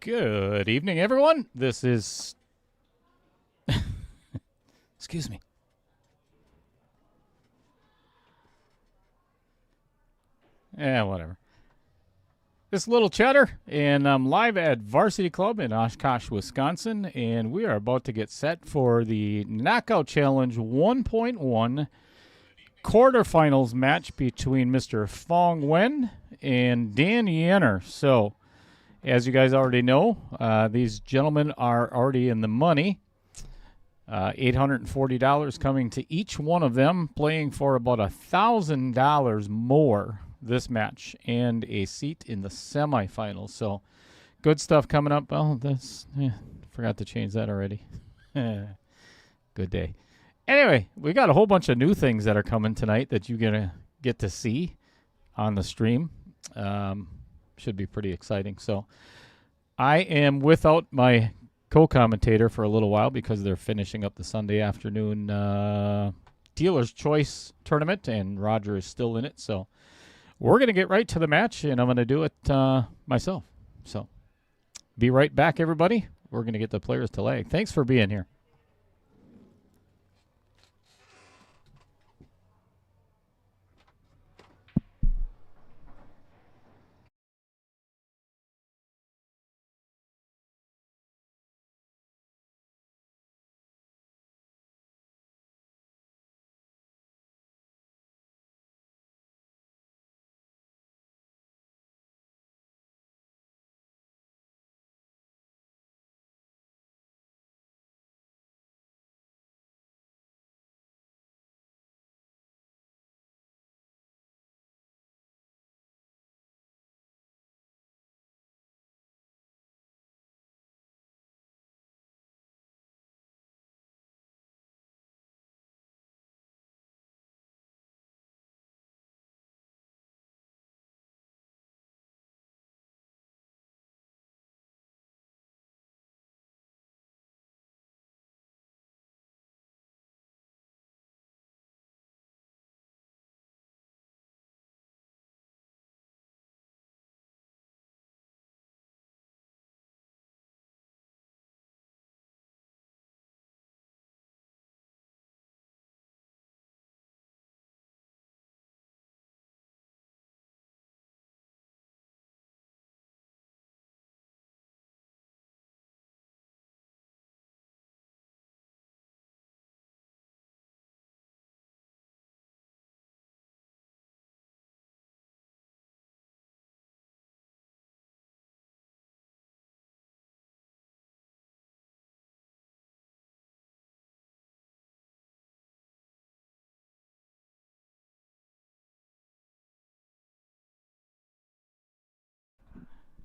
Good evening, everyone. This is... Excuse me. Yeah, whatever. This is Little Cheddar, and I'm live at Varsity Club in Oshkosh, Wisconsin, and we are about to get set for the Knockout Challenge 1.1 quarterfinals match between Mr. Phong Nguyen and Dan Yenor. So, as you guys already know, these gentlemen are already in the money. $840 coming to each one of them, playing for about $1,000 more this match and a seat in the semifinals. So good stuff coming up. Oh, forgot to change that already. Good day. Anyway, we got a whole bunch of new things that are coming tonight that you're going to get to see on the stream. Should be pretty exciting. So I am without my co-commentator for a little while because they're finishing up the Sunday afternoon Dealer's Choice tournament, and Roger is still in it. So we're going to get right to the match, and I'm going to do it myself. So be right back, everybody. We're going to get the players to lag. Thanks for being here.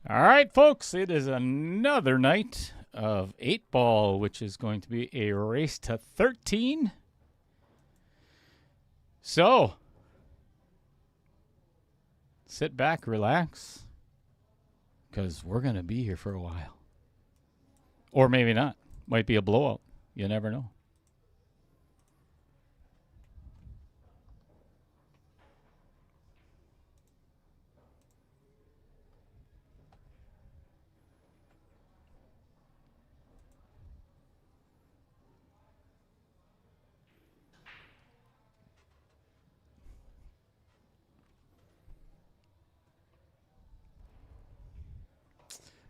All right, folks, it is another night of 8-ball, which is going to be a race to 13. So, sit back, relax, because we're going to be here for a while. Or maybe not. Might be a blowout. You never know.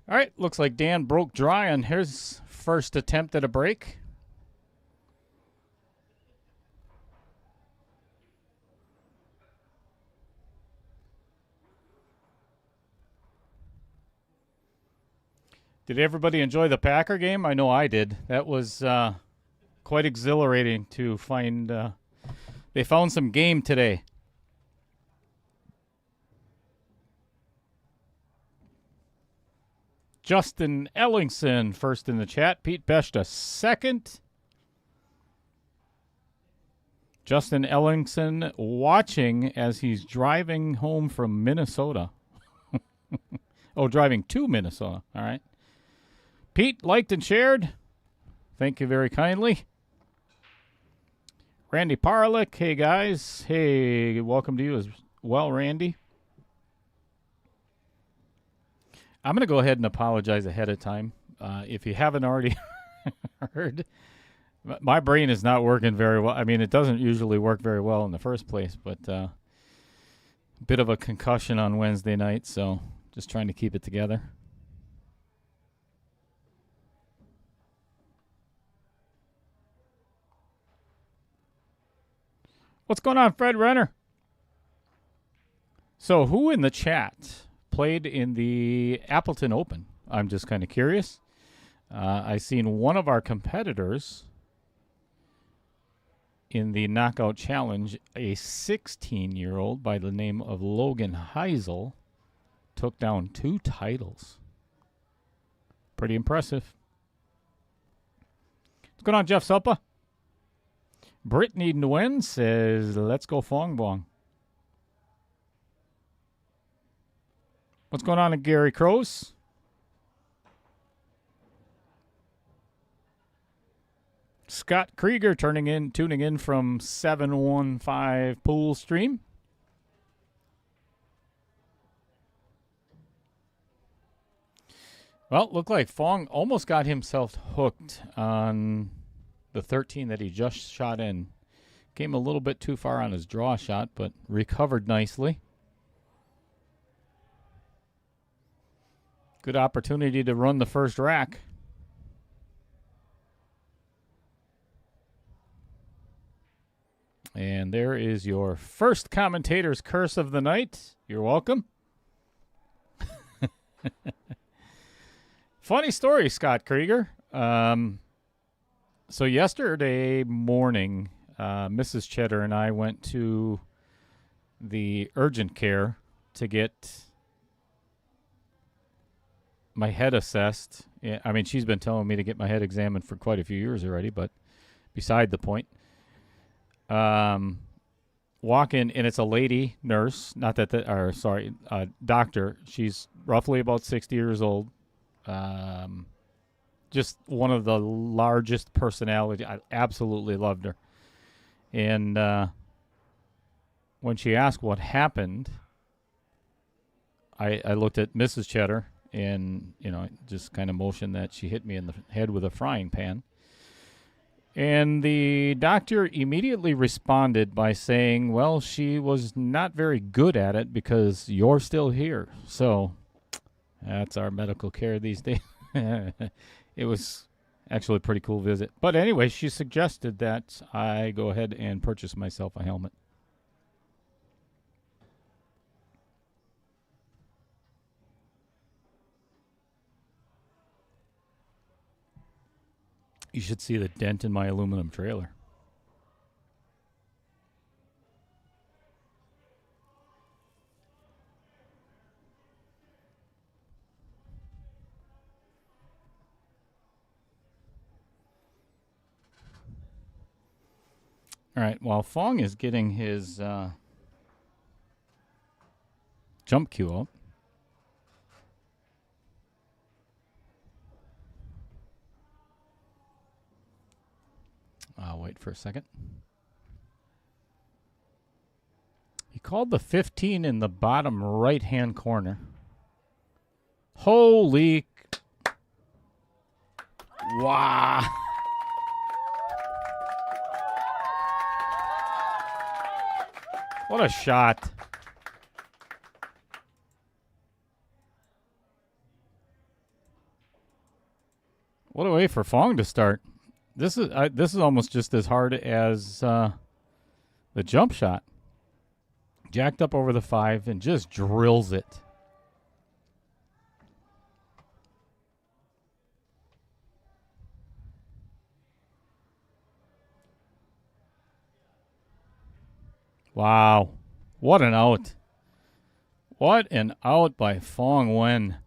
All right, looks like Dan broke dry on his first attempt at a break. Did everybody enjoy the Packer game? I know I did. That was quite exhilarating to find. They found some game today. Justin Ellingson first in the chat. Pete Beshta second. Justin Ellingson watching as he's driving home from Minnesota. Oh, driving to Minnesota. All right. Pete liked and shared. Thank you very kindly. Randy Parlick. Hey, guys. Hey, welcome to you as well, Randy. I'm going to go ahead and apologize ahead of time. If you haven't already heard, my brain is not working very well. I mean, it doesn't usually work very well in the first place, but a bit of a concussion on Wednesday night, so just trying to keep it together. What's going on, Fred Renner? So who in the chat played in the Appleton Open? I'm just kind of curious. I seen one of our competitors in the Knockout Challenge, a 16-year-old by the name of Logan Heisel, took down 2 titles. Pretty impressive. What's going on, Jeff Selpa? Brittany Nguyen says, let's go Phong Bong. What's going on at Gary Crows? Scott Krieger tuning in from 715 Pool Stream. Well, looked like Phong almost got himself hooked on the 13 that he just shot in. Came a little bit too far on his draw shot, but recovered nicely. Good opportunity to run the first rack. And there is your first commentator's curse of the night. You're welcome. Funny story, Scott Krieger. So yesterday morning, Mrs. Cheddar and I went to the urgent care to get my head assessed. I mean, she's been telling me to get my head examined for quite a few years already, but beside the point. Walk in, and it's a lady nurse, doctor. She's roughly about 60 years old. Just one of the largest personalities. I absolutely loved her. And when she asked what happened, I looked at Mrs. Cheddar and, just kind of motioned that she hit me in the head with a frying pan. And the doctor immediately responded by saying, well, she was not very good at it because you're still here. So that's our medical care these days. It was actually a pretty cool visit. But anyway, she suggested that I go ahead and purchase myself a helmet. You should see the dent in my aluminum trailer. All right, while Phong is getting his jump cue up, I'll wait for a second. He called the 15 in the bottom right-hand corner. Holy... Wow. What a shot. What a way for Phong to start. This is almost just as hard as the jump shot. Jacked up over the 5 and just drills it. Wow. What an out. What an out by Phong Nguyen.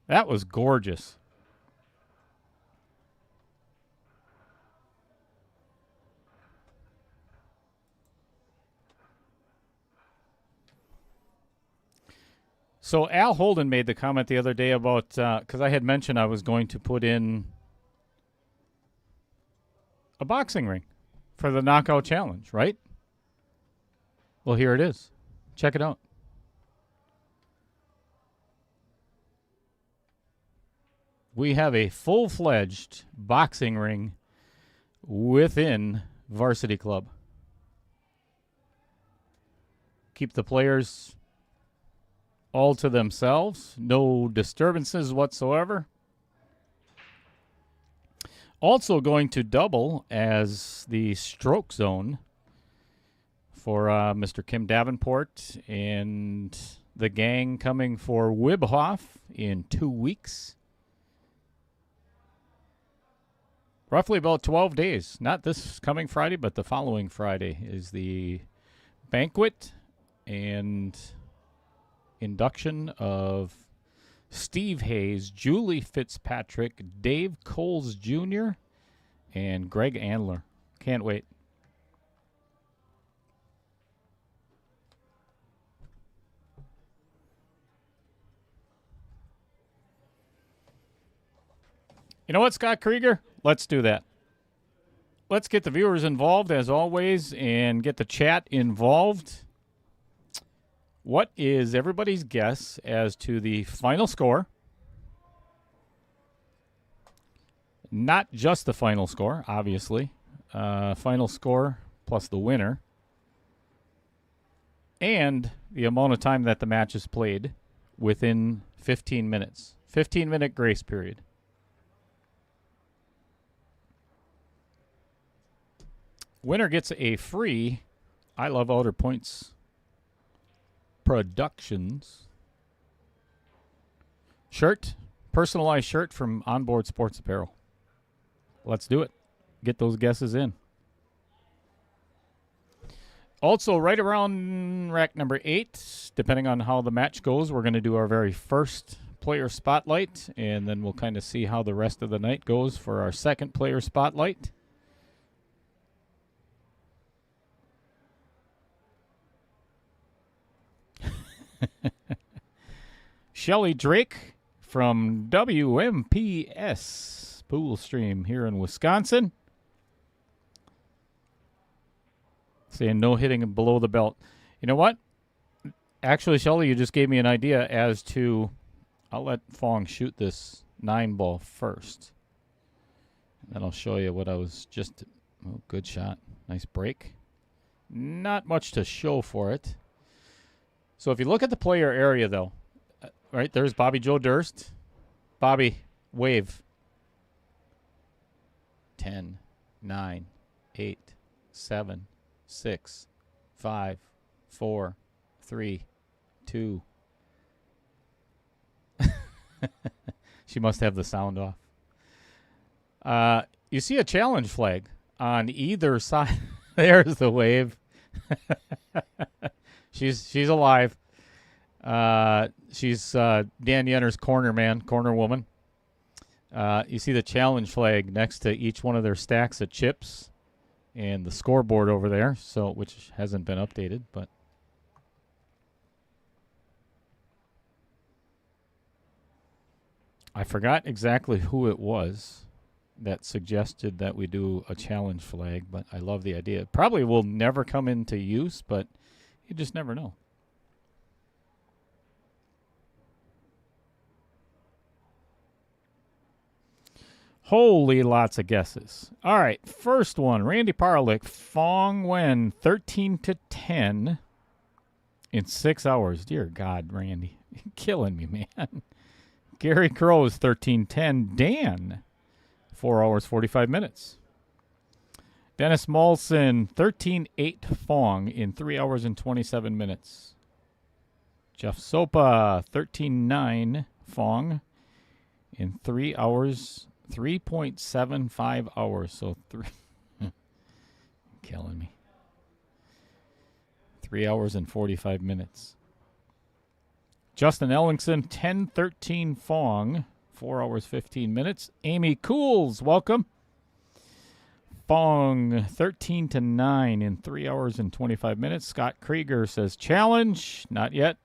That was gorgeous. So Al Holden made the comment the other day about, because I had mentioned I was going to put in a boxing ring for the Knockout Challenge, right? Well, here it is. Check it out. we have a full-fledged boxing ring within Varsity Club. Keep the players all to themselves. No disturbances whatsoever. Also going to double as the stroke zone for Mr. Kim Davenport and the gang coming for Wibhoff in 2 weeks. Roughly about 12 days. Not this coming Friday, but the following Friday is the banquet and induction of Steve Hayes, Julie Fitzpatrick, Dave Coles Jr., and Greg Andler. Can't wait. You know what, Scott Krieger? Let's do that. Let's get the viewers involved, as always, and get the chat involved. What is everybody's guess as to the final score? Not just the final score, obviously. Final score plus the winner. And the amount of time that the match is played within 15 minutes. 15-minute grace period. Winner gets a free I Love Outer Points Productions shirt, personalized shirt from Onboard Sports Apparel. Let's do it. Get those guesses in. Also, right around rack number 8, depending on how the match goes, we're going to do our very first player spotlight, and then we'll kind of see how the rest of the night goes for our second player spotlight. Shelly Drake from WMPS Pool Stream here in Wisconsin. Saying no hitting below the belt. You know what? Actually, Shelly, you just gave me an idea as to... I'll let Phong shoot this 9-ball first. And then I'll show you what I was just... Oh, good shot. Nice break. Not much to show for it. So if you look at the player area, though, right, there's Bobby Joe Durst. Bobby, wave. 10, 9, 8, 7, 6, 5, 4, 3, 2. She must have the sound off. You see a challenge flag on either side. There's the wave. She's alive. She's Dan Yenner's corner woman. You see the challenge flag next to each one of their stacks of chips and the scoreboard over there, so which hasn't been updated, but I forgot exactly who it was that suggested that we do a challenge flag, but I love the idea. It probably will never come into use, but you just never know. Holy lots of guesses. All right, first one, Randy Parlick, Phong Nguyen, 13-10 in 6 hours. Dear God, Randy, you're killing me, man. Gary Crow's 13-10, Dan, 4 hours, 45 minutes. Dennis Molson, 13-8 Phong in 3 hours and 27 minutes. Jeff Sopa, 13-9 Phong in 3 hours, 3.75 hours. So killing me. 3 hours and 45 minutes. Justin Ellingson, 10-13 Phong, 4 hours, 15 minutes. Amy Cools, welcome. Phong, 13-9 in 3 hours and 25 minutes. Scott Krieger says challenge. Not yet.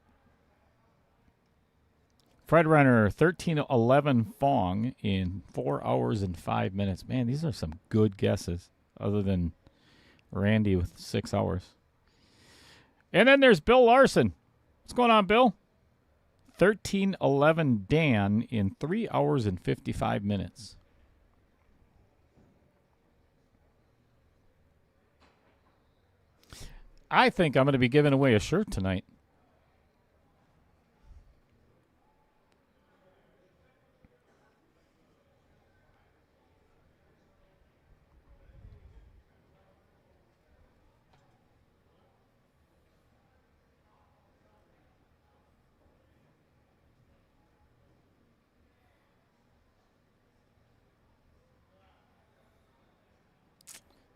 Fred Renner, 13-11 Phong in 4 hours and 5 minutes. Man, these are some good guesses, other than Randy with 6 hours. And then there's Bill Larson. What's going on, Bill? 13-11-Dan in 3 hours and 55 minutes. I think I'm going to be giving away a shirt tonight.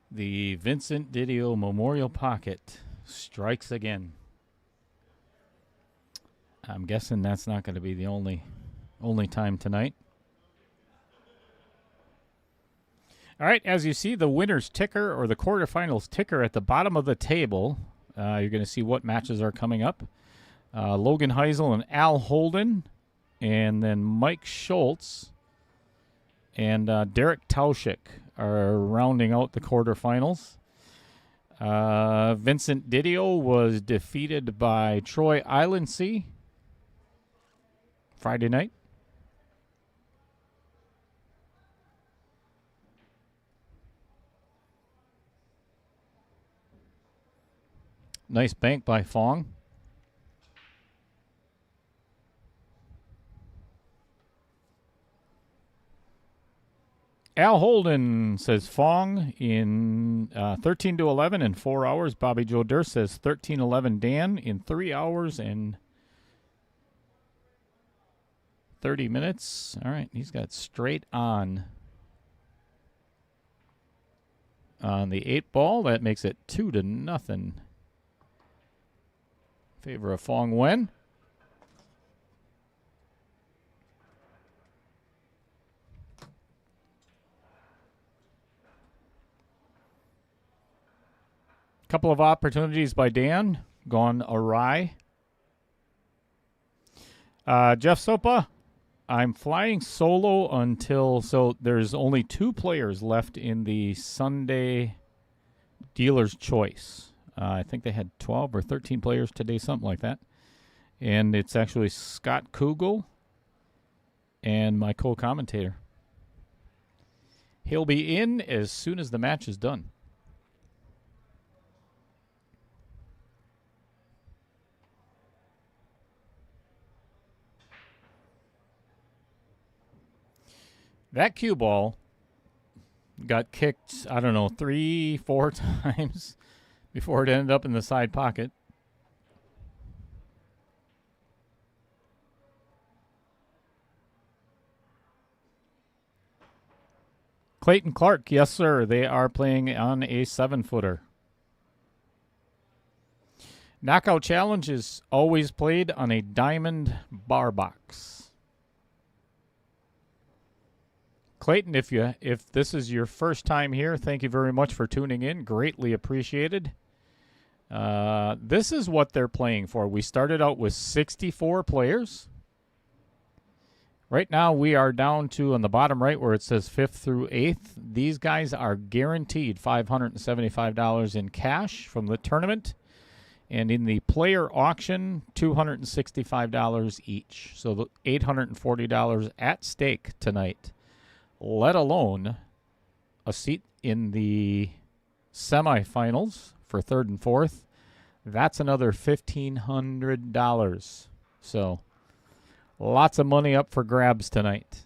The Vincent Didio Memorial Pocket strikes again. I'm guessing that's not going to be the only time tonight. All right, as you see, the winner's ticker or the quarterfinals ticker at the bottom of the table, you're going to see what matches are coming up. Logan Heisel and Al Holden, and then Mike Schultz and Derek Tauschik are rounding out the quarterfinals. Vincent Didio was defeated by Troy Islandsea Friday night. Nice bank by Phong. Al Holden says Phong in 13-11 in 4 hours. Bobby Joe Durst says 13-11 Dan in 3 hours and 30 minutes. All right, he's got straight on the 8 ball. That makes it 2-0 in favor of Phong Nguyen. Couple of opportunities by Dan gone awry. Jeff Sopa, I'm flying solo until, so there's only 2 players left in the Sunday dealer's choice. I think they had 12 or 13 players today, something like that. And it's actually Scott Kugel and my co-commentator. He'll be in as soon as the match is done. That cue ball got kicked, I don't know, 3-4 times before it ended up in the side pocket. Clayton Clark, yes, sir. They are playing on a 7-footer. Knockout Challenge is always played on a diamond bar box. Clayton, if this is your first time here, thank you very much for tuning in. Greatly appreciated. This is what they're playing for. We started out with 64 players. Right now we are down to, on the bottom right where it says 5th through 8th, these guys are guaranteed $575 in cash from the tournament. And in the player auction, $265 each. So the $840 at stake tonight, let alone a seat in the semifinals for 3rd and 4th. That's another $1,500. So lots of money up for grabs tonight.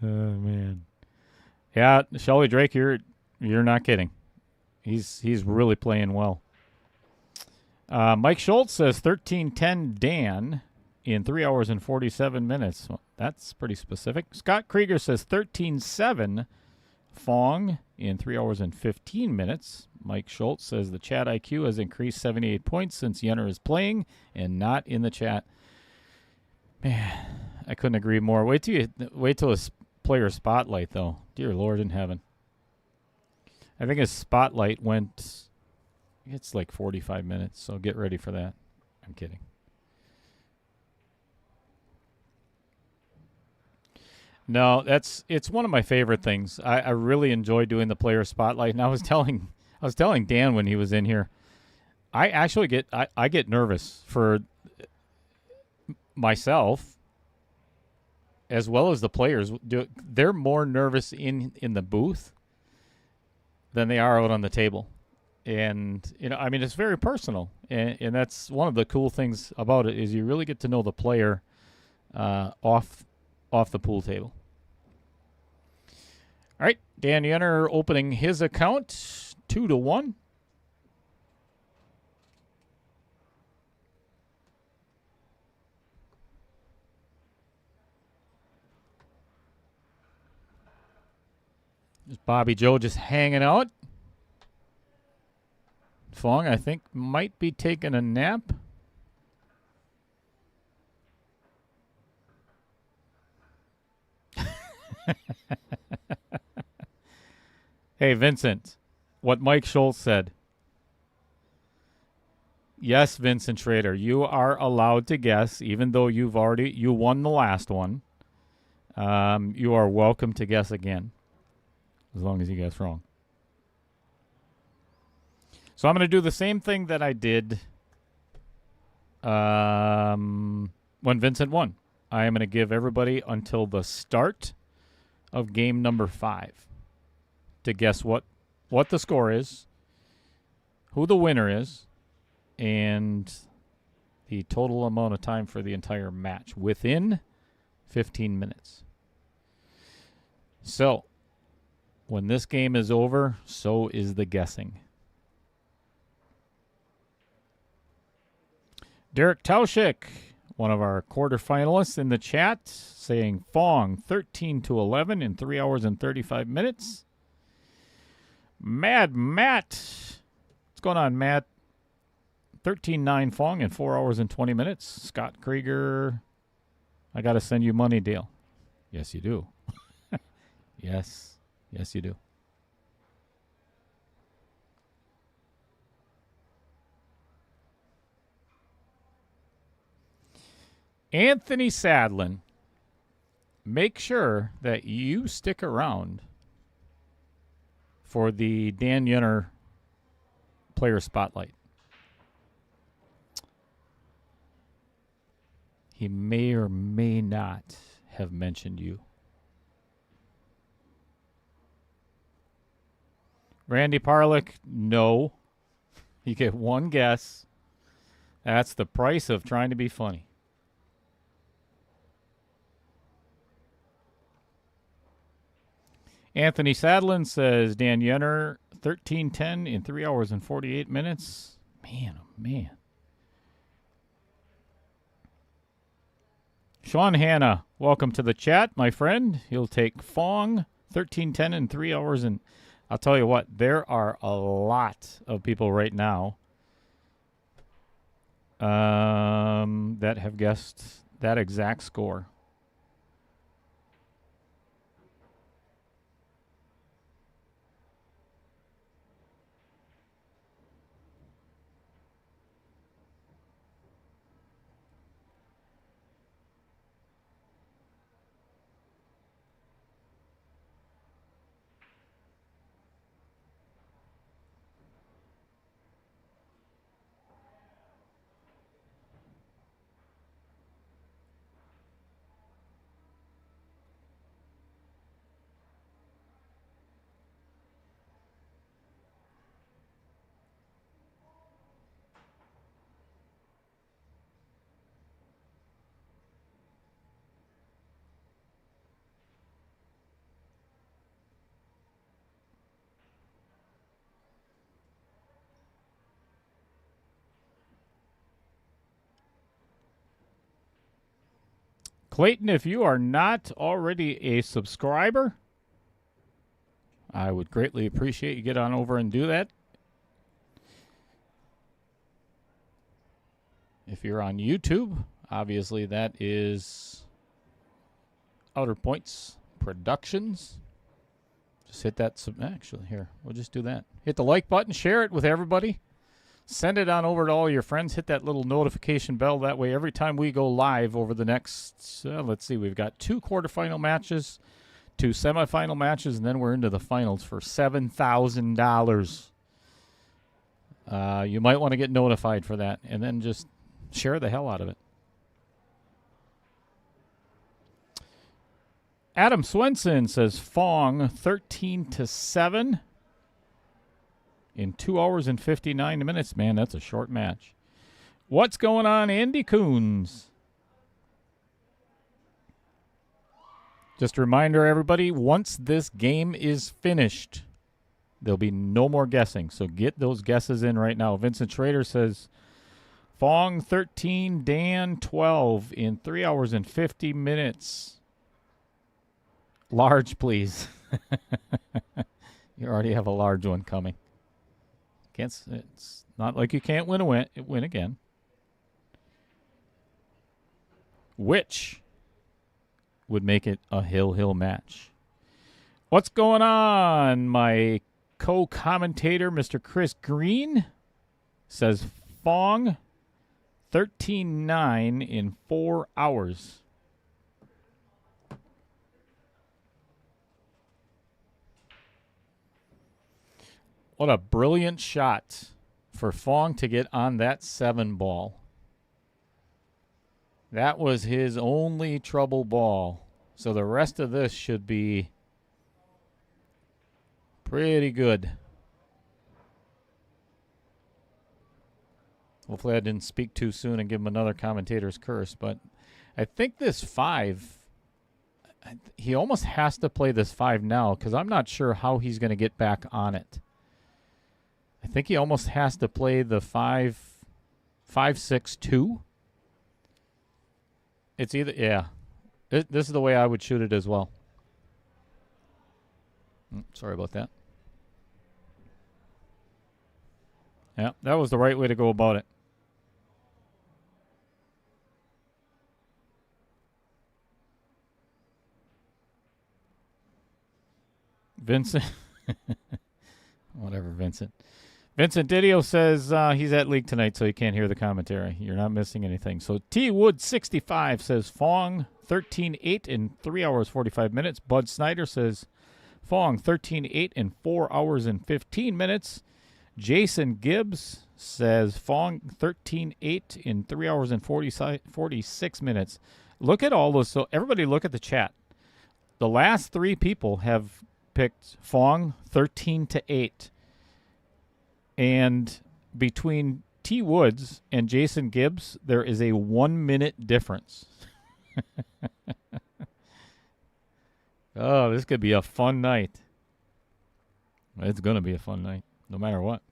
Oh man, yeah, Shelby Drake, you're not kidding. He's really playing well. Mike Schultz says 13-10 Dan in 3 hours and 47 minutes. Well, that's pretty specific. Scott Krieger says 13-7 Phong in 3 hours and 15 minutes. Mike Schultz says the chat IQ has increased 78 points since Yenor is playing and not in the chat. Man, I couldn't agree more. Wait till a player spotlight, though. Dear Lord in heaven. I think his spotlight went, it's like 45 minutes, so get ready for that. I'm kidding. No, it's one of my favorite things. I really enjoy doing the player spotlight. And I was telling Dan when he was in here, I actually I get nervous for myself as well as the players. They're more nervous in the booth than they are out on the table. And I mean, it's very personal, and that's one of the cool things about it is you really get to know the player off the pool table. All right, Dan Yenor opening his account 2-1. There's Bobby Joe just hanging out. Phong, I think, might be taking a nap. Hey, Vincent, what Mike Schultz said. Yes, Vincent Schrader, you are allowed to guess, even though you won the last one. You are welcome to guess again, as long as you guess wrong. So I'm going to do the same thing that I did when Vincent won. I am going to give everybody until the start of game number 5 to guess what the score is, who the winner is, and the total amount of time for the entire match within 15 minutes. So, when this game is over, so is the guessing. Derek Tauschik, one of our quarterfinalists in the chat, saying Phong 13-11 in 3 hours and 35 minutes. Mad Matt, what's going on, Matt? 13-9 Phong in 4 hours and 20 minutes. Scott Krieger, I got to send you money, Dale. Yes, you do. Yes, you do. Anthony Sadlin, make sure that you stick around for the Dan Yenor player spotlight. He may or may not have mentioned you. Randy Parlick, no. You get one guess. That's the price of trying to be funny. Anthony Sadlin says Dan Yenor 13-10 in 3 hours and 48 minutes. Man, oh man. Sean Hanna, welcome to the chat, my friend. He'll take Phong 13-10 in 3 hours. And I'll tell you what, there are a lot of people right now that have guessed that exact score. Clayton, if you are not already a subscriber, I would greatly appreciate you get on over and do that. If you're on YouTube, obviously that is Outer Points Productions. Just hit that. Actually, here, we'll just do that. Hit the like button, share it with everybody. Send it on over to all your friends. Hit that little notification bell. That way, every time we go live over the next, let's see, we've got 2 quarterfinal matches, 2 semifinal matches, and then we're into the finals for $7,000. You might want to get notified for that, and then just share the hell out of it. Adam Swenson says Phong 13-7 in 2 hours and 59 minutes. Man, that's a short match. What's going on, Andy Coons? Just a reminder, everybody, once this game is finished, there'll be no more guessing. So get those guesses in right now. Vincent Schrader says Phong 13, Dan 12 in 3 hours and 50 minutes. Large, please. You already have a large one coming. It's not like you can't win again. Which would make it a hill match. What's going on? My co-commentator, Mr. Chris Green, says Phong 13-9 in 4 hours. What a brilliant shot for Phong to get on that 7 ball. That was his only trouble ball. So the rest of this should be pretty good. Hopefully I didn't speak too soon and give him another commentator's curse. But I think this 5, he almost has to play this 5 now because I'm not sure how he's going to get back on it. I think he almost has to play the 5-6-2. It's either, yeah. This is the way I would shoot it as well. Sorry about that. Yeah, that was the right way to go about it. Vincent. Whatever, Vincent. Vincent Didio says he's at league tonight, so he can't hear the commentary. You're not missing anything. So T Wood 65 says Phong 13-8 in 3 hours 45 minutes. Bud Snyder says Phong 13-8 in 4 hours and 15 minutes. Jason Gibbs says Phong 13-8 in 3 hours and 46 minutes. Look at all those. So everybody look at the chat. The last 3 people have picked Phong 13-8. And between T. Woods and Jason Gibbs, there is a 1 minute difference. Oh, this could be a fun night. It's going to be a fun night, no matter what.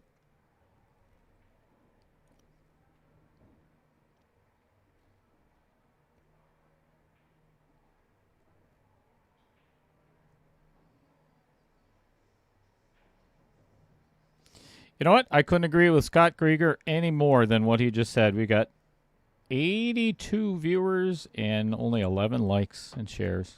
You know what? I couldn't agree with Scott Grieger any more than what he just said. We got 82 viewers and only 11 likes and shares.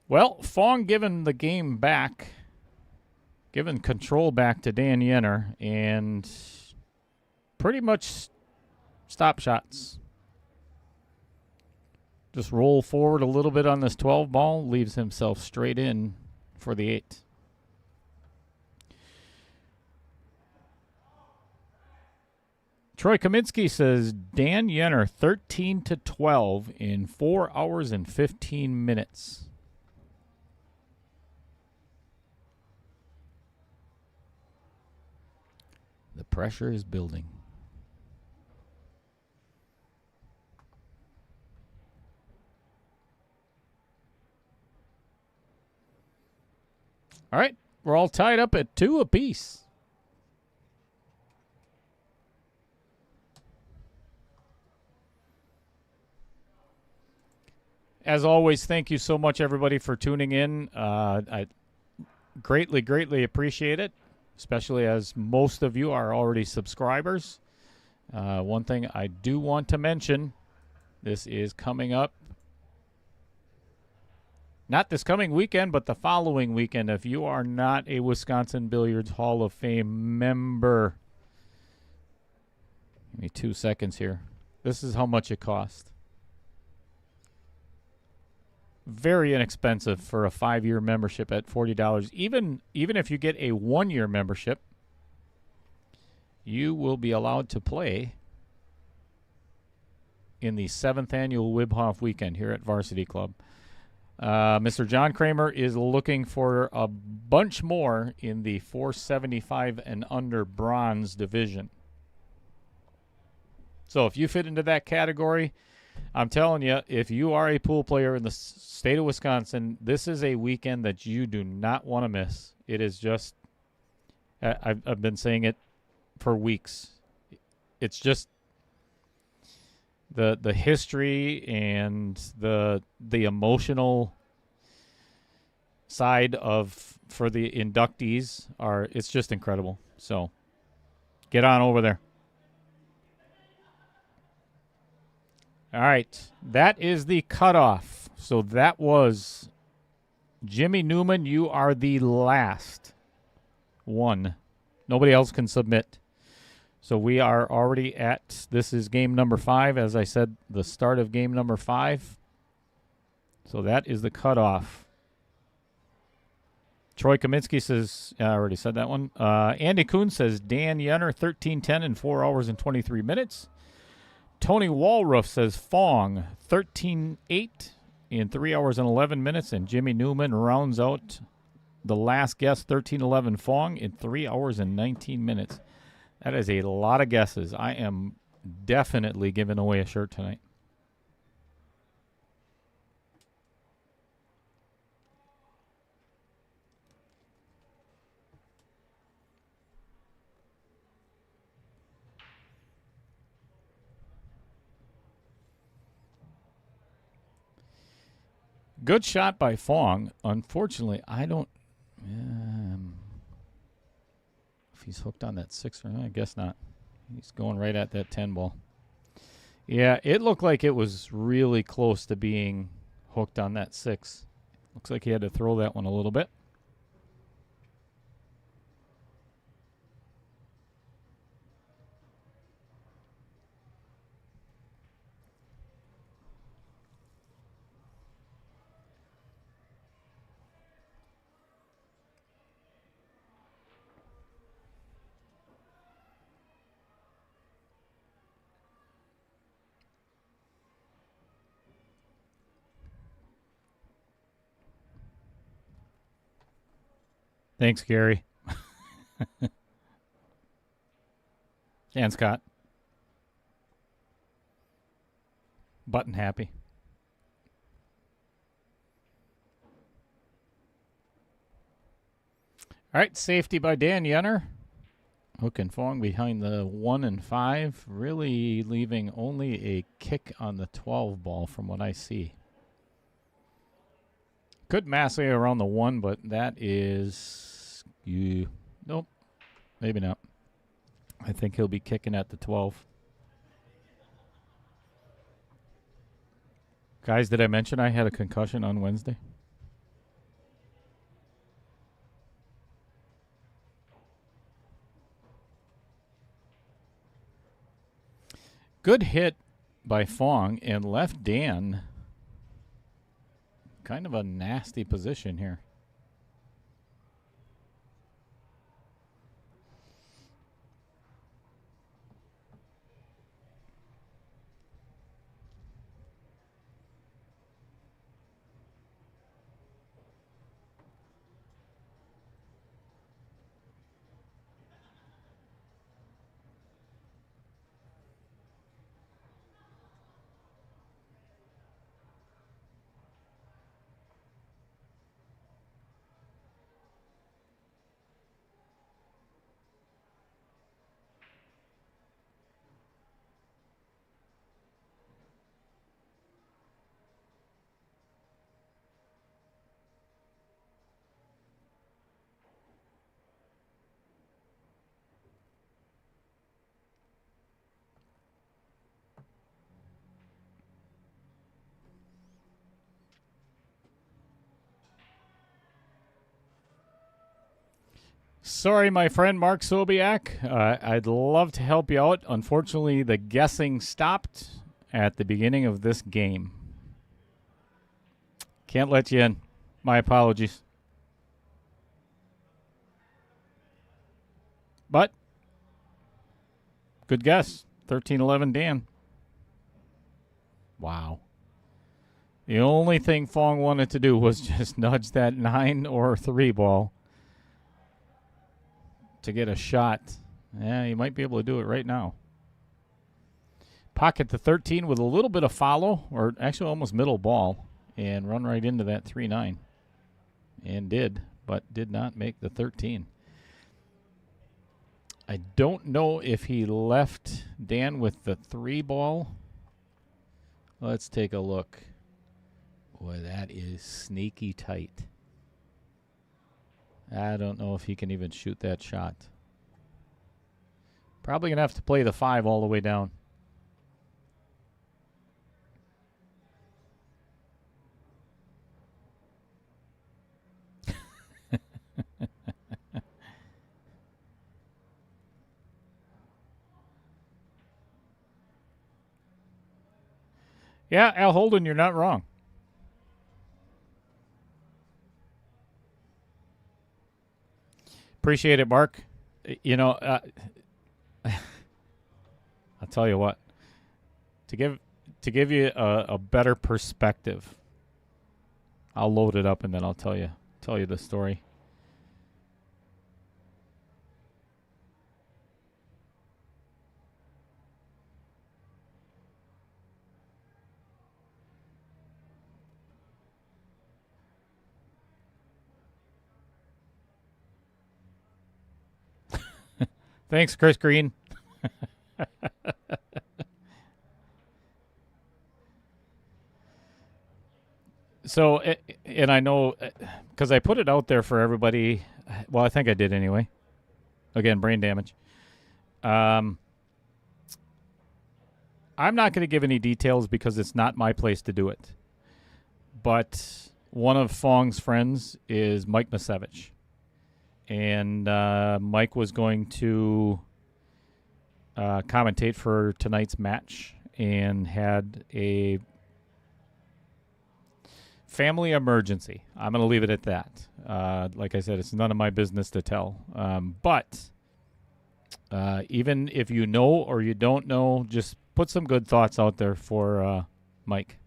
Well, Phong giving the game back, giving control back to Dan Yenor, and pretty much stop shots. Just roll forward a little bit on this 12 ball, leaves himself straight in for the 8. Troy Kaminsky says Dan Yenor 13-12 in 4 hours and 15 minutes. The pressure is building. All right, we're all tied up at 2 apiece. As always, thank you so much, everybody, for tuning in. I greatly appreciate it, especially as most of you are already subscribers. One thing I do want to mention, this is coming up. Not this coming weekend, but the following weekend. If you are not a Wisconsin Billiards Hall of Fame member, give me 2 seconds here. This is how much it costs. Very inexpensive for a 5-year membership at $40. Even if you get a 1-year membership, you will be allowed to play in the 7th annual Wibhoff weekend here at Varsity Club. Mr. John Kramer is looking for a bunch more in the 475 and under bronze division. So if you fit into that category, I'm telling you, if you are a pool player in the state of Wisconsin, this is a weekend that you do not want to miss. It is just, I've been saying it for weeks. It's just the history and the emotional side of for the inductees it's just incredible. So get on over there. All right, that is the cutoff. So that was Jimmy Newman. You are the last one. Nobody else can submit. So we are already at, this is game number 5. As I said, the start of game number 5. So that is the cutoff. Troy Kaminsky says, I already said that one. Andy Kuhn says, Dan Yenor, 13-10 in 4 hours and 23 minutes. Tony Walruff says, Phong, 13-8 in 3 hours and 11 minutes. And Jimmy Newman rounds out the last guess, 13-11 Phong in 3 hours and 19 minutes. That is a lot of guesses. I am definitely giving away a shirt tonight. Good shot by Phong. Unfortunately, I don't... if he's hooked on that 6, I guess not. He's going right at that 10 ball. Yeah, it looked like it was really close to being hooked on that 6. Looks like he had to throw that one a little bit. Thanks, Gary. And Scott. Button happy. All right, safety by Dan Yenor. Hook and Phong behind the 1 and 5, really leaving only a kick on the 12 ball from what I see. Could mass around the 1, but that is nope, maybe not. I think he'll be kicking at the 12. Guys, did I mention I had a concussion on Wednesday? Good hit by Phong and left Dan kind of a nasty position here. Sorry, my friend Mark Sobiak. I'd love to help you out. Unfortunately, the guessing stopped at the beginning of this game. Can't let you in. My apologies. But, good guess. 13-11 Dan. Wow. The only thing Phong wanted to do was just nudge that 9 or 3 ball to get a shot. Yeah, he might be able to do it right now. Pocket the 13 with a little bit of follow, or actually almost middle ball, and run right into that 3-9. And did, but did not make the 13. I don't know if he left Dan with the 3 ball. Let's take a look. Boy, that is sneaky tight. I don't know if he can even shoot that shot. Probably going to have to play the 5 all the way down. Yeah, Al Holden, you're not wrong. Appreciate it, Mark. You know, I'll tell you what. To give you a better perspective, I'll load it up and then I'll tell you the story. Thanks, Chris Green. So, and I know because I put it out there for everybody. Well, I think I did anyway. Again, brain damage. I'm not going to give any details because it's not my place to do it. But one of Fong's friends is Mike Masevich. And Mike was going to commentate for tonight's match and had a family emergency. I'm going to leave it at that. Like I said, it's none of my business to tell. But even if you know or you don't know, just put some good thoughts out there for Mike.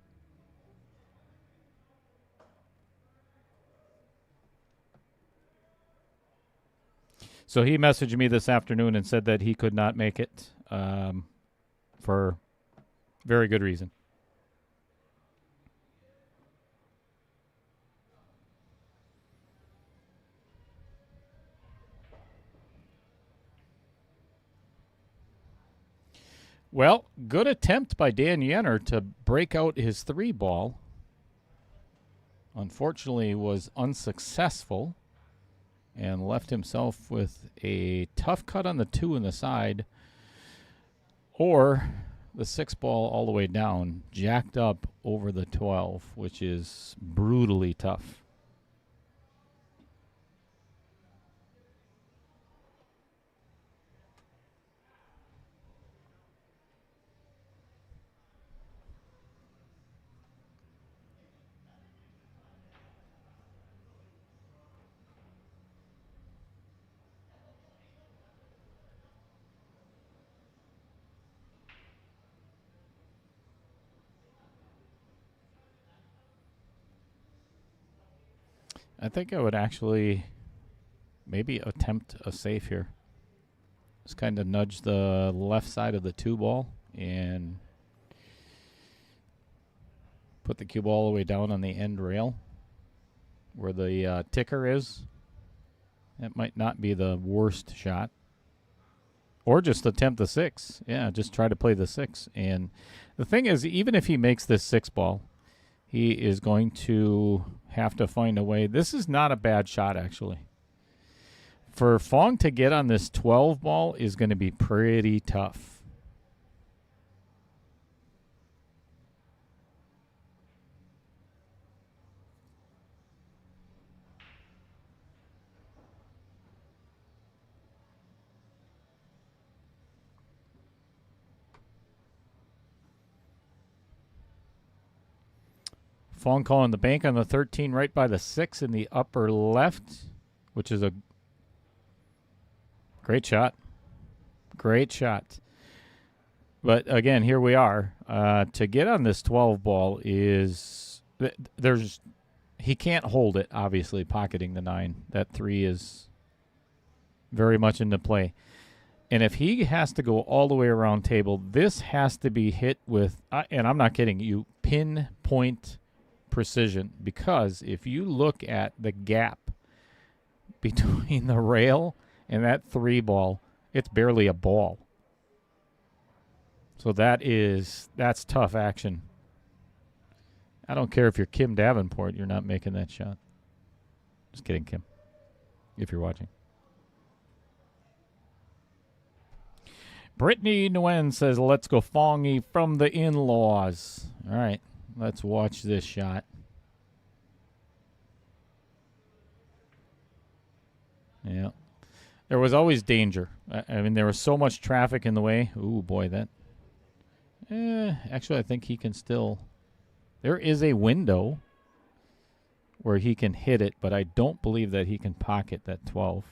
So he messaged me this afternoon and said that he could not make it for very good reason. Well, good attempt by Dan Yenor to break out his 3 ball. Unfortunately, was unsuccessful and left himself with a tough cut on the 2 in the side, or the 6 ball all the way down, jacked up over the 12, which is brutally tough. I think I would actually maybe attempt a save here. Just kind of nudge the left side of the 2 ball and put the cue ball all the way down on the end rail where the ticker is. That might not be the worst shot. Or just attempt the 6. Yeah, just try to play the 6. And the thing is, even if he makes this 6 ball, he is going to have to find a way. This is not a bad shot, actually. For Phong to get on this 12 ball is going to be pretty tough. Phong calling the bank on the 13 right by the 6 in the upper left, which is a great shot. Great shot. But again, here we are. To get on this 12 ball is he can't hold it, obviously, pocketing the 9. That 3 is very much into play. And if he has to go all the way around table, this has to be hit with, and I'm not kidding you, pinpoint precision. Because if you look at the gap between the rail and that 3 ball, it's barely a ball. So that's tough action. I don't care if you're Kim Davenport, you're not making that shot. Just kidding, Kim, if you're watching. Brittany Nguyen says, let's go Fongy from the in-laws. All right, let's watch this shot. Yeah. There was always danger. I mean, there was so much traffic in the way. Ooh, boy, that. Actually, I think he can still. There is a window where he can hit it, but I don't believe that he can pocket that 12.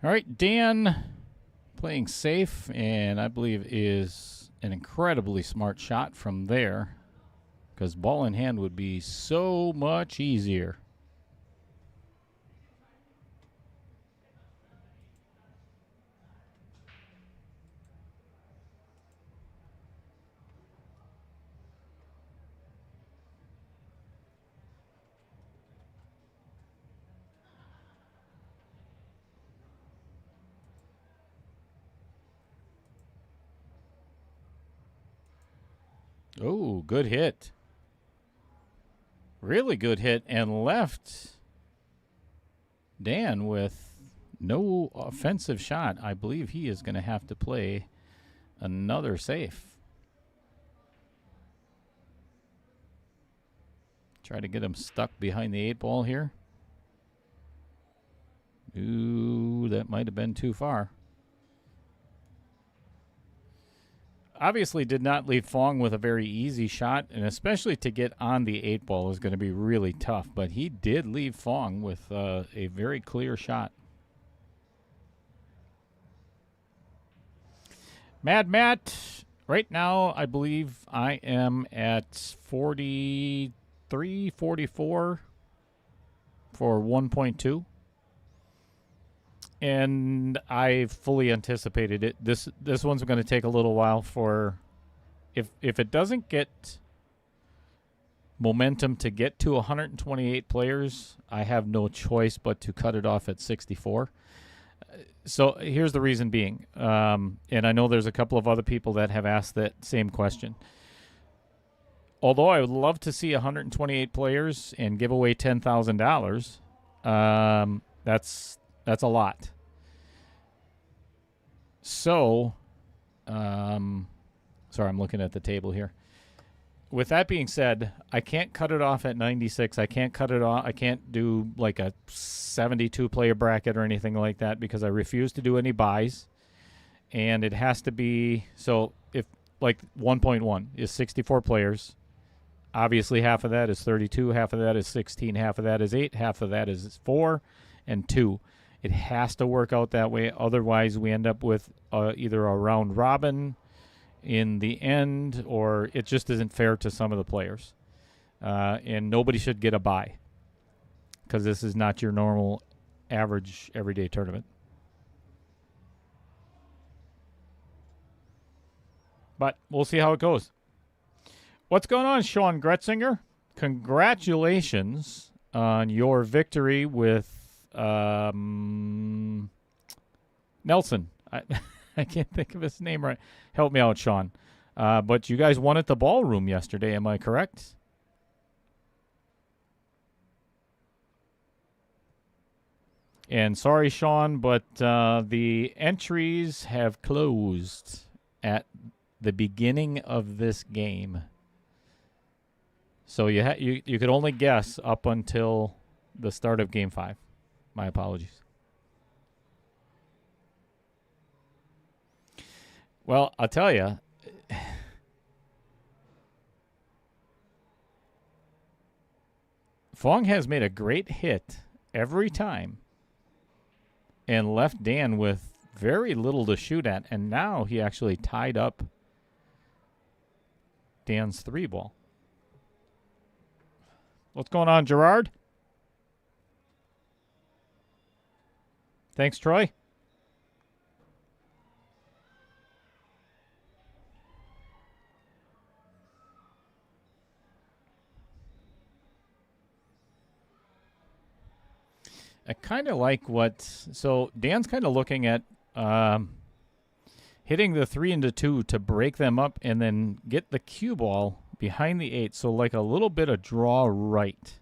All right, Dan playing safe, and I believe is an incredibly smart shot from there, because ball in hand would be so much easier. Oh, good hit. Really good hit, and left Dan with no offensive shot. I believe he is going to have to play another safe. Try to get him stuck behind the 8-ball here. Ooh, that might have been too far. Obviously did not leave Phong with a very easy shot, and especially to get on the 8-ball is going to be really tough, but he did leave Phong with a very clear shot. Mad Matt, right now I believe I am at 43, 44 for 1.2. And I fully anticipated it. This one's going to take a little while for, if it doesn't get momentum to get to 128 players, I have no choice but to cut it off at 64. So here's the reason being, and I know there's a couple of other people that have asked that same question. Although I would love to see 128 players and give away $10,000, that's a lot. So, sorry, I'm looking at the table here. With that being said, I can't cut it off at 96. I can't cut it off. I can't do like a 72-player bracket or anything like that because I refuse to do any buys. And it has to be, so if like 1.1 is 64 players, obviously half of that is 32, half of that is 16, half of that is 8, half of that is 4, and 2. It has to work out that way. Otherwise, we end up with either a round robin in the end, or it just isn't fair to some of the players. And nobody should get a bye because this is not your normal, average, everyday tournament. But we'll see how it goes. What's going on, Sean Gretzinger? Congratulations on your victory with Nelson. I can't think of his name right. Help me out, Sean. But you guys won at the ballroom yesterday, am I correct? And sorry, Sean, but the entries have closed at the beginning of this game. So you could only guess up until the start of Game 5. My apologies. Well, I'll tell you, Phong has made a great hit every time and left Dan with very little to shoot at, and now he actually tied up Dan's 3-ball. What's going on, Gerard? Thanks, Troy. I kind of like so Dan's kind of looking at hitting the 3 into 2 to break them up and then get the cue ball behind the 8. So like a little bit of draw right.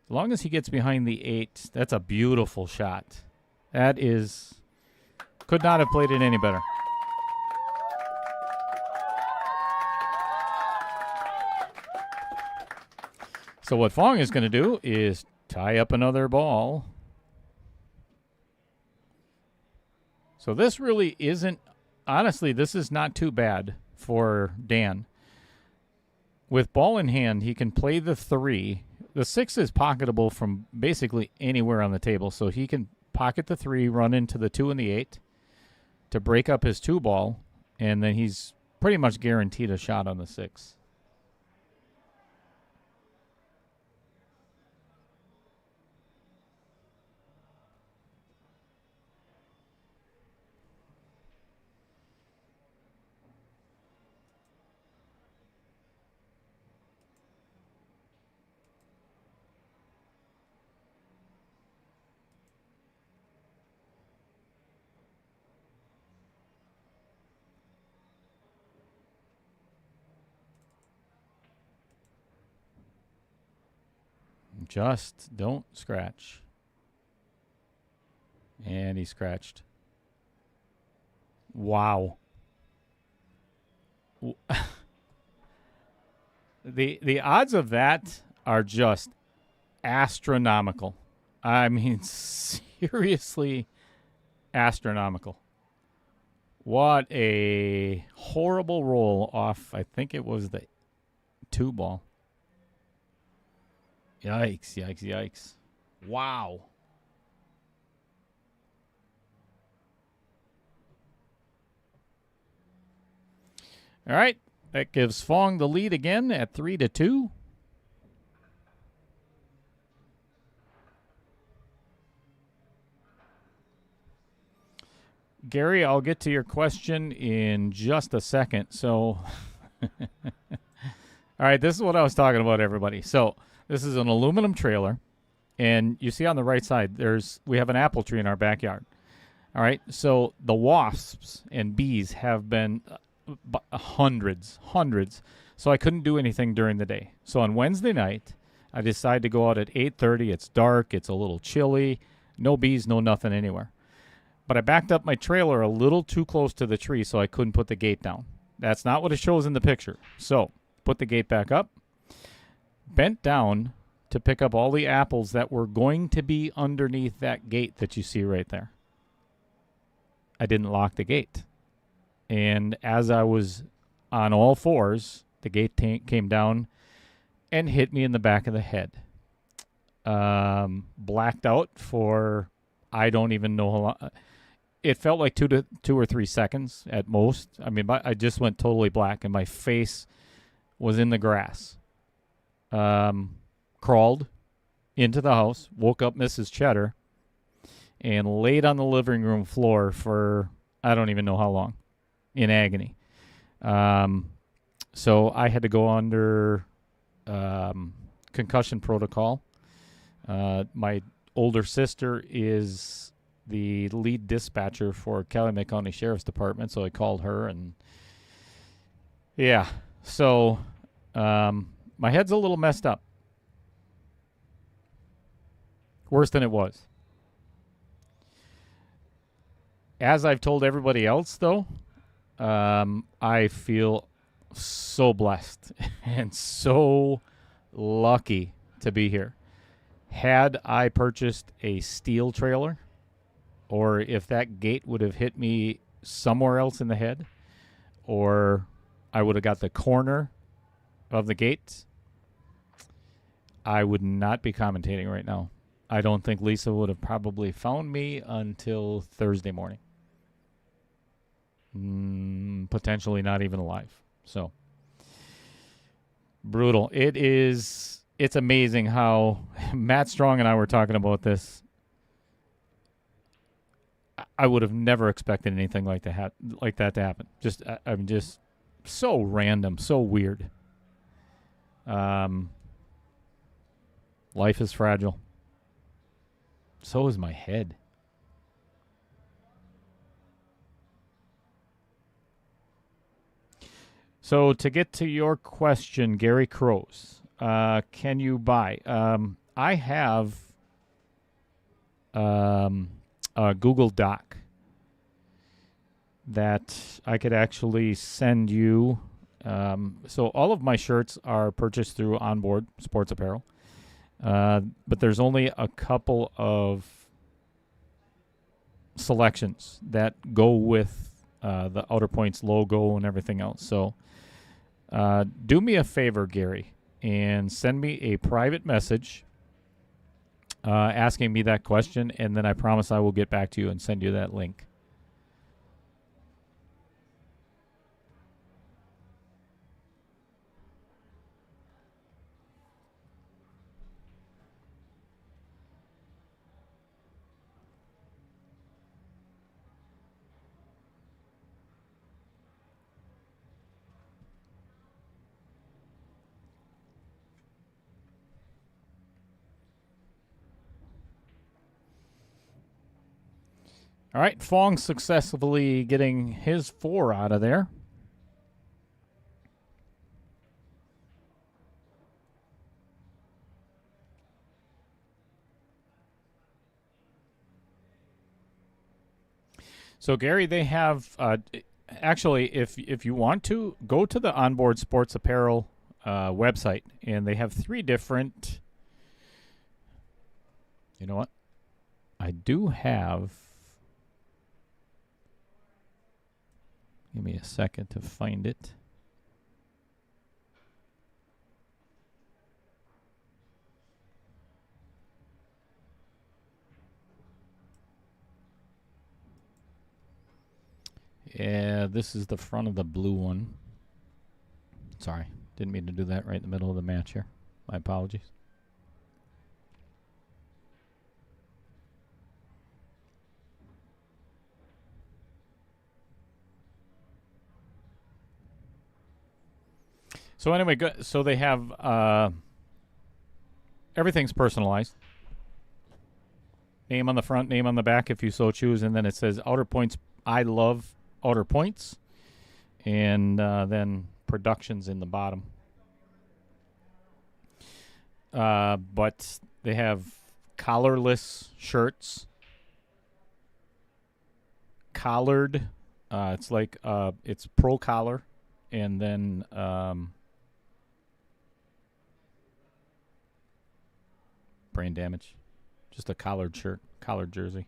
As long as he gets behind the 8, that's a beautiful shot. That is, could not have played it any better. So what Phong is going to do is tie up another ball. So this really isn't, honestly, this is not too bad for Dan. With ball in hand, he can play the 3. The 6 is pocketable from basically anywhere on the table, so he can pocket the 3, run into the 2 and the 8 to break up his 2-ball, and then he's pretty much guaranteed a shot on the 6. Just don't scratch. And he scratched. Wow. The odds of that are just astronomical. I mean, seriously astronomical. What a horrible roll off. I think it was the 2 ball. Yikes, yikes, yikes. Wow. All right. That gives Phong the lead again at 3-2. Gary, I'll get to your question in just a second. So, all right, this is what I was talking about, everybody. So, this is an aluminum trailer, and you see on the right side, we have an apple tree in our backyard. All right, so the wasps and bees have been hundreds. So I couldn't do anything during the day. So on Wednesday night, I decided to go out at 8:30. It's dark. It's a little chilly. No bees, no nothing anywhere. But I backed up my trailer a little too close to the tree, so I couldn't put the gate down. That's not what it shows in the picture. So put the gate back up, bent down to pick up all the apples that were going to be underneath that gate that you see right there. I didn't lock the gate. And as I was on all fours, the gate came down and hit me in the back of the head. Blacked out for I don't even know how long. It felt like 2 or 3 seconds at most. I mean, I just went totally black, and my face was in the grass. Crawled into the house, woke up Mrs. Cheddar, and laid on the living room floor for I don't even know how long, in agony. So I had to go under concussion protocol. My older sister is the lead dispatcher for Calumet County Sheriff's Department, so I called her, and yeah. So my head's a little messed up. Worse than it was. As I've told everybody else, though, I feel so blessed and so lucky to be here. Had I purchased a steel trailer, or if that gate would have hit me somewhere else in the head, or I would have got the corner of the gate, I would not be commentating right now. I don't think Lisa would have probably found me until Thursday morning. Potentially not even alive. So, brutal. It's amazing how Matt Strong and I were talking about this. I would have never expected anything like that to happen. I'm just so random, so weird. Life is fragile. So is my head. So to get to your question, Gary Crows, can you buy? I have a Google Doc that I could actually send you. So all of my shirts are purchased through Onboard Sports Apparel. But there's only a couple of selections that go with the Outer Points logo and everything else. So do me a favor, Gary, and send me a private message asking me that question, and then I promise I will get back to you and send you that link. All right, Phong successfully getting his 4 out of there. So, Gary, they have actually, if you want to, go to the Onboard Sports Apparel website, and they have 3 different. You know what? I do have. Give me a second to find it. Yeah, this is the front of the blue one. Sorry, didn't mean to do that right in the middle of the match here. My apologies. So anyway, so they have everything's personalized. Name on the front, name on the back if you so choose, and then it says Outer Points. I love Outer Points, and then productions in the bottom. But they have collarless shirts, collared. It's like it's pro collar, and then brain damage. Just a collared shirt, collared jersey.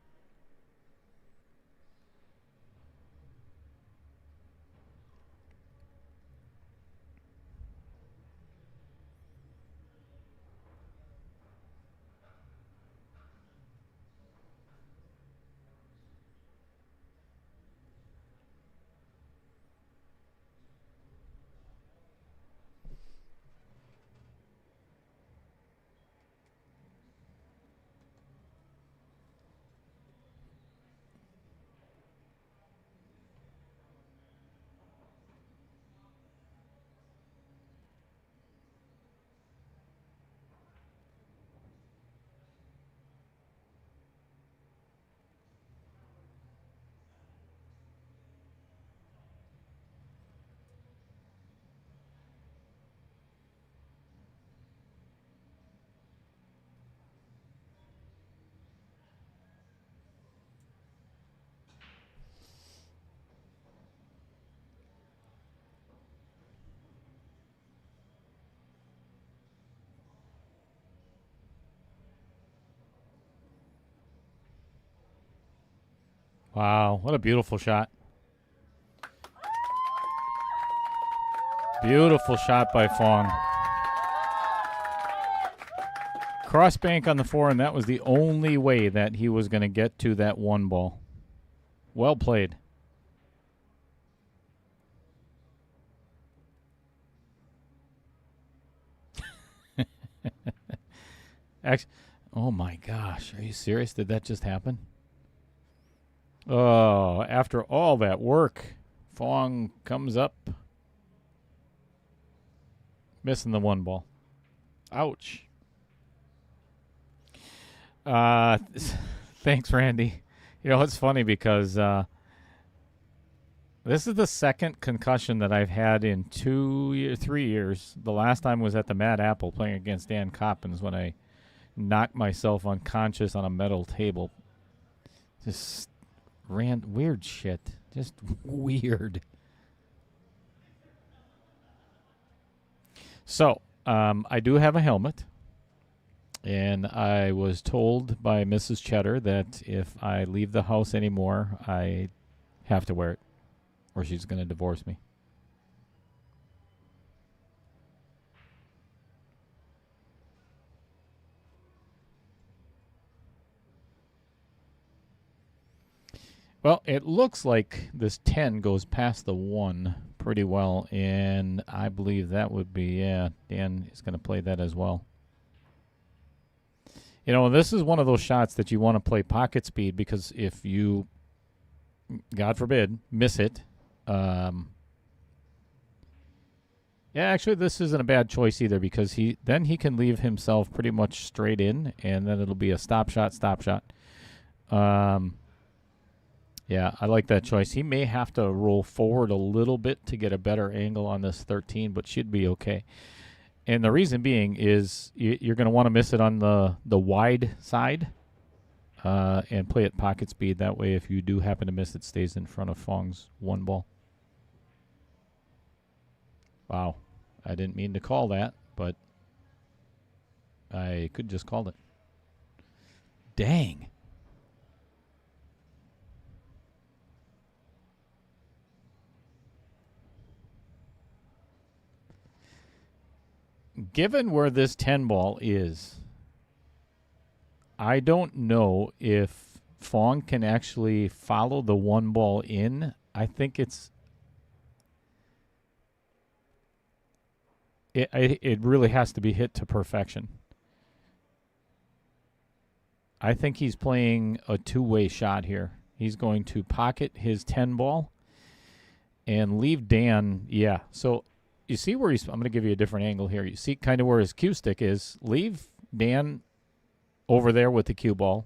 Wow, what a beautiful shot. Beautiful shot by Phong. Cross bank on the 4, and that was the only way that he was going to get to that 1 ball. Well played. Actually, oh my gosh, are you serious? Did that just happen? Oh, after all that work, Phong comes up, missing the 1 ball. Ouch. Thanks, Randy. You know, it's funny because this is the second concussion that I've had in 3 years. The last time was at the Mad Apple playing against Dan Coppins when I knocked myself unconscious on a metal table. Just weird shit. Just weird. So, I do have a helmet. And I was told by Mrs. Cheddar that if I leave the house anymore, I have to wear it, or she's going to divorce me. Well, it looks like this 10 goes past the 1 pretty well, and I believe that would be, yeah, Dan is going to play that as well. You know, this is one of those shots that you want to play pocket speed because if you, God forbid, miss it. Yeah, actually, this isn't a bad choice either because he can leave himself pretty much straight in, and then it'll be a stop shot, stop shot. Yeah, I like that choice. He may have to roll forward a little bit to get a better angle on this 13, but should be okay. And the reason being is you're going to want to miss it on the wide side and play at pocket speed. That way, if you do happen to miss, it stays in front of Fong's 1 ball. Wow. I didn't mean to call that, but I could just call it. Dang. Given where this 10 ball is, I don't know if Phong can actually follow the 1 ball in. I think it really has to be hit to perfection. I think he's playing a two-way shot here. He's going to pocket his 10 ball and leave Dan. Yeah, so you see where he's – I'm going to give you a different angle here. You see kind of where his cue stick is. Leave Dan over there with the cue ball.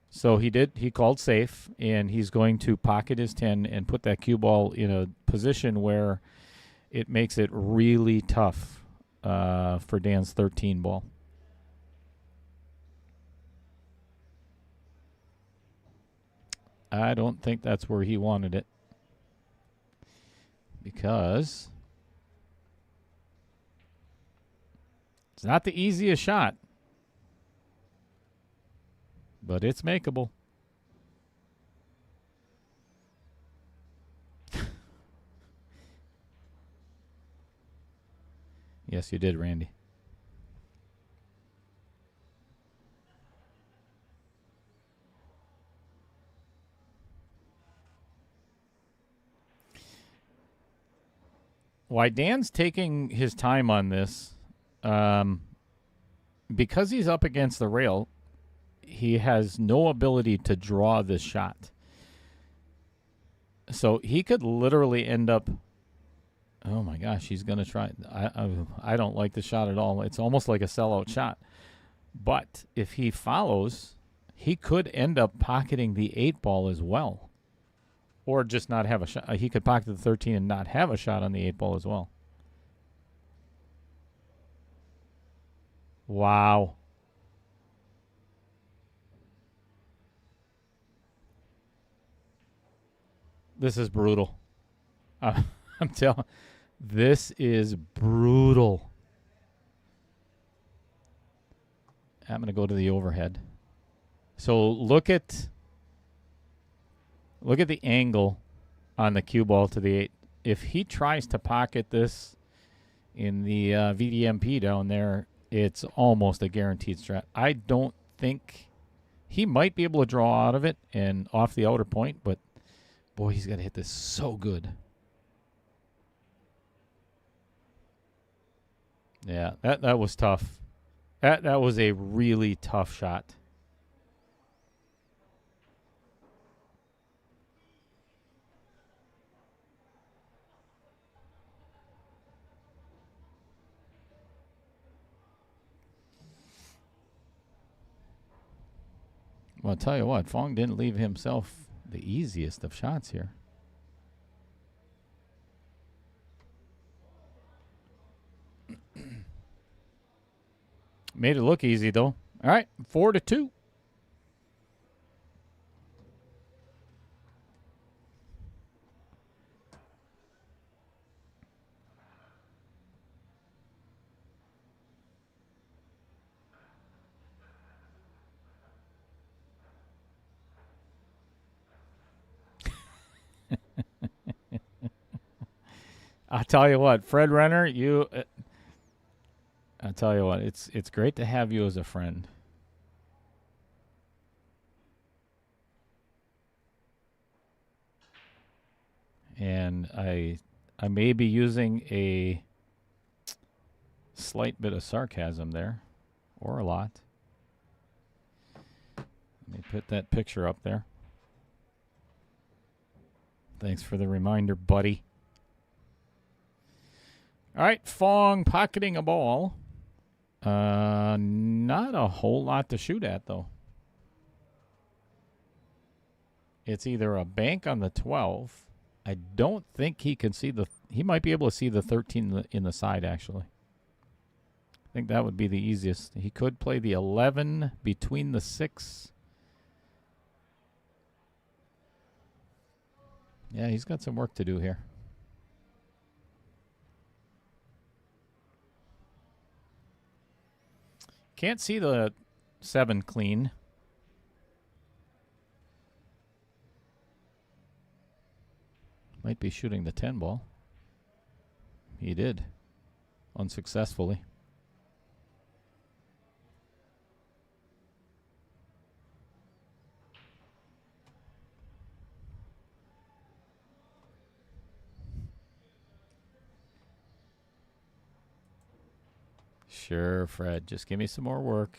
So he did. He called safe, and he's going to pocket his 10 and put that cue ball in a position where it makes it really tough for Dan's 13 ball. I don't think that's where he wanted it, because it's not the easiest shot, but it's makeable. Yes, you did, Randy. Why Dan's taking his time on this, because he's up against the rail, he has no ability to draw this shot. So he could literally end up, oh my gosh, he's going to try. I don't like the shot at all. It's almost like a sellout shot. But if he follows, he could end up pocketing the 8 ball as well. Or just not have a shot. He could pocket the 13 and not have a shot on the 8 ball as well. Wow. This is brutal. I'm telling. This is brutal. I'm going to go to the overhead. So look at the angle on the cue ball to the 8. If he tries to pocket this in the VDMP down there, it's almost a guaranteed strat. I don't think he might be able to draw out of it and off the outer point, but boy, he's got to hit this so good. Yeah, that was tough. That was a really tough shot. Well, I'll tell you what, Phong didn't leave himself the easiest of shots here. Made it look easy, though. All right, 4-2. I'll tell you what, Fred Renner, I'll tell you what, it's great to have you as a friend. And I may be using a slight bit of sarcasm there, or a lot. Let me put that picture up there. Thanks for the reminder, buddy. All right, Phong pocketing a ball. Not a whole lot to shoot at, though. It's either a bank on the 12. I don't think he can see he might be able to see the 13 in the side, actually. I think that would be the easiest. He could play the 11 between the 6. Yeah, he's got some work to do here. Can't see the 7 clean. Might be shooting the 10 ball. He did. Unsuccessfully. Sure, Fred. Just give me some more work.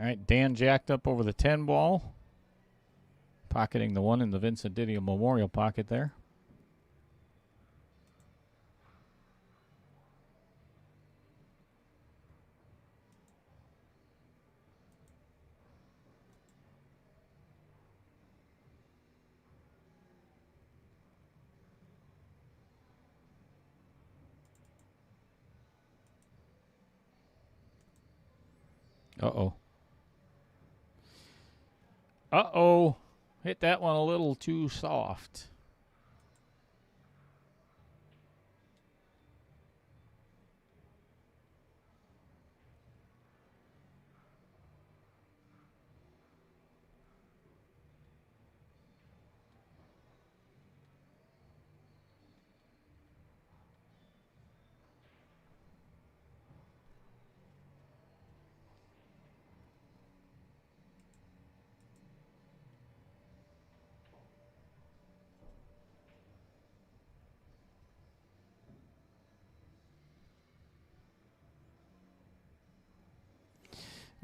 All right, Dan jacked up over the 10 ball. Pocketing the 1 in the Vincent Didio Memorial pocket there. Uh-oh. Uh-oh. Hit that one a little too soft.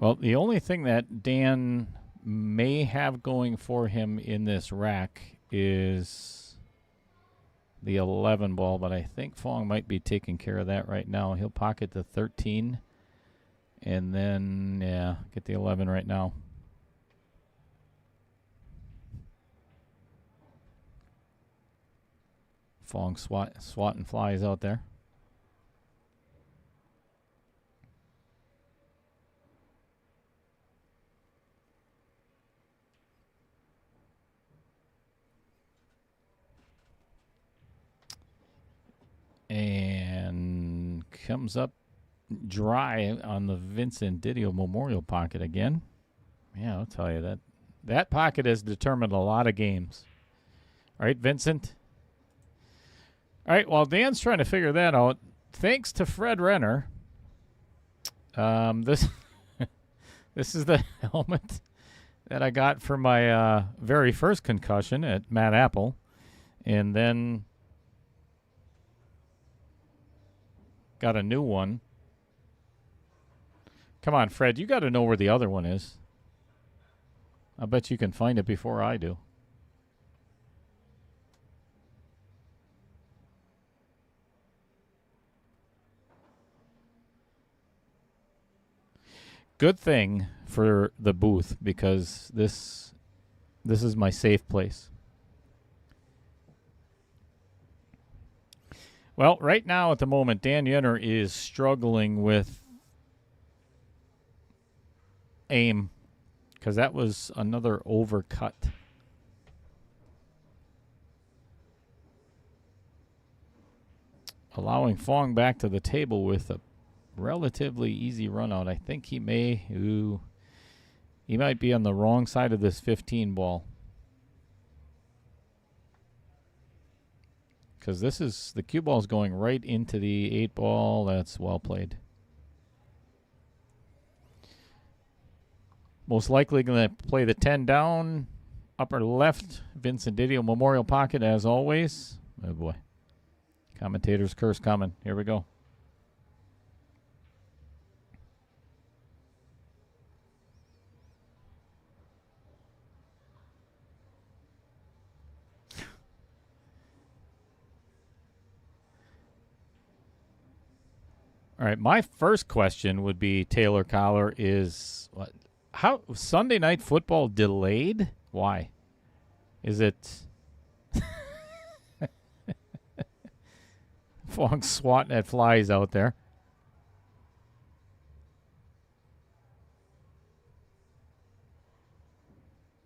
Well, the only thing that Dan may have going for him in this rack is the 11 ball, but I think Phong might be taking care of that right now. He'll pocket the 13 and then, yeah, get the 11 right now. Phong swatting flies out there. And comes up dry on the Vincent Didio Memorial pocket again. Yeah, I'll tell you that pocket has determined a lot of games. All right, Vincent. All right, while Dan's trying to figure that out, thanks to Fred Renner, this this is the helmet that I got for my very first concussion at Matt Apple, and then got a new one. Come on, Fred, you got to know where the other one is. I bet you can find it before I do. Good thing for the booth, because this is my safe place. Well, right now at the moment, Dan Yenor is struggling with aim, because that was another overcut. Allowing Phong back to the table with a relatively easy run out. I think he might be on the wrong side of this 15 ball. Because this is, the cue ball is going right into the 8 ball. That's well played. Most likely going to play the 10 down, upper left, Vincent Didio Memorial Pocket as always. Oh boy. Commentator's curse coming. Here we go. All right, my first question would be, Taylor Collar, is what? How Sunday night football delayed? Why? Is it Phong swatting at flies out there?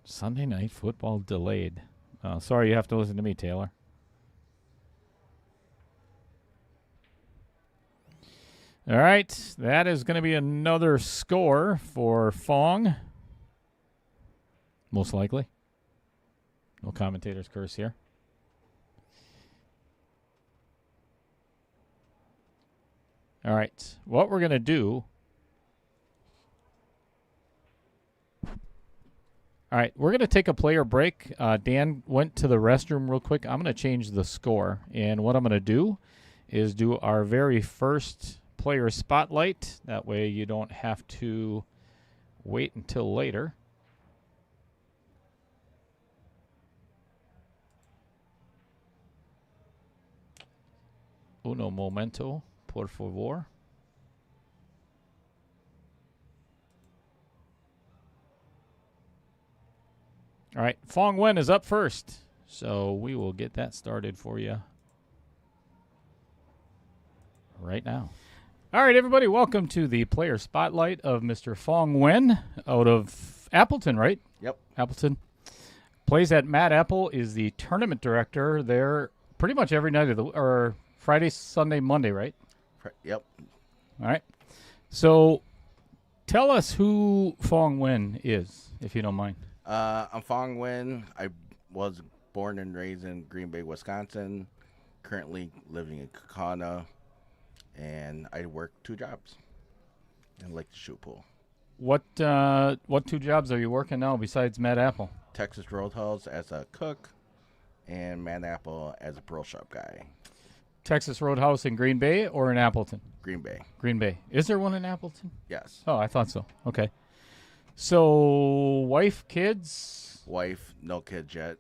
Sunday night football delayed. Sorry, you have to listen to me, Taylor. All right, that is going to be another score for Phong. Most likely. No commentator's curse here. All right, what we're going to do. All right, we're going to take a player break. Dan went to the restroom real quick. I'm going to change the score. And what I'm going to do is do our very first player spotlight. That way you don't have to wait until later. Uno momento, por favor. All right, Phong Nguyen is up first, so we will get that started for you right now. All right, everybody, welcome to the player spotlight of Mr. Phong Nguyen out of Appleton, right? Yep. Appleton. Plays at Matt Apple, is the tournament director there pretty much every night of the or Friday, Sunday, Monday, right? Yep. All right. So tell us who Phong Nguyen is, if you don't mind. I'm Phong Nguyen. I was born and raised in Green Bay, Wisconsin. Currently living in Kaukauna, and I work 2 jobs and like to shoot pool. What 2 jobs are you working now besides Matt Apple? Texas Roadhouse as a cook, and Matt Apple as a pro shop guy. Texas Roadhouse in Green Bay or in Appleton? Green Bay. Green Bay. Is there one in Appleton? Yes. Oh, I thought so. Okay. So, wife, kids? Wife, no kids yet.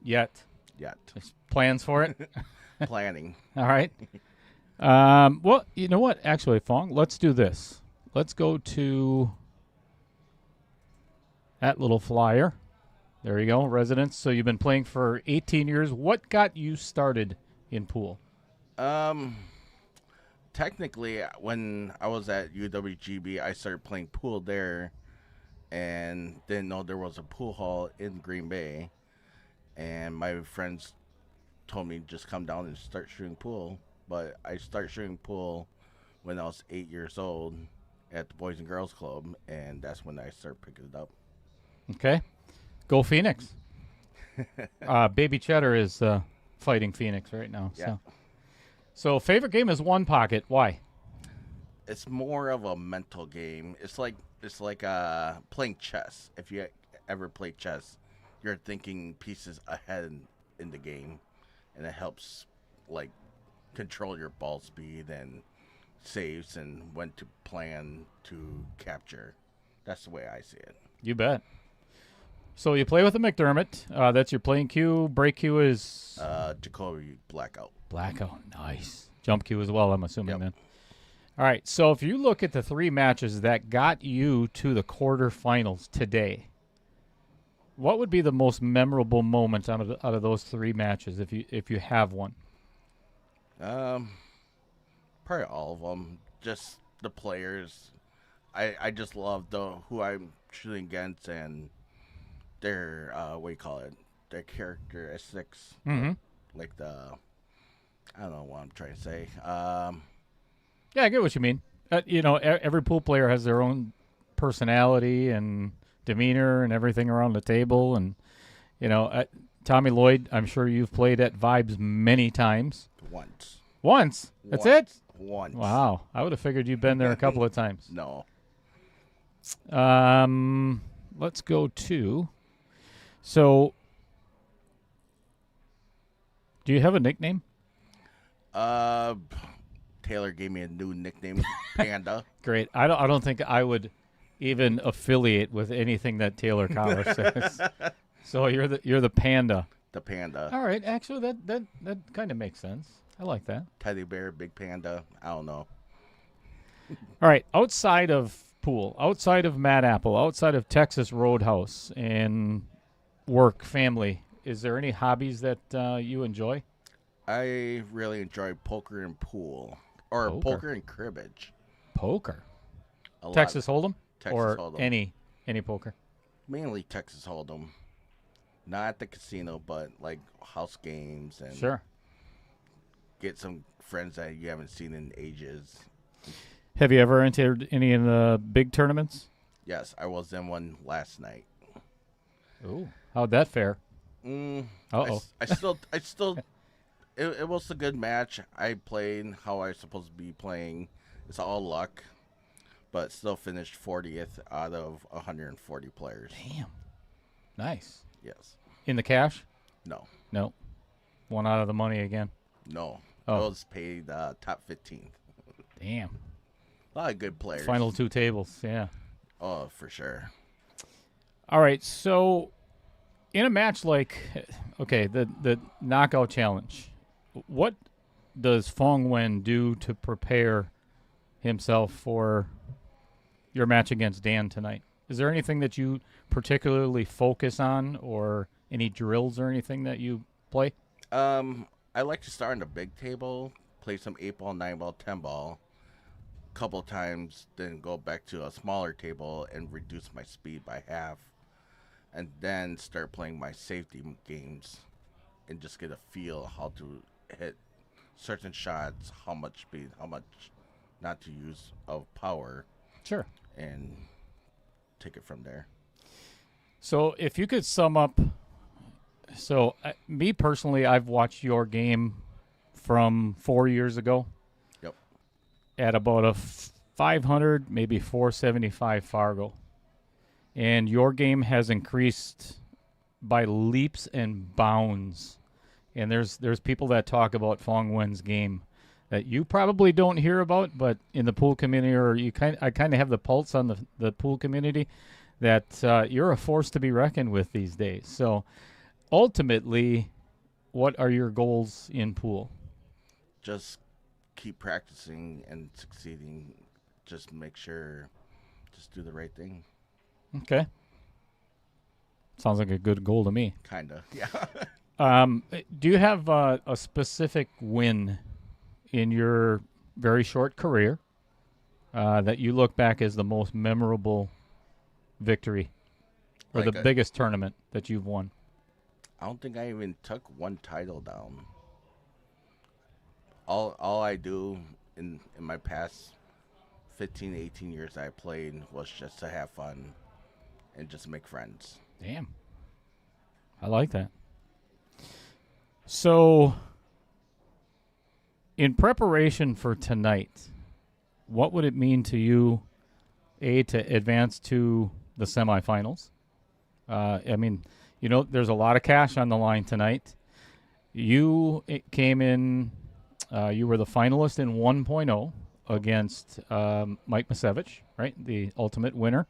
Yet. There's plans for it? Planning. All right. Well, you know what? Actually, Phong, let's do this. Let's go to that little flyer. There you go, residence. So you've been playing for 18 years. What got you started in pool? Technically, when I was at UWGB, I started playing pool there and didn't know there was a pool hall in Green Bay. And my friends told me just come down and start shooting pool. But I started shooting pool when I was 8 years old at the Boys and Girls Club, and that's when I started picking it up. Okay. Go Phoenix. Baby Cheddar is fighting Phoenix right now. Yeah. So favorite game is One Pocket. Why? It's more of a mental game. It's like playing chess. If you ever play chess, you're thinking pieces ahead in the game, and it helps like control your ball speed and saves and when to plan to capture. That's the way I see it. You bet. So you play with a McDermott. That's your playing cue. Break cue is Jacoby Blackout. Blackout. Nice. Jump cue as well, I'm assuming. Yep. Then. All right. So if you look at the 3 matches that got you to the quarterfinals today, what would be the most memorable moment out of those 3 matches, if you have one? Probably all of them. Just the players. I just love who I'm shooting against and their their characteristics. Mm-hmm. Like I don't know what I'm trying to say. Yeah, I get what you mean. Every pool player has their own personality and demeanor and everything around the table, and Tommy Lloyd, I'm sure you've played at Vibes many times. Once? That's it? Once. Wow. I would have figured you've been there a couple of times. No. Let's go to. So, do you have a nickname? Taylor gave me a new nickname, Panda. Great. I don't think I would even affiliate with anything that Taylor Collar says. So you're the Panda. The Panda. All right. Actually, that kind of makes sense. I like that. Teddy bear, big panda. I don't know. All right. Outside of pool, outside of Mad Apple, outside of Texas Roadhouse and work, family, is there any hobbies that you enjoy? I really enjoy poker and pool. Or poker and cribbage. Poker. A Texas lot. Hold'em? Texas Or Hold'em. any poker? Mainly Texas Hold'em. Not at the casino, but like house games and Sure. get some friends that you haven't seen in ages. Have you ever entered any of the big tournaments? Yes, I was in one last night. Ooh. How'd that fare? I still, it was a good match. I played how I was supposed to be playing. It's all luck, but still finished 40th out of 140 players. Damn. Nice. Yes. In the cash? No. No. One out of the money again. No. Oh. I was paid top 15th. Damn. A lot of good players. Final two tables, yeah. Oh, for sure. All right, so in a match like, okay, the knockout challenge, what does Phong Nguyen do to prepare himself for your match against Dan tonight? Is there anything that you particularly focus on, or any drills or anything that you play? I like to start on the big table, play some 8-ball, 9-ball, 10-ball, couple times, then go back to a smaller table and reduce my speed by half, and then start playing my safety games and just get a feel how to hit certain shots, how much speed, how much not to use of power, Sure. and take it from there. So if you could sum up, so me personally, I've watched your game from 4 years ago. Yep. At about a 500, maybe 475 Fargo. And your game has increased by leaps and bounds. And there's people that talk about Phong Nguyen's game that you probably don't hear about, but in the pool community, or I kind of have the pulse on the pool community, that you're a force to be reckoned with these days. So ultimately, what are your goals in pool? Just keep practicing and succeeding. Just make sure, just do the right thing. Okay. Sounds like a good goal to me. Kinda, yeah. Do you have a specific win in your very short career that you look back as the most memorable victory, or Like the biggest tournament that you've won? I don't think I even took one title down. All I do in my past 15, 18 years I played was just to have fun and just make friends. Damn. I like that. So, in preparation for tonight, what would it mean to you, A, to advance to the semifinals? I mean, you know, there's a lot of cash on the line tonight. You came in, you were the finalist in 1.0 against Mike Masevich, right? The ultimate winner.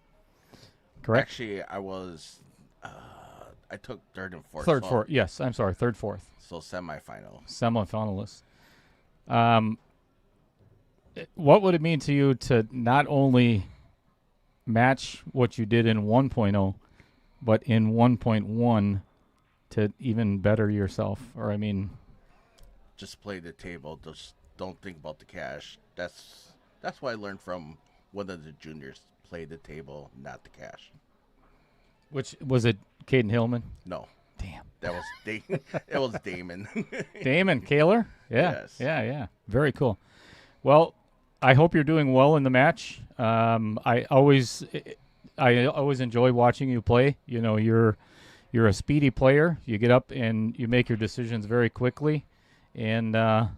Correct? Actually, I took third and fourth. Third, fourth. Yes, I'm sorry. Third, fourth. So semifinal. Semifinalists. What would it mean to you to not only match what you did in 1.0, but in 1.1 to even better yourself? Or, I mean, just play the table. Just don't think about the cash. That's what I learned from one of the juniors. Play the table, not the cash. which was it? Caden Hillman? No, Damn. that was it was Damon. Damon Kaler? Yeah. Yes. Yeah. Very cool. Well, I hope you're doing well in the match. I always enjoy watching you play. You know, you're a speedy player. You get up and you make your decisions very quickly, and I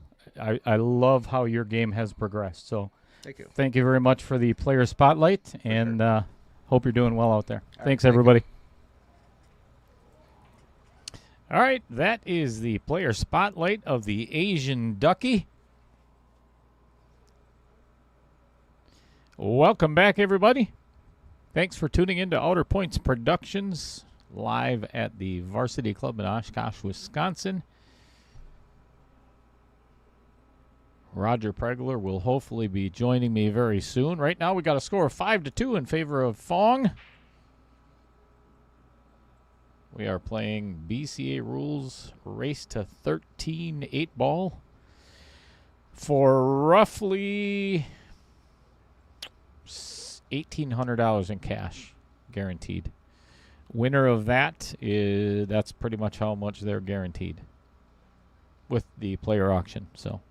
love how your game has progressed. So Thank you. thank you very much for the player spotlight, and Hope you're doing well out there. All right, Thanks, thank you. everybody. All right, that is the player spotlight of the Asian Ducky. Welcome back, everybody. Thanks for tuning in to Outer Points Productions, live at the Varsity Club in Oshkosh, Wisconsin. Roger Pregler will hopefully be joining me very soon. Right now, we got a score of 5-2 in favor of Phong. We are playing BCA rules, race to 13 8-ball for roughly $1,800 in cash, guaranteed. Winner of that that's pretty much how much they're guaranteed with the player auction. So.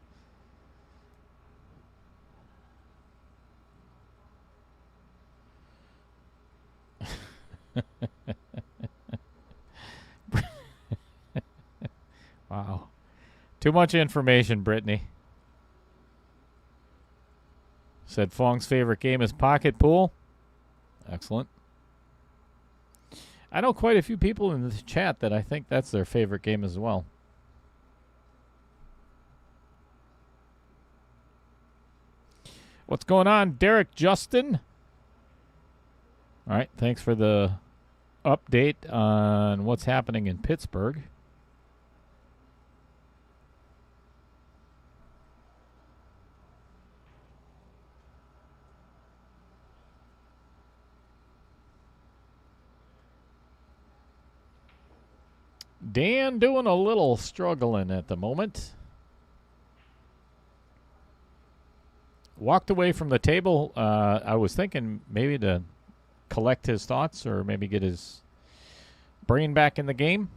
Wow. Too much information, Brittany. Said Fong's favorite game is pocket pool. Excellent. I know quite a few people in the chat that I think that's their favorite game as well. What's going on, Derek Justin? All right, thanks for the update on what's happening in Pittsburgh. Dan doing a little struggling at the moment. Walked away from the table. I was thinking maybe to collect his thoughts or maybe get his brain back in the game.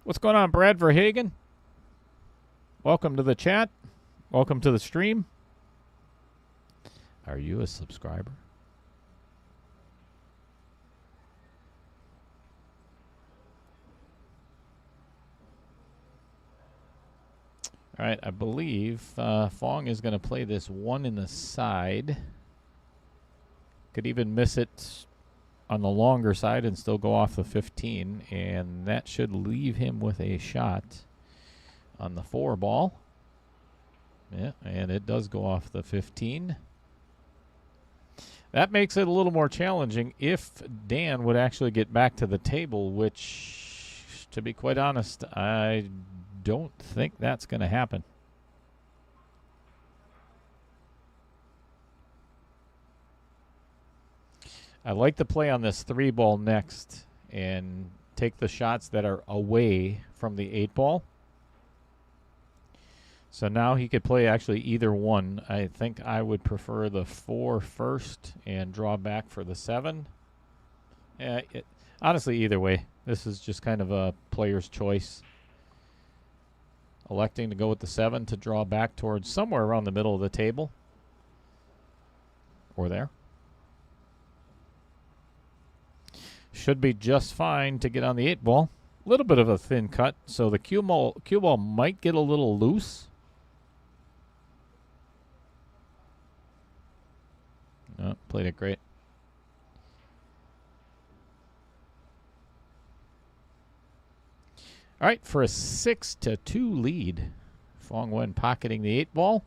What's going on, Brad Verhagen? Welcome to the chat. Welcome to the stream. Are you a subscriber? All right, I believe Phong is going to play this one in the side. Could even miss it on the longer side and still go off the 15, and that should leave him with a shot on the 4 ball. Yeah, and it does go off the 15. That makes it a little more challenging if Dan would actually get back to the table, which, to be quite honest, I don't think that's going to happen. I like to play on this 3 ball next and take the shots that are away from the 8 ball. So now he could play actually either one. I think I would prefer the 4 first and draw back for the 7. Honestly, either way. This is just kind of a player's choice. Electing to go with the 7 to draw back towards somewhere around the middle of the table. Or there. Should be just fine to get on the 8 ball. A little bit of a thin cut, so the cue ball might get a little loose. Oh, played it great. All right, for a 6-2 lead. Phong Nguyen pocketing the 8 ball.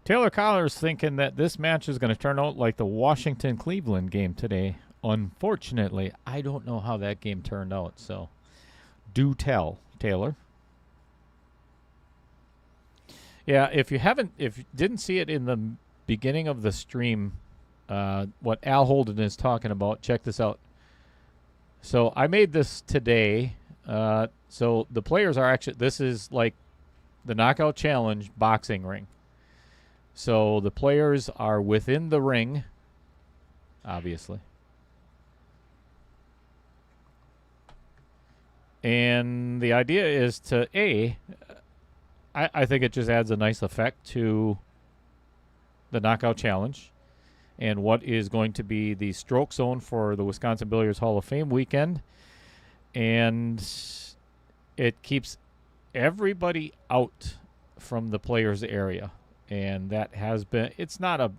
Taylor Collar's thinking that this match is going to turn out like the Washington-Cleveland game today. Unfortunately, I don't know how that game turned out, so do tell, Taylor. Yeah, if you didn't see it in the beginning of the stream, what Al Holden is talking about, check this out. So I made this today. So the players are actually, this is like the Knockout Challenge boxing ring. So the players are within the ring, obviously. And the idea is to, I think it just adds a nice effect to the knockout challenge and what is going to be the stroke zone for the Wisconsin Billiards Hall of Fame weekend. And it keeps everybody out from the players' area. And that has been, it's not a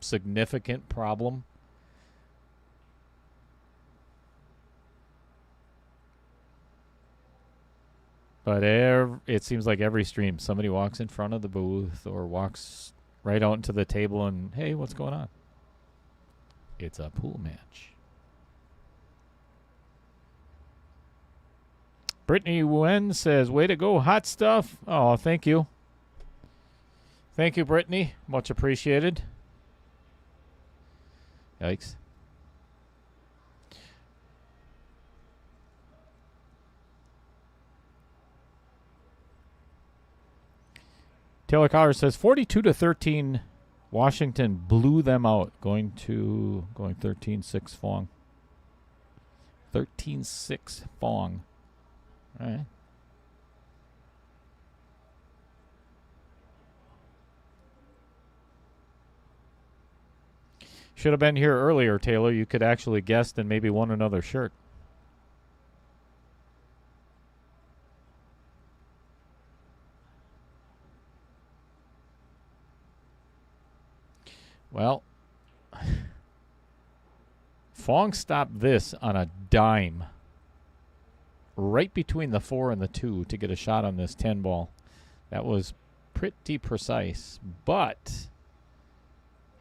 significant problem. But it seems like every stream, somebody walks in front of the booth or walks right out into the table and, hey, what's going on? It's a pool match. Brittany Nguyen says, way to go, hot stuff. Oh, thank you. Thank you, Brittany. Much appreciated. Yikes. Taylor Collar says 42-13. Washington blew them out, going 13-6 Phong. 13-6 Phong. All right. Should have been here earlier, Taylor. You could actually guessed and maybe won another shirt. Well, Phong stopped this on a dime right between the 4 and the 2 to get a shot on this 10 ball. That was pretty precise, but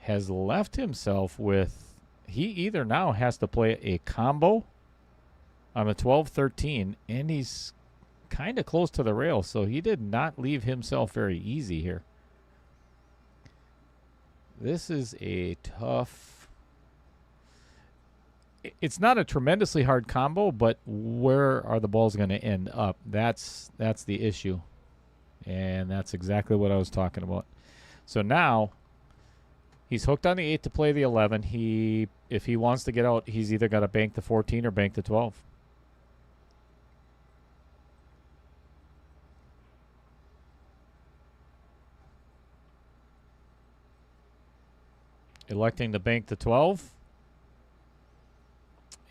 has left himself with, he either now has to play a combo on a 12-13, and he's kind of close to the rail, so he did not leave himself very easy here. This is a tough... It's not a tremendously hard combo, but where are the balls going to end up? That's the issue. And that's exactly what I was talking about. So now, he's hooked on the 8 to play the 11. If he wants to get out, he's either got to bank the 14 or bank the 12. Electing to bank the 12.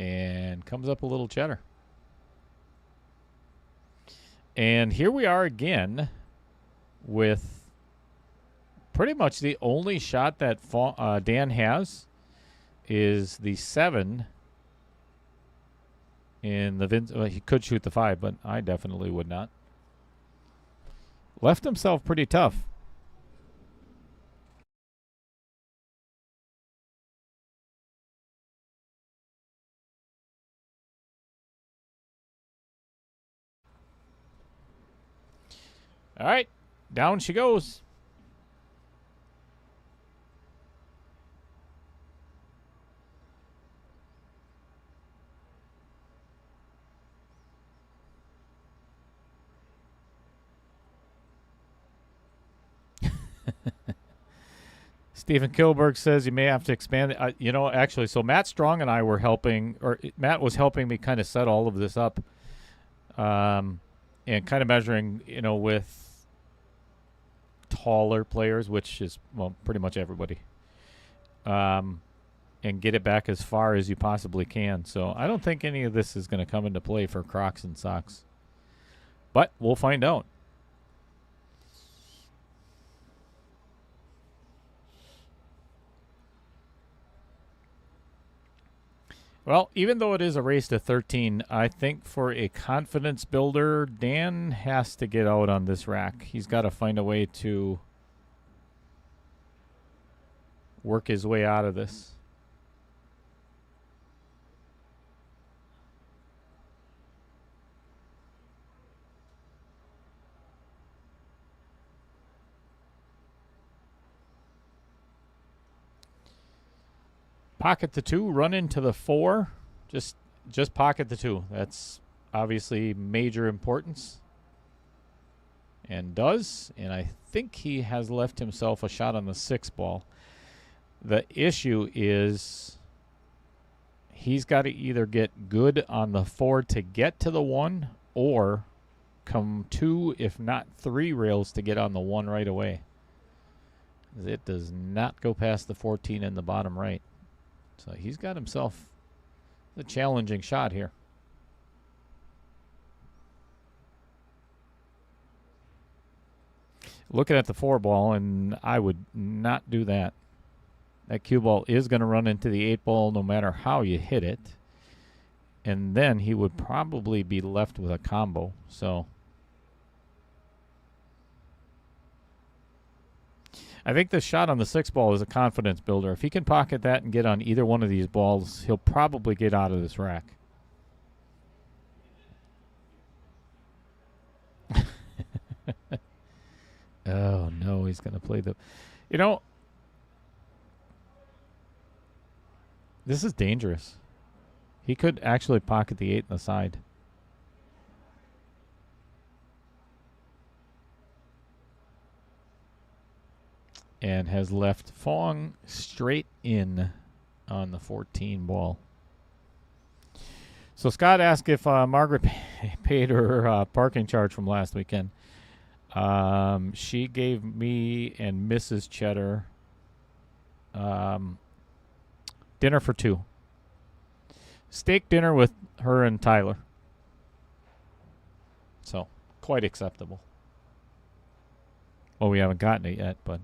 And comes up a little cheddar. And here we are again with pretty much the only shot that Dan has is the 7 in the Well, he could shoot the 5, but I definitely would not. Left himself pretty tough. All right, down she goes. Stephen Kilberg says you may have to expand it. Actually, so Matt Strong and I were helping, or Matt was helping me kind of set all of this up, and kind of measuring, with taller players, which is, well, pretty much everybody, and get it back as far as you possibly can. So I don't think any of this is going to come into play for Crocs and socks, but we'll find out. Well, even though it is a race to 13, I think for a confidence builder, Dan has to get out on this rack. He's got to find a way to work his way out of this. Pocket the 2, run into the 4. Just pocket the 2. That's obviously major importance. And does. And I think he has left himself a shot on the 6 ball. The issue is he's got to either get good on the 4 to get to the 1 or come 2, if not 3 rails to get on the 1 right away. It does not go past the 14 in the bottom right. So he's got himself a challenging shot here. Looking at the 4 ball, and I would not do that. That cue ball is going to run into the 8 ball no matter how you hit it. And then he would probably be left with a combo. So I think the shot on the 6 ball is a confidence builder. If he can pocket that and get on either one of these balls, he'll probably get out of this rack. Oh, no, he's going to play the... You know, this is dangerous. He could actually pocket the 8 in the side. And has left Phong straight in on the 14 ball. So Scott asked if Margaret paid her parking charge from last weekend. She gave me and Mrs. Cheddar dinner for 2. Steak dinner with her and Tyler. So, quite acceptable. Well, we haven't gotten it yet, but...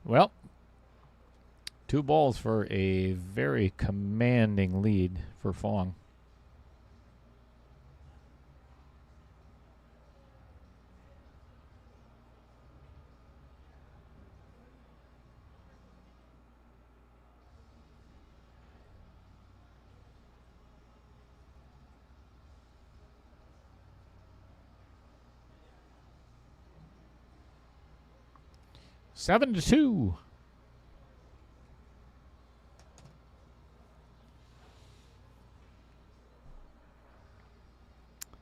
Well, 2 balls for a very commanding lead for Phong. Seven to 2.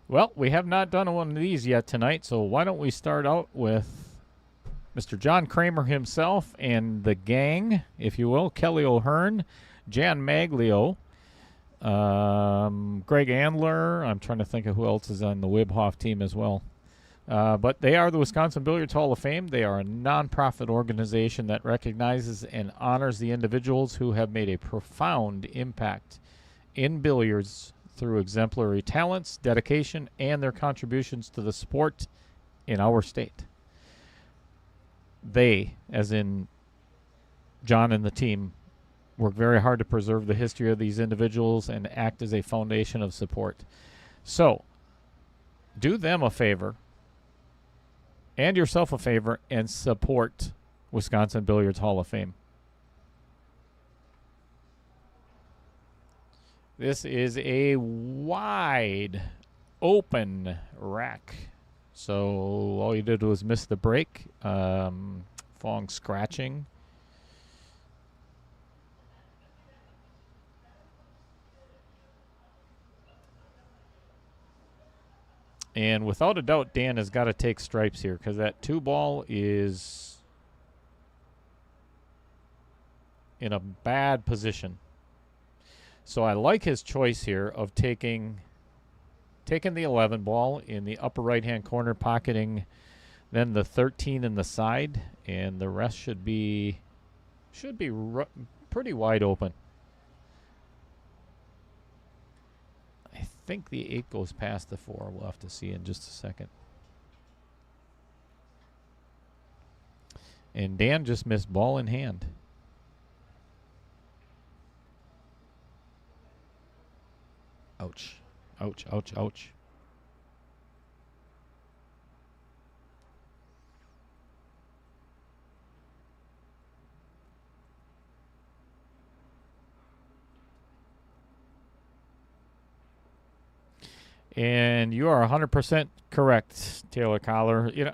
Well, we have not done one of these yet tonight, so why don't we start out with Mr. John Kramer himself and the gang, if you will. Kelly O'Hearn, Jan Maglio, Greg Andler. I'm trying to think of who else is on the Wibhoff team as well. But they are the Wisconsin Billiards Hall of Fame. They are a nonprofit organization that recognizes and honors the individuals who have made a profound impact in billiards through exemplary talents, dedication, and their contributions to the sport in our state. They, as in John and the team, work very hard to preserve the history of these individuals and act as a foundation of support. So, do them a favor and yourself a favor and support Wisconsin Billiards Hall of Fame. This is a wide open rack. So all you did was miss the break. Phong scratching. And without a doubt, Dan has got to take stripes here because that 2 ball is in a bad position. So I like his choice here of taking the 11 ball in the upper right-hand corner, pocketing then the 13 in the side, and the rest should be pretty wide open. I think the 8 goes past the 4. We'll have to see in just a second. And Dan just missed ball in hand. Ouch. Ouch, ouch, ouch. And you are 100% correct, Taylor Collar. You know,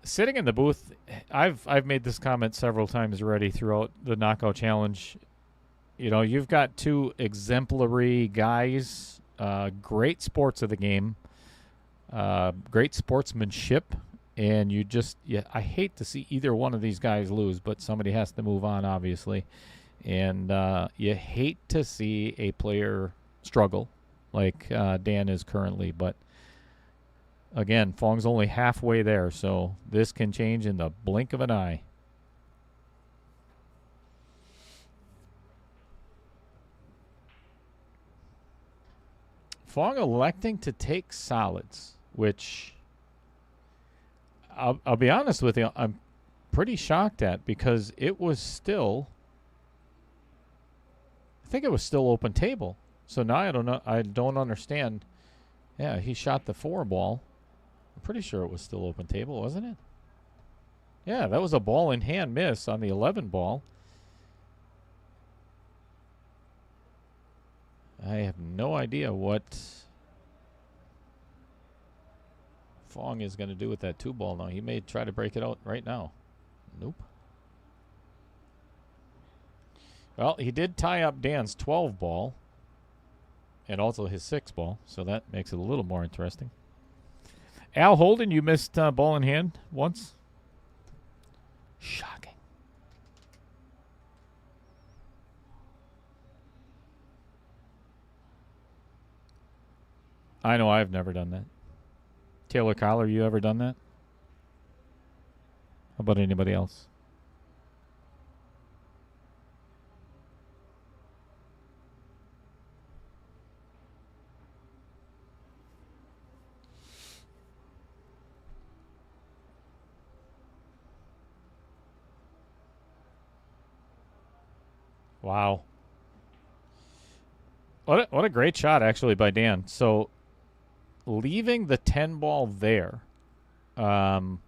sitting in the booth, I've made this comment several times already throughout the Knockout Challenge. You know, you've got two exemplary guys, great sports of the game, great sportsmanship, and I hate to see either one of these guys lose, but somebody has to move on, obviously. And you hate to see a player struggle like Dan is currently, but again, Fong's only halfway there, so this can change in the blink of an eye. Phong electing to take solids, which I'll be honest with you, I'm pretty shocked at, because I think it was still open table. So now I don't understand. Yeah, he shot the 4 ball. I'm pretty sure it was still open table, wasn't it? Yeah, that was a ball in hand miss on the 11 ball. I have no idea what Phong is going to do with that 2 ball now. He may try to break it out right now. Nope. Well, he did tie up Dan's 12 ball and also his 6 ball, so that makes it a little more interesting. Al Holden, you missed ball in hand once. Shocking. I know I've never done that. Taylor Collar, you ever done that? How about anybody else? Wow. What a great shot, actually, by Dan. So leaving the 10 ball there and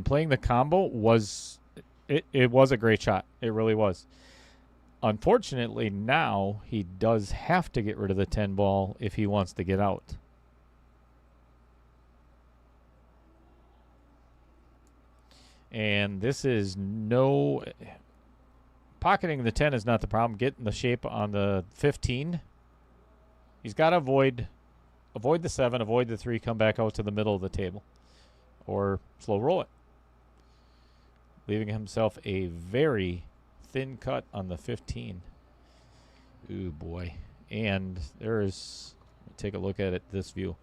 playing the combo was a great shot. It really was. Unfortunately, now he does have to get rid of the 10 ball if he wants to get out. And this is no... Pocketing the 10 is not the problem. Getting the shape on the 15. He's got to avoid the 7, avoid the 3, come back out to the middle of the table. Or slow roll it. Leaving himself a very thin cut on the 15. Ooh, boy. And there's, take a look at it, this view.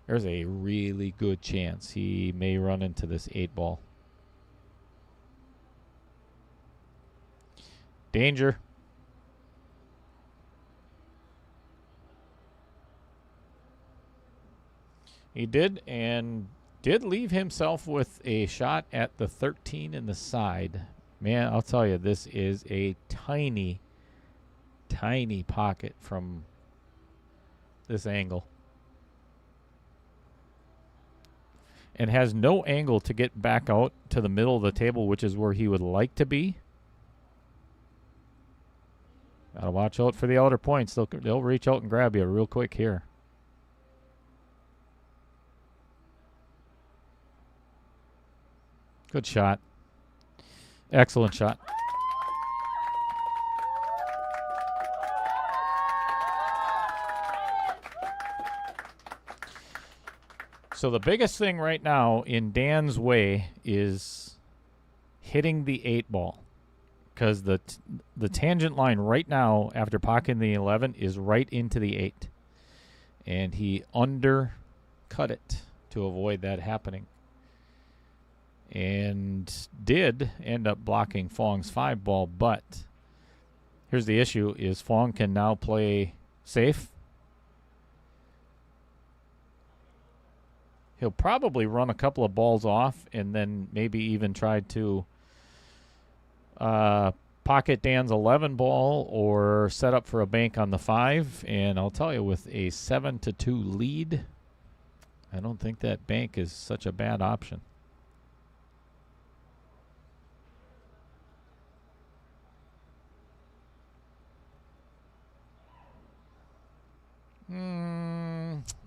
There's a really good chance he may run into this 8 ball. Danger. He did, and did leave himself with a shot at the 13 in the side. Man, I'll tell you, this is a tiny, tiny pocket from this angle. And has no angle to get back out to the middle of the table, which is where he would like to be. Gotta watch out for the outer points. They'll reach out and grab you real quick here. Good shot. Excellent shot. So the biggest thing right now in Dan's way is hitting the 8 ball. Because the tangent line right now, after pocketing the 11, is right into the 8. And he undercut it to avoid that happening. And did end up blocking Fong's 5 ball, but here's the issue, is Phong can now play safe. He'll probably run a couple of balls off and then maybe even try to pocket Dan's 11 ball or set up for a bank on the 5. And I'll tell you, with a 7-2 lead, I don't think that bank is such a bad option.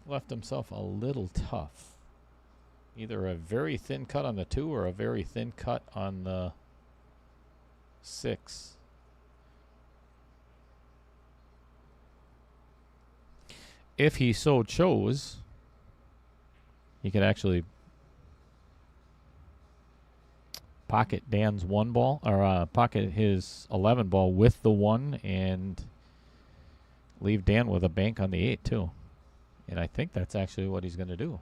Left himself a little tough. Either a very thin cut on the 2 or a very thin cut on the 6. If he so chose, he could actually pocket Dan's 1 ball, or pocket his 11 ball with the 1 and leave Dan with a bank on the 8 too. And I think that's actually what he's going to do.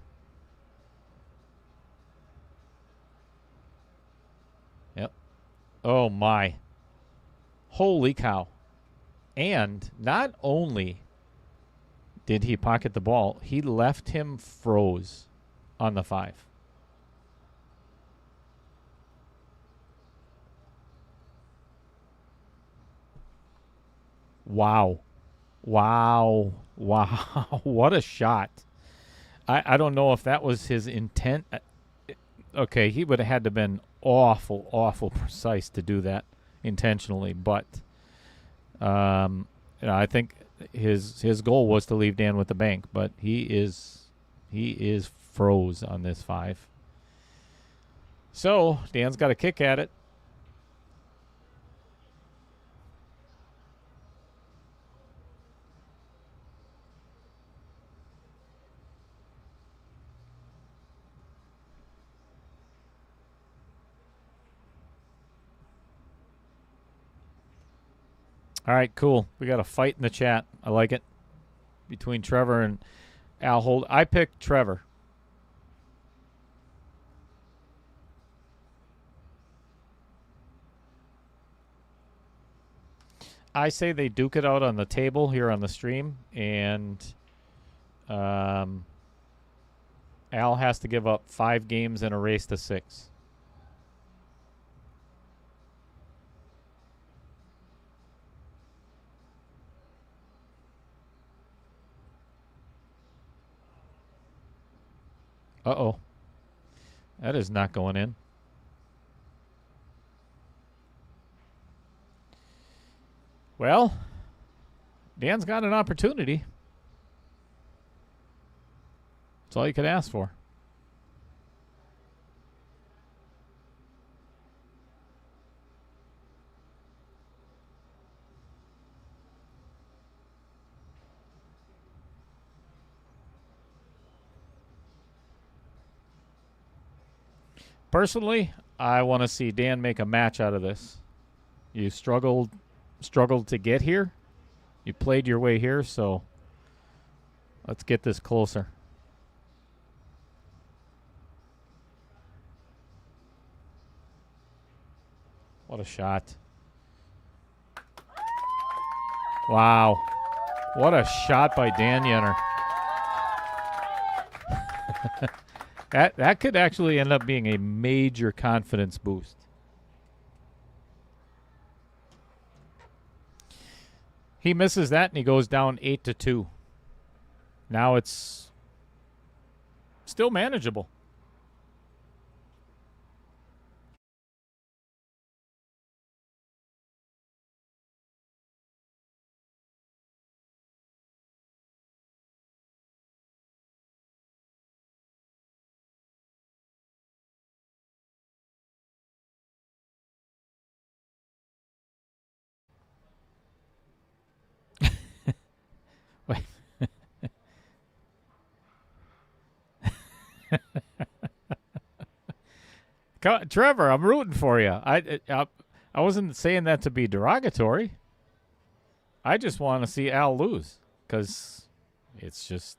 Yep. Oh my. Holy cow. And not only did he pocket the ball, he left him froze on the 5. Wow. Wow. Wow. What a shot. I don't know if that was his intent. Okay, he would have had to been awful, awful precise to do that intentionally. But I think his goal was to leave Dan with the bank, but he is froze on this 5. So Dan's got a kick at it. All right, cool. We got a fight in the chat. I like it. Between Trevor and Al Hold. I picked Trevor. I say they duke it out on the table here on the stream, and Al has to give up 5 games in a race to 6. Uh-oh. That is not going in. Well, Dan's got an opportunity. That's all you could ask for. Personally, I want to see Dan make a match out of this. You struggled to get here. You played your way here, so let's get this closer. What a shot. Wow. What a shot by Dan Yenor. That could actually end up being a major confidence boost. He misses that and he goes down 8-2. Now it's still manageable. Wait. Trevor, I'm rooting for you. I wasn't saying that to be derogatory. I just want to see Al lose because it's just.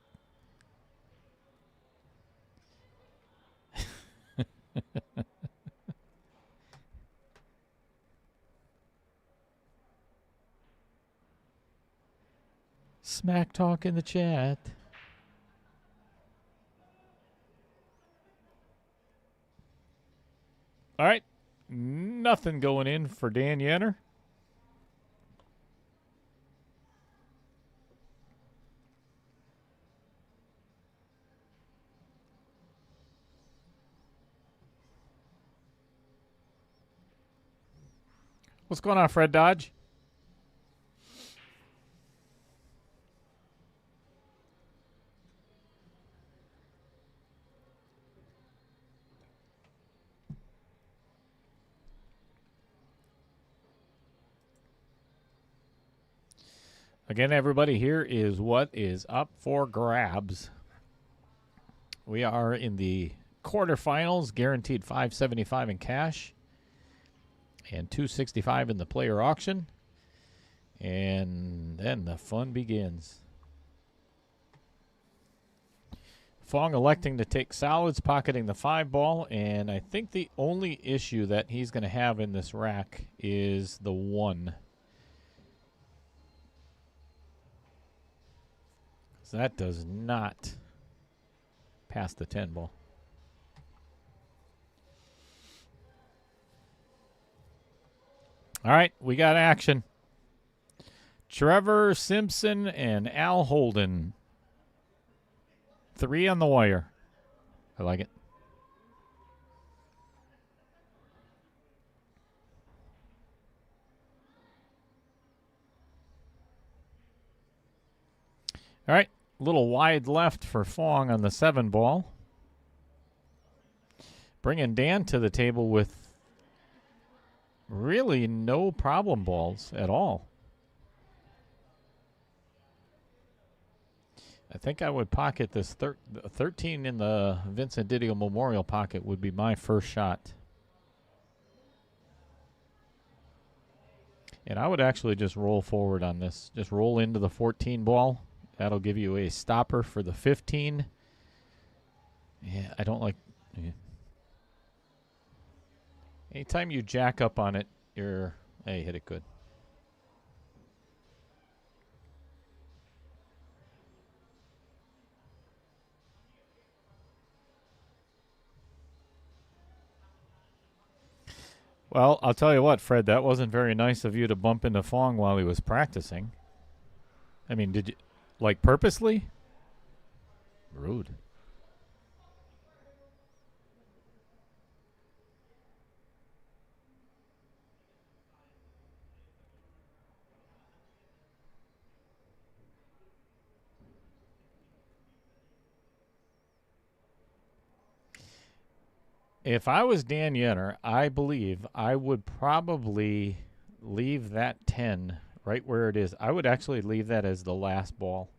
Smack talk in the chat. All right. Nothing going in for Dan Yenor. What's going on, Fred Dodge? Again, everybody, here is what is up for grabs. We are in the quarterfinals, guaranteed $575 in cash and $265 in the player auction. And then the fun begins. Phong electing to take solids, pocketing the 5-ball, and I think the only issue that he's going to have in this rack is the 1. So that does not pass the 10-ball. All right, we got action. Trevor Simpson and Al Holden. 3 on the wire. I like it. All right, a little wide left for Phong on the 7-ball. Bringing Dan to the table with really no problem balls at all. I think I would pocket this 13 in the Vincent Didio Memorial pocket would be my first shot. And I would actually just roll forward on this. Just roll into the 14 ball. That'll give you a stopper for the 15. Yeah, I don't like... Yeah. Anytime you jack up on it, you're... Hey, hit it good. Well, I'll tell you what, Fred, that wasn't very nice of you to bump into Phong while he was practicing. I mean, did you, like, purposely? Rude. If I was Dan Yenor, I believe I would probably leave that 10 right where it is. I would actually leave that as the last ball.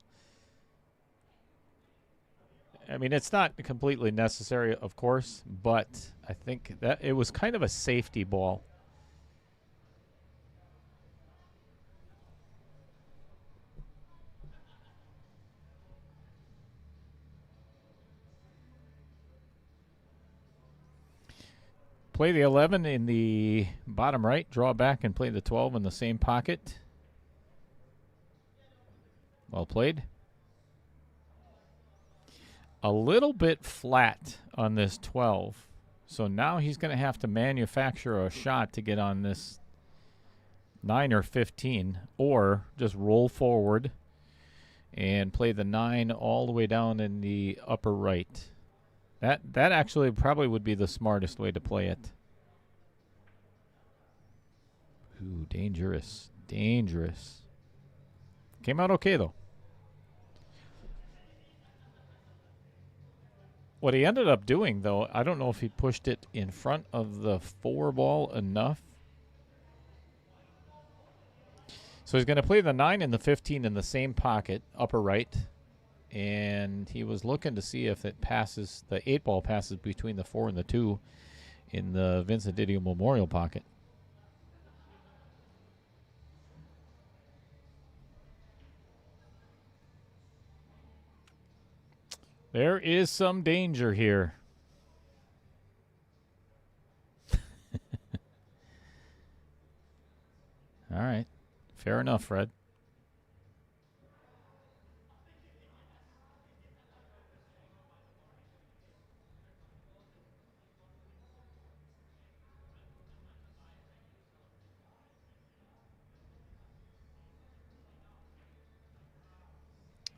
I mean, it's not completely necessary, of course, but I think that it was kind of a safety ball. Play the 11 in the bottom right, draw back and play the 12 in the same pocket. Well played. A little bit flat on this 12. So now he's going to have to manufacture a shot to get on this 9 or 15, or just roll forward and play the 9 all the way down in the upper right. That actually probably would be the smartest way to play it. Ooh, dangerous. Dangerous. Came out okay, though. What he ended up doing, though, I don't know if he pushed it in front of the 4 ball enough. So he's going to play the 9 and the 15 in the same pocket, upper right. And he was looking to see if it passes, the 8 ball passes between the 4 and the 2 in the Vincent Didio Memorial pocket. There is some danger here. All right. Fair enough, Fred.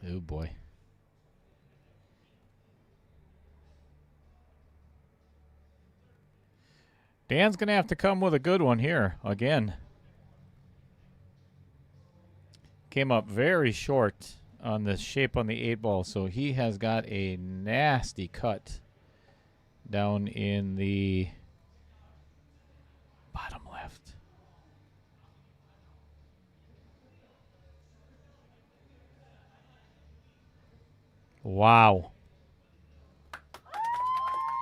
Oh, boy. Dan's going to have to come with a good one here again. Came up very short on the shape on the 8 ball, so he has got a nasty cut down in the bottom left. Wow.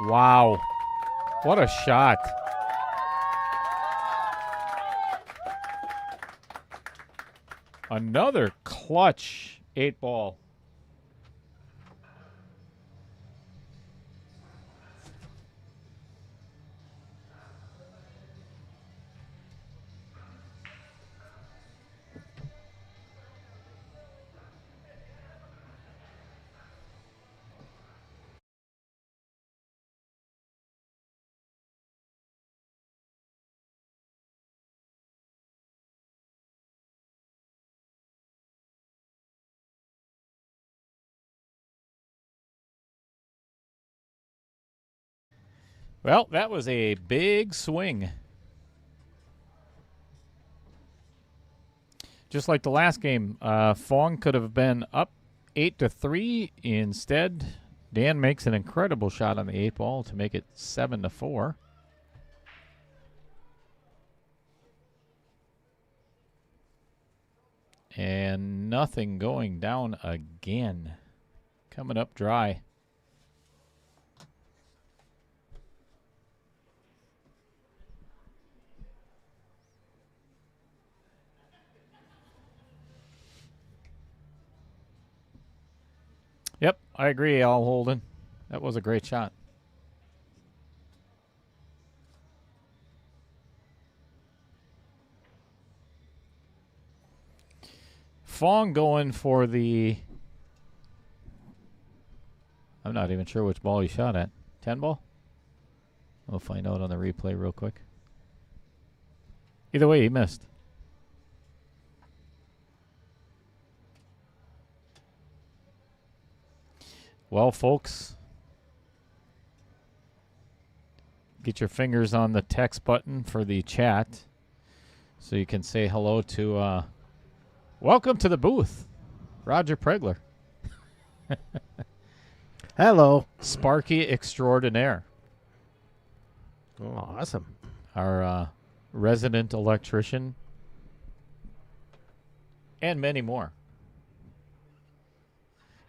Wow. What a shot. Another clutch 8-ball. Well, that was a big swing. Just like the last game, Phong could have been up 8-3. Instead, Dan makes an incredible shot on the 8-ball to make it 7-4. And nothing going down again. Coming up dry. Yep, I agree, Al Holden. That was a great shot. Phong going for the... I'm not even sure which ball he shot at. 10 ball? We'll find out on the replay real quick. Either way, he missed. Well, folks, get your fingers on the text button for the chat so you can say hello to welcome to the booth, Roger Pregler. Hello. Sparky extraordinaire. Oh, awesome. Our resident electrician, and many more.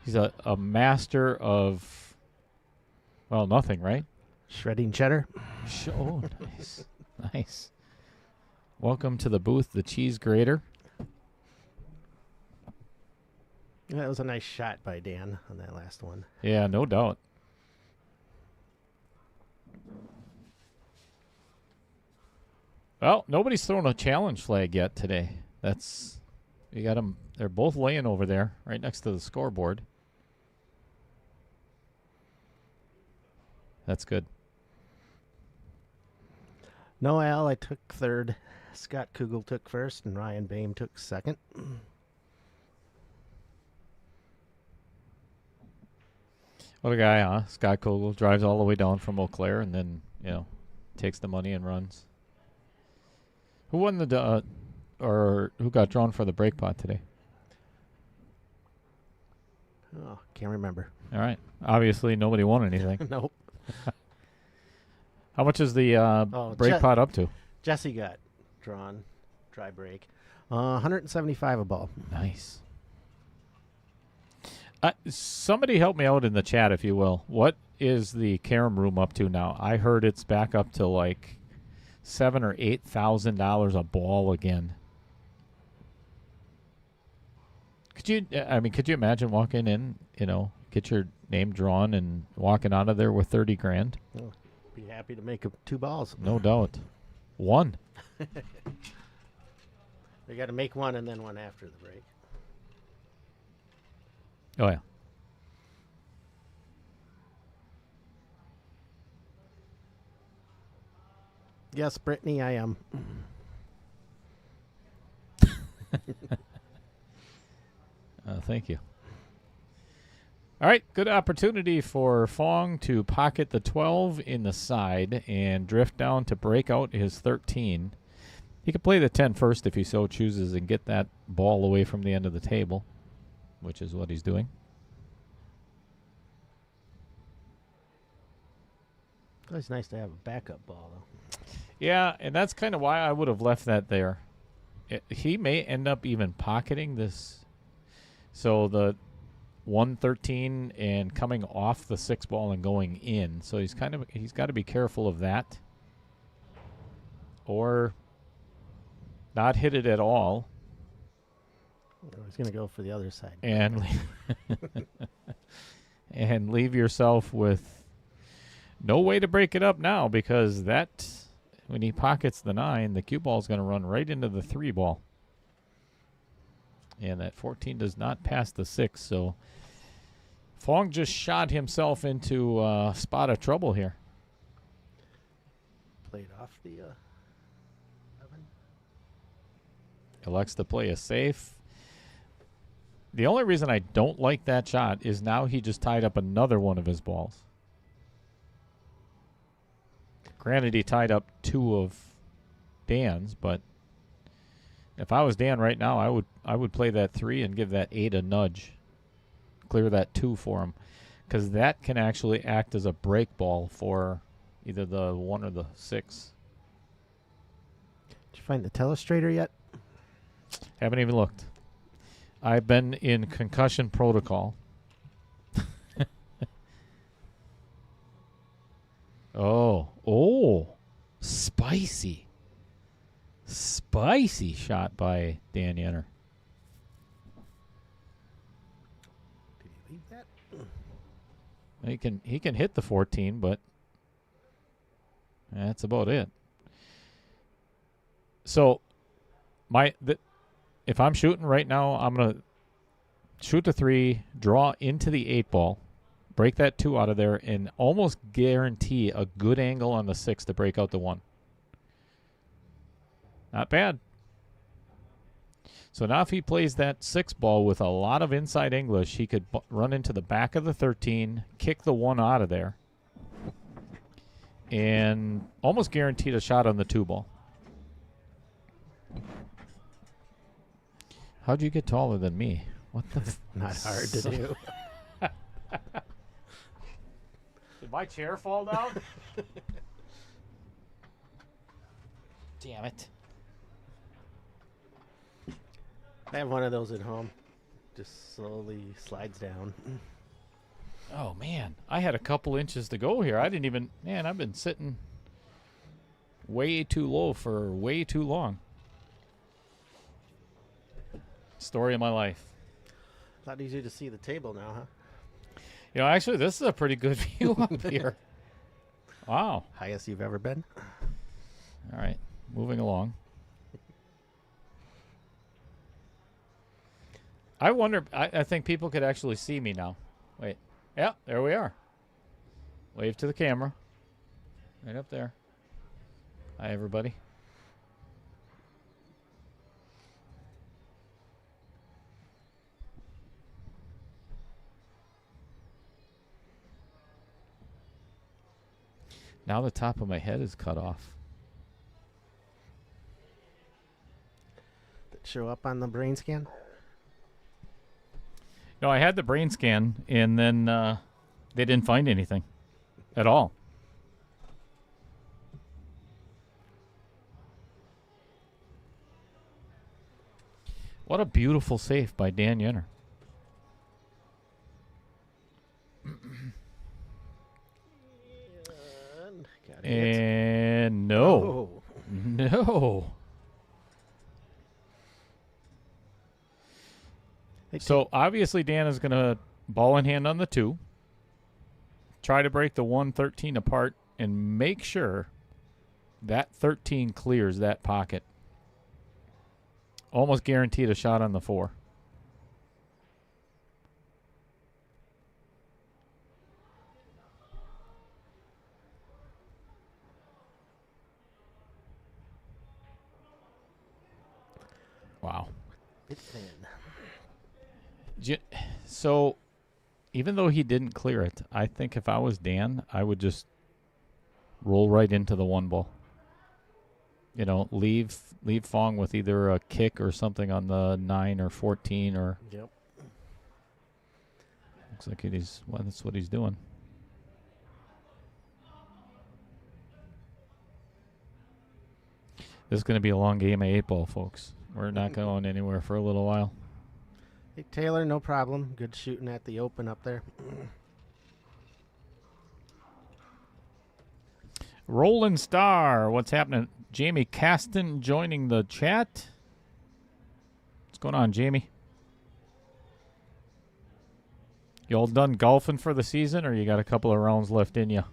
He's a master of, well, nothing, right? Shredding cheddar. Oh, nice. Nice. Welcome to the booth, the cheese grater. That was a nice shot by Dan on that last one. Yeah, no doubt. Well, nobody's thrown a challenge flag yet today. That's, you got them. They're both laying over there, right next to the scoreboard. That's good. No, Al, I took third. Scott Kugel took first, and Ryan Boehm took second. What a guy, huh? Scott Kogel drives all the way down from Eau Claire and then, takes the money and runs. Who won the, or who got drawn for the break pot today? Oh, can't remember. All right. Obviously, nobody won anything. Nope. How much is the break pot up to? Jesse got drawn, dry break. 175 a ball. Nice. Somebody help me out in the chat, if you will. What is the carom room up to now? I heard it's back up to like $7,000 or $8,000 a ball again. Could you imagine walking in, get your name drawn and walking out of there with $30,000? Oh, be happy to make 2 balls. No doubt. One. They got to make one and then one after the break. Oh, yeah. Yes, Brittany, I am. Thank you. All right, good opportunity for Phong to pocket the 12 in the side and drift down to break out his 13. He could play the 10 first if he so chooses and get that ball away from the end of the table, which is what he's doing. It's always nice to have a backup ball, though. Yeah, and that's kind of why I would have left that there. He may end up even pocketing this. So 113 and coming off the 6 ball and going in. So he's got to be careful of that, or not hit it at all. I was going to go for the other side. And and leave yourself with no way to break it up now, because that, when he pockets the 9, the cue ball is going to run right into the 3 ball. And that 14 does not pass the 6, so Phong just shot himself into a spot of trouble here. Played off the 11. Elects to play a safe. The only reason I don't like that shot is now he just tied up another one of his balls. Granted, he tied up 2 of Dan's, but if I was Dan right now, I would play that 3 and give that 8 a nudge. Clear that 2 for him, because that can actually act as a break ball for either the 1 or the 6. Did you find the telestrator yet? Haven't even looked. I've been in concussion protocol. Oh, spicy. Spicy shot by Dan Yenor. Did he leave that? He can hit the 14, but that's about it. So if I'm shooting right now, I'm going to shoot the 3, draw into the 8 ball, break that 2 out of there, and almost guarantee a good angle on the 6 to break out the 1. Not bad. So now if he plays that 6 ball with a lot of inside English, he could run into the back of the 13, kick the 1 out of there, and almost guaranteed a shot on the 2 ball. How'd you get taller than me? What the? Not hard to do. Did my chair fall down? Damn it. I have one of those at home. Just slowly slides down. Oh, man. I had a couple inches to go here. I didn't even... Man, I've been sitting way too low for way too long. Story of my life. A lot easier to see the table now, huh? You know, actually, this is a pretty good view up here. Wow. Highest you've ever been? All right. Moving along. I wonder... I think people could actually see me now. Wait. Yeah, there we are. Wave to the camera. Right up there. Hi, everybody. Now the top of my head is cut off. Did it show up on the brain scan? No, I had the brain scan, and then they didn't find anything at all. What a beautiful save by Dan Yenor. And no. Oh. No. So obviously Dan is going to ball in hand on the 2. Try to break the 113 apart and make sure that 13 clears that pocket. Almost guaranteed a shot on the 4. Wow. It's thin. So even though he didn't clear it, I think if I was Dan, I would just roll right into the 1 ball. You know, leave Phong with either a kick or something on the 9 or 14 or... Yep. Looks like that's what he's doing. This is going to be a long game of 8 ball, folks. We're not going anywhere for a little while. Hey, Taylor, no problem. Good shooting at the open up there. Rolling Star, what's happening? Jamie Caston joining the chat. What's going on, Jamie? You all done golfing for the season, or you got a couple of rounds left in you?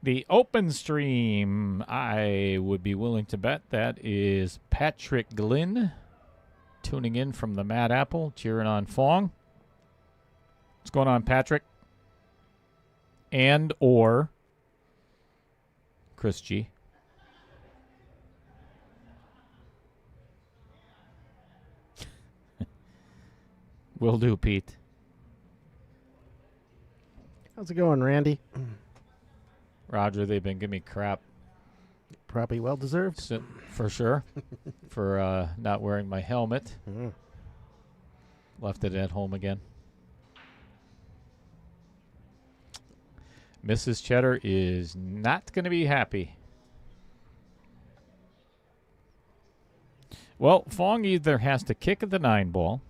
The open stream, I would be willing to bet that is Patrick Glynn tuning in from the Mad Apple, cheering on Phong. What's going on, Patrick? And or Chris G. Will do, Pete. How's it going, Randy? Roger, they've been giving me crap. Probably well deserved. For sure. For not wearing my helmet. Mm. Left it at home again. Mrs. Cheddar is not going to be happy. Well, Phong either has to kick at the 9 ball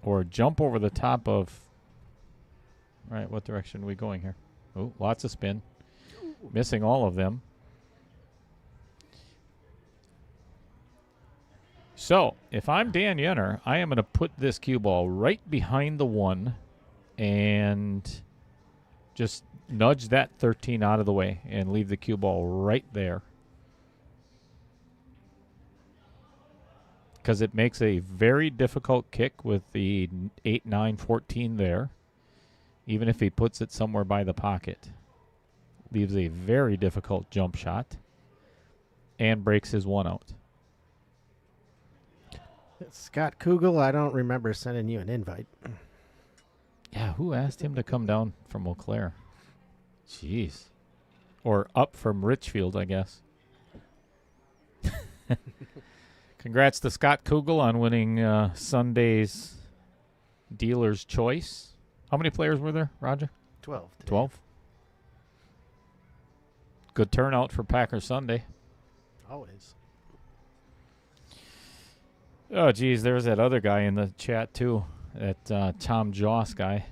or jump over the top of... All right, what direction are we going here? Oh, lots of spin. Missing all of them. So, if I'm Dan Yenor, I am going to put this cue ball right behind the 1 and just nudge that 13 out of the way and leave the cue ball right there. Because it makes a very difficult kick with the 8, 9, 14 there. Even if he puts it somewhere by the pocket. Leaves a very difficult jump shot. And breaks his 1 out. Scott Kugel, I don't remember sending you an invite. Yeah, who asked him to come down from Eau Claire? Jeez. Or up from Richfield, I guess. Congrats to Scott Kugel on winning Sunday's Dealer's Choice. How many players were there, Roger? 12. Today. 12. Good turnout for Packer Sunday. Always. Oh, geez, there's that other guy in the chat, too. That Tom Joss guy.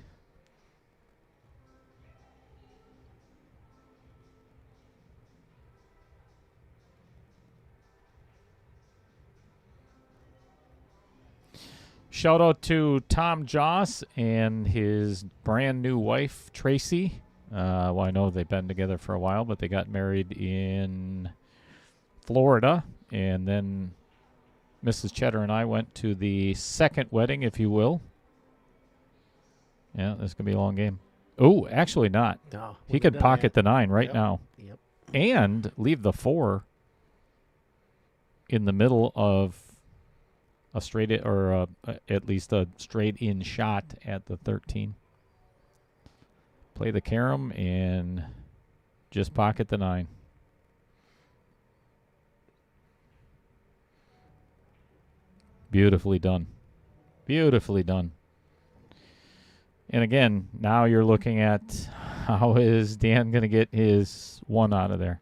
Shout out to Tom Joss and his brand new wife, Tracy. Well, I know they've been together for a while, but they got married in Florida. And then Mrs. Cheddar and I went to the second wedding, if you will. Yeah, this is going to be a long game. Oh, actually not. No, He could pocket the 9 right Yep. now. Yep. And leave the 4 in the middle of a straight or at least a straight in shot at the 13. Play the carom and just pocket the 9. Beautifully done. Beautifully done. And again, now you're looking at how is Dan going to get his 1 out of there.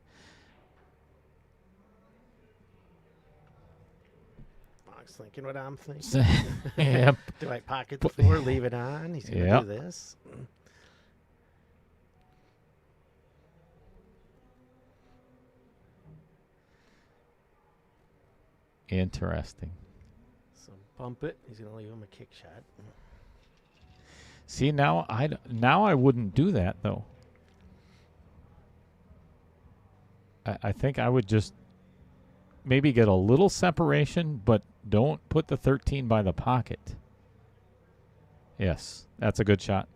Thinking what I'm thinking. Yep. Do I pocket the 4, leave it on? He's going to do this. Interesting. So bump it. He's going to leave him a kick shot. See, now I wouldn't do that, though. I think I would just maybe get a little separation, but don't put the 13 by the pocket. Yes, that's a good shot.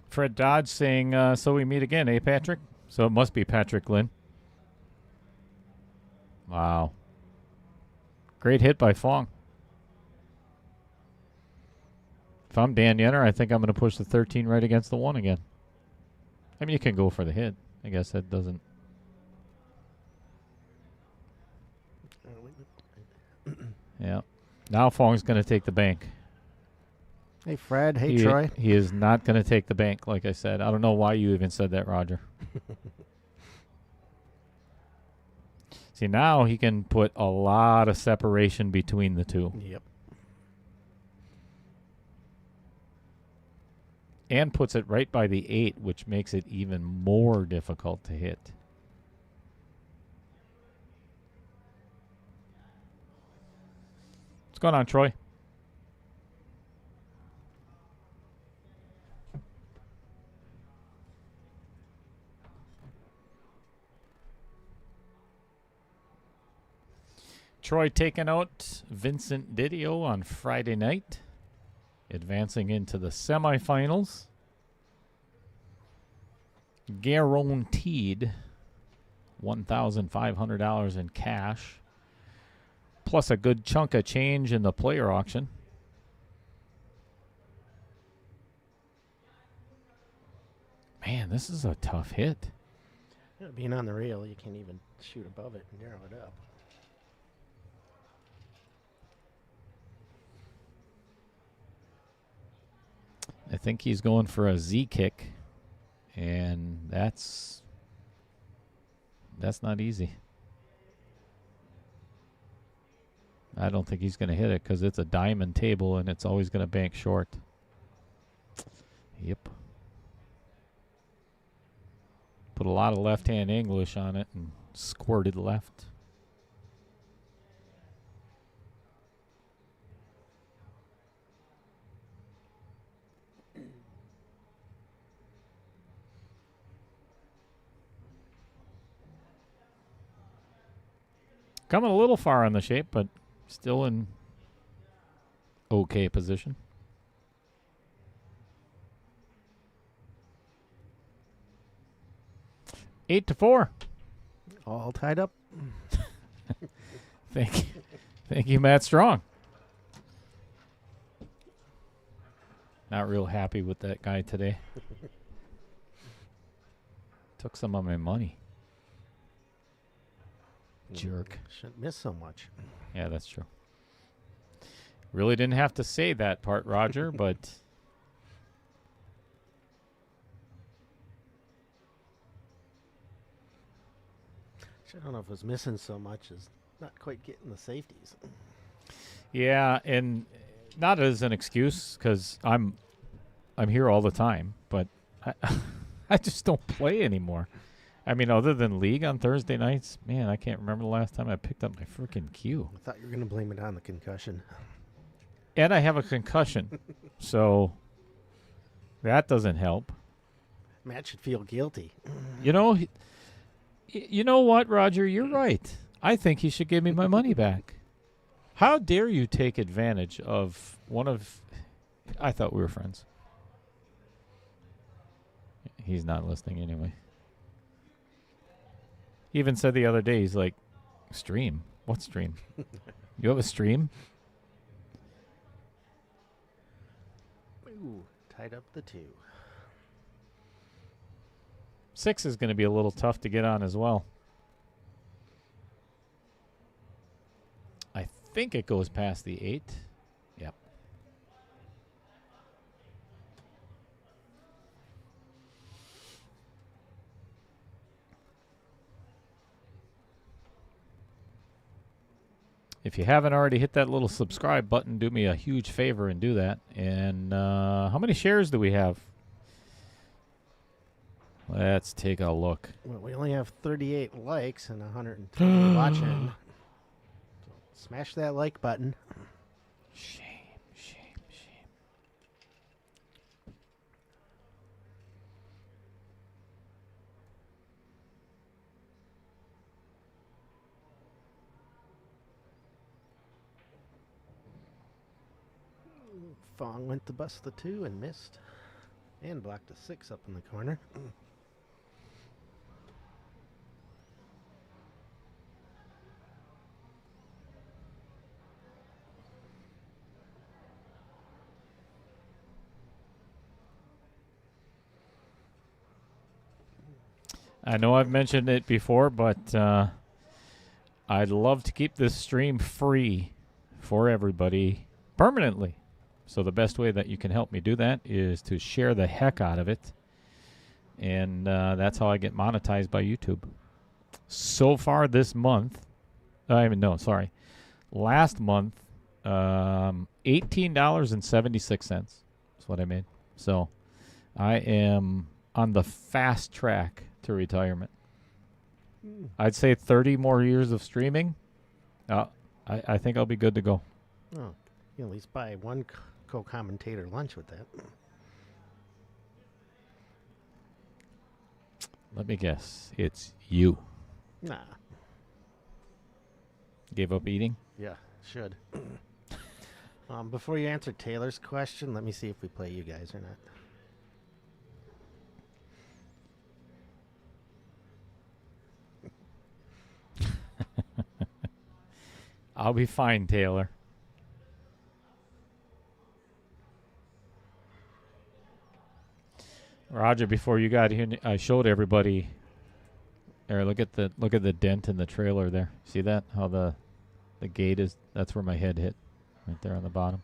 Fred Dodge saying, so we meet again, eh, Patrick? So it must be Patrick Lynn. Wow. Great hit by Phong. If I'm Dan Yenor, I think I'm going to push the 13 right against the 1 again. I mean, you can go for the hit. I guess that doesn't... Yeah. Now Fong's going to take the bank. Hey, Fred. Hey, he, Troy. He is not going to take the bank, like I said. I don't know why you even said that, Roger. See, now he can put a lot of separation between the two. Yep. And puts it right by the 8, which makes it even more difficult to hit. What's going on, Troy? Troy taking out Vincent Didio on Friday night, advancing into the semifinals. Guaranteed $1,500 in cash, plus a good chunk of change in the player auction. Man, this is a tough hit. Yeah, being on the rail, you can't even shoot above it and narrow it up. I think he's going for a Z kick, and that's not easy. I don't think he's going to hit it because it's a diamond table and it's always going to bank short. Yep. Put a lot of left-hand English on it and squirted left. Coming a little far on the shape, but still in okay position. Eight to 4. All tied up. Thank you, Matt Strong. Not real happy with that guy today. Took some of my money. Jerk. Shouldn't miss so much. Yeah, that's true. Really didn't have to say that part, Roger, but I don't know if it was missing so much as not quite getting the safeties. yeah, and not as an excuse because I'm here all the time, but I just don't play anymore. I mean, other than League on Thursday nights, man, I can't remember the last time I picked up my freaking cue. I thought you were going to blame it on the concussion. And I have a concussion, so that doesn't help. Matt should feel guilty. You know, you know what, Roger? You're right. I think he should give me my money back. How dare you take advantage of one of... I thought we were friends. He's not listening anyway. He even said the other day, he's like, stream? What stream? You have a stream? Ooh, tied up the 2. 6 is going to be a little tough to get on as well. I think it goes past the 8. Yep. If you haven't already hit that little subscribe button, do me a huge favor and do that. And how many shares do we have? Let's take a look. Well, we only have 38 likes and 120 watching. So smash that like button. Shame, shame, shame. Phong went to bust the 2 and missed. And blocked a 6 up in the corner. I know I've mentioned it before, but I'd love to keep this stream free for everybody permanently. So the best way that you can help me do that is to share the heck out of it. And that's how I get monetized by YouTube. So far this month, last month, $18.76 is what I made. So I am on the fast track to retirement. I'd say 30 more years of streaming. I think I'll be good to go. Oh, you at least buy one co-commentator lunch with that. Let me guess. It's you. Nah. Gave up eating? Yeah, should. Before you answer Taylor's question, let me see if we play you guys or not. I'll be fine, Taylor. Roger, before you got here, I showed everybody. There, look at the dent in the trailer there. See that? How the gate is? That's where my head hit, right there on the bottom.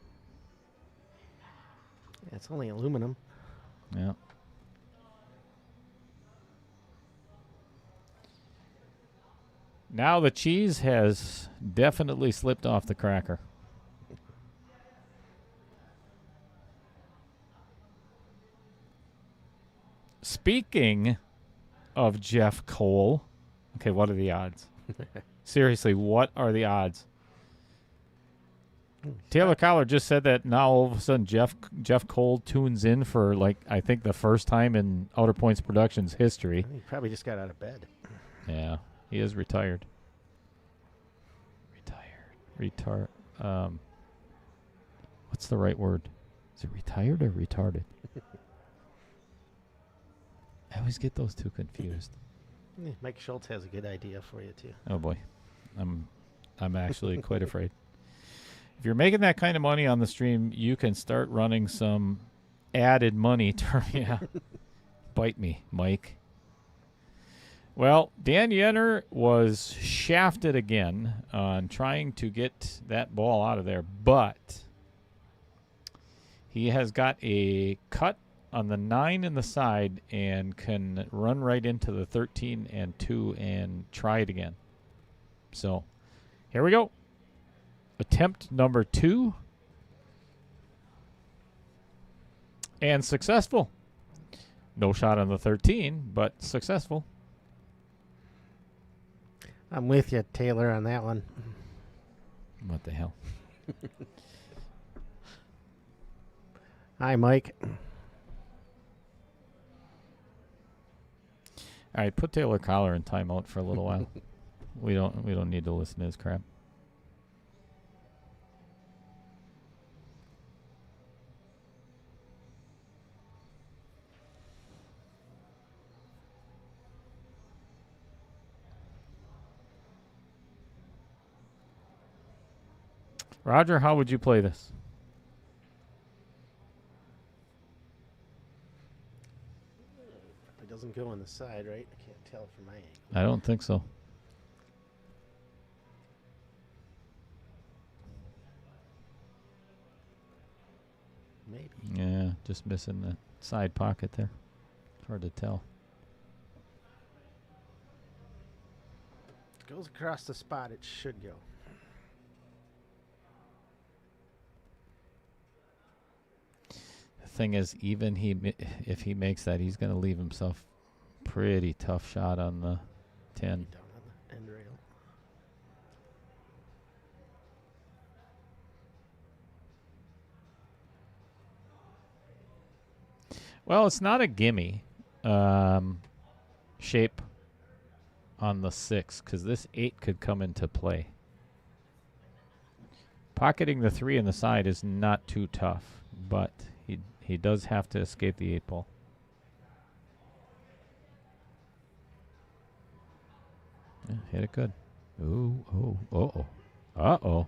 Yeah, it's only aluminum. Yeah. Now the cheese has definitely slipped off the cracker. Speaking of Jeff Cole, okay, what are the odds? Seriously, what are the odds? Taylor Collar just said that now all of a sudden Jeff Cole tunes in for, like, I think the first time in Outer Points Productions history. He probably just got out of bed. Yeah, he is retired. What's the right word? Is it retired or retarded? I always get those two confused. Mike Schultz has a good idea for you too. Oh boy, I'm actually quite afraid. If you're making that kind of money on the stream, you can start running some added money. Yeah, bite me, Mike. Well, Dan Yenor was shafted again on trying to get that ball out of there, but he has got a cut on the 9 in the side and can run right into the 13 and 2 and try it again. So here we go. Attempt number 2. And successful. No shot on the 13, but successful. I'm with you, Taylor, on that one. What the hell? Hi, Mike. All right, put Taylor Collar in timeout for a little while. We don't need to listen to his crap. Roger, how would you play this? It doesn't go on the side, right? I can't tell from my angle. I don't think so. Maybe. Yeah, just missing the side pocket there. Hard to tell. Goes across the spot it should go. The thing is, even if he makes that, he's going to leave himself pretty tough shot on the 10. Down on the end rail. Well, it's not a gimme shape on the 6 because this 8 could come into play. Pocketing the 3 in the side is not too tough, but he does have to escape the 8 ball. Yeah, hit it good. Ooh, oh, uh-oh. Uh-oh.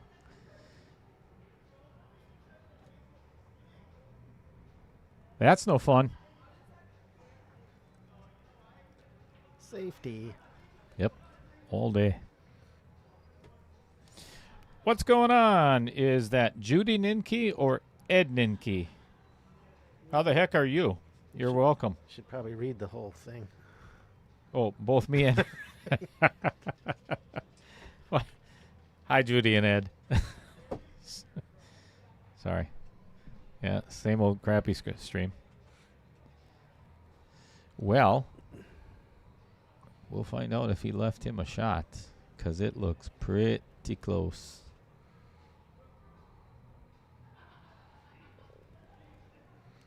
That's no fun. Safety. Yep, all day. What's going on? Is that Judy Ninke or Ed Ninke. How the heck are you? You're welcome. Should probably read the whole thing. Oh, both me and... Hi, Judy and Ed. Sorry. Yeah, same old crappy stream. Well, we'll find out if he left him a shot, because it looks pretty close.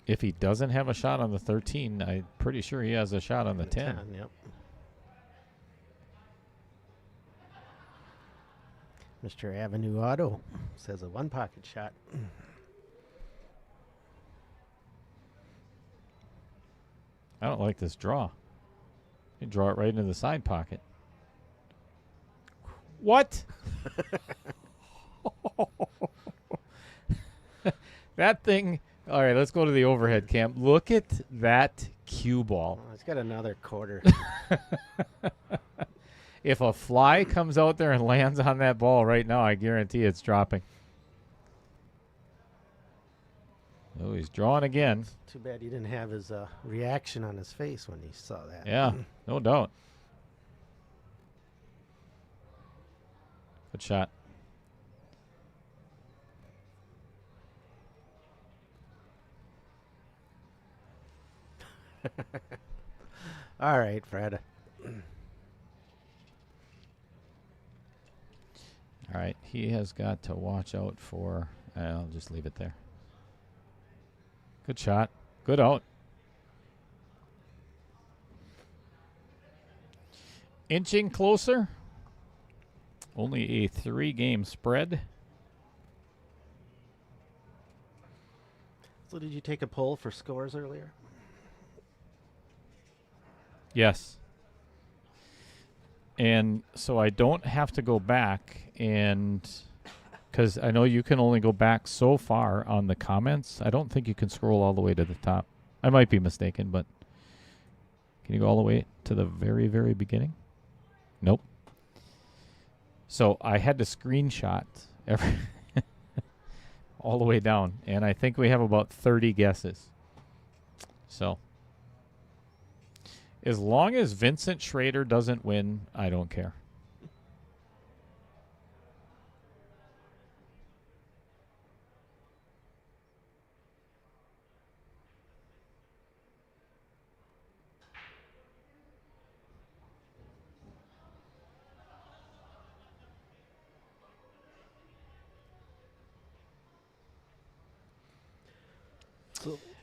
If he doesn't have a shot on the 13, I'm pretty sure he has a shot on the 10. Yep. Mr. Avenue Auto says a one-pocket shot. I don't like this draw. You draw it right into the side pocket. What? That thing. All right, let's go to the overhead cam. Look at that cue ball. Oh, it's got another quarter. If a fly comes out there and lands on that ball right now, I guarantee it's dropping. Oh, he's drawing again. Too bad he didn't have his reaction on his face when he saw that. Yeah, no doubt. Good shot. All right, Fred. All right, he has got to watch out for... I'll just leave it there. Good shot. Good out. Inching closer. Only a 3-game spread. So did you take a poll for scores earlier? Yes. And so I don't have to go back and... Because I know you can only go back so far on the comments. I don't think you can scroll all the way to the top. I might be mistaken, but... Can you go all the way to the very, very beginning? Nope. So I had to screenshot every all the way down, and I think we have about 30 guesses. So as long as Vincent Schrader doesn't win, I don't care.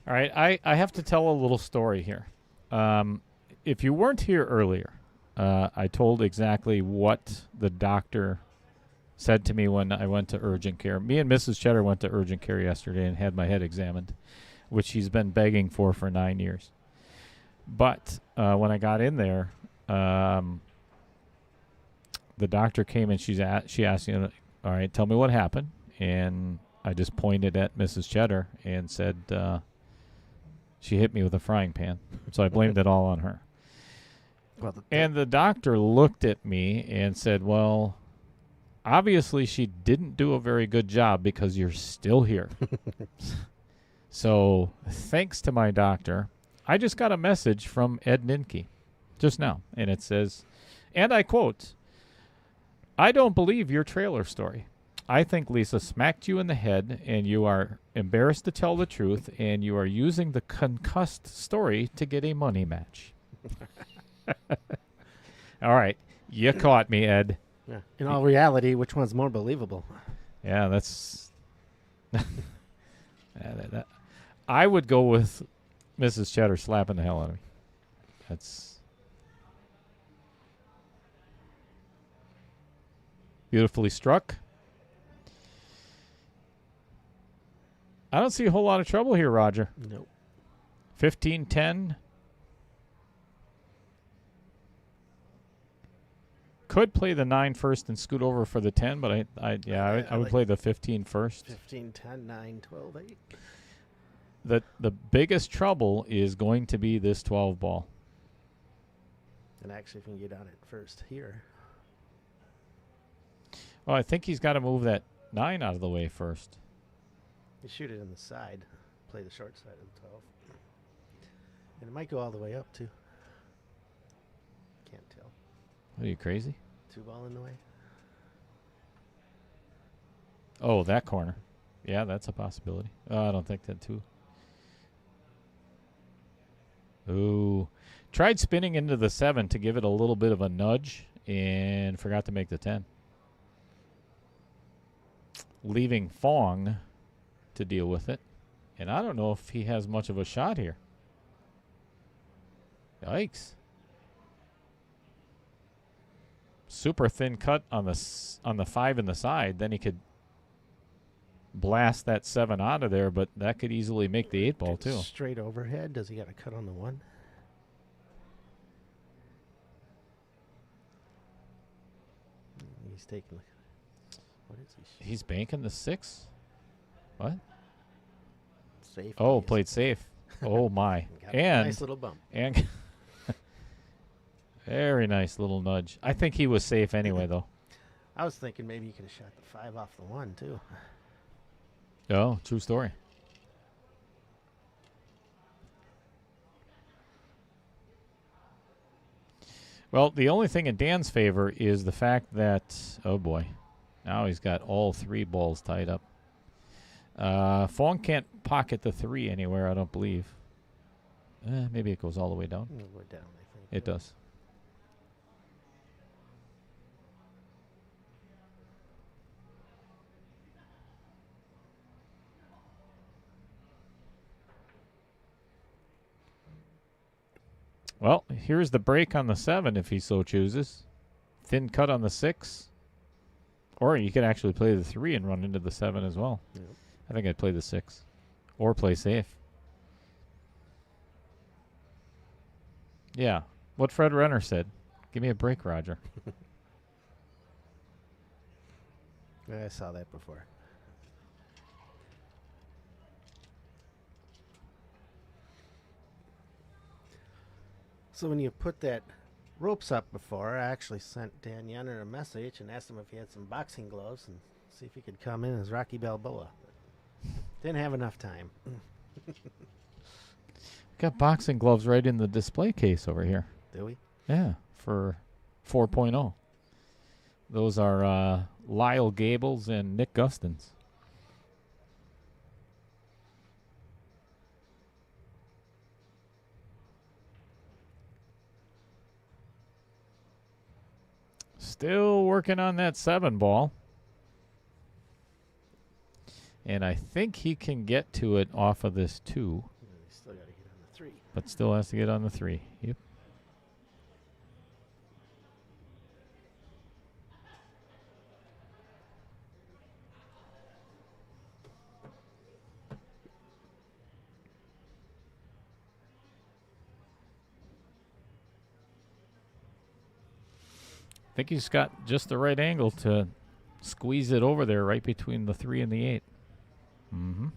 All right, I have to tell a little story here. If you weren't here earlier, I told exactly what the doctor said to me when I went to urgent care. Me and Mrs. Cheddar went to urgent care yesterday and had my head examined, which she's been begging for 9 years. But when I got in there, the doctor came and she asked, all right, tell me what happened. And I just pointed at Mrs. Cheddar and said, she hit me with a frying pan. So I blamed it all on her. Well, and the doctor looked at me and said, well, obviously she didn't do a very good job because you're still here. So thanks to my doctor, I just got a message from Ed Ninke just now. And it says, and I quote, I don't believe your trailer story. I think Lisa smacked you in the head, and you are embarrassed to tell the truth, and you are using the concussed story to get a money match. All right. You caught me, Ed. Yeah. In all reality, which one's more believable? Yeah, that's... I would go with Mrs. Cheddar slapping the hell out of me. That's... Beautifully struck. I don't see a whole lot of trouble here, Roger. Nope. 15-10. Could play the 9 first and scoot over for the 10, but I would like play the 15 first. 15, 10, 9, 12, 8. The biggest trouble is going to be this 12 ball. And actually, if we can get on it first here. Well, I think he's got to move that 9 out of the way first. You shoot it in the side. Play the short side of the 12. And it might go all the way up, too. Can't tell. Are you crazy? 2-ball in the way. Oh, that corner. Yeah, that's a possibility. I don't think that, too. Ooh. Tried spinning into the 7 to give it a little bit of a nudge and forgot to make the 10. Leaving Phong to deal with it. And I don't know if he has much of a shot here. Yikes. Super thin cut on the 5 in the side. Then he could blast that 7 out of there, but that could easily make the 8-ball too. Straight overhead. Does he got a cut on the 1? He's taking. What is he? He's banking the 6. What? Safe. Oh, please. played safe. Oh my. Got a And nice little bump. and very nice little nudge. I think he was safe anyway, though. I was thinking maybe you could have shot the 5 off the 1 too. Oh, true story. Well, the only thing in Dan's favor is the fact that, oh boy, now he's got all 3 balls tied up. Phong can't pocket the 3 anywhere, I don't believe. Maybe it goes all the way down. It'll go down, I think. It does. Well, here's the break on the 7 if he so chooses. Thin cut on the 6. Or you could actually play the 3 and run into the 7 as well. Yep. I think I'd play the 6. Or play safe. Yeah. What Fred Renner said. Give me a break, Roger. I saw that before. So when you put that ropes up before, I actually sent Dan Yenor a message and asked him if he had some boxing gloves and see if he could come in as Rocky Balboa. But didn't have enough time. Got boxing gloves right in the display case over here. Do we? Yeah, for 4.0. Those are Lyle Gables and Nick Gustins. Still working on that 7 ball. And I think he can get to it off of this 2. Still got to get on the 3. But still has to get on the 3. Yep. I think he's got just the right angle to squeeze it over there right between the 3 and the 8. Mm-hmm.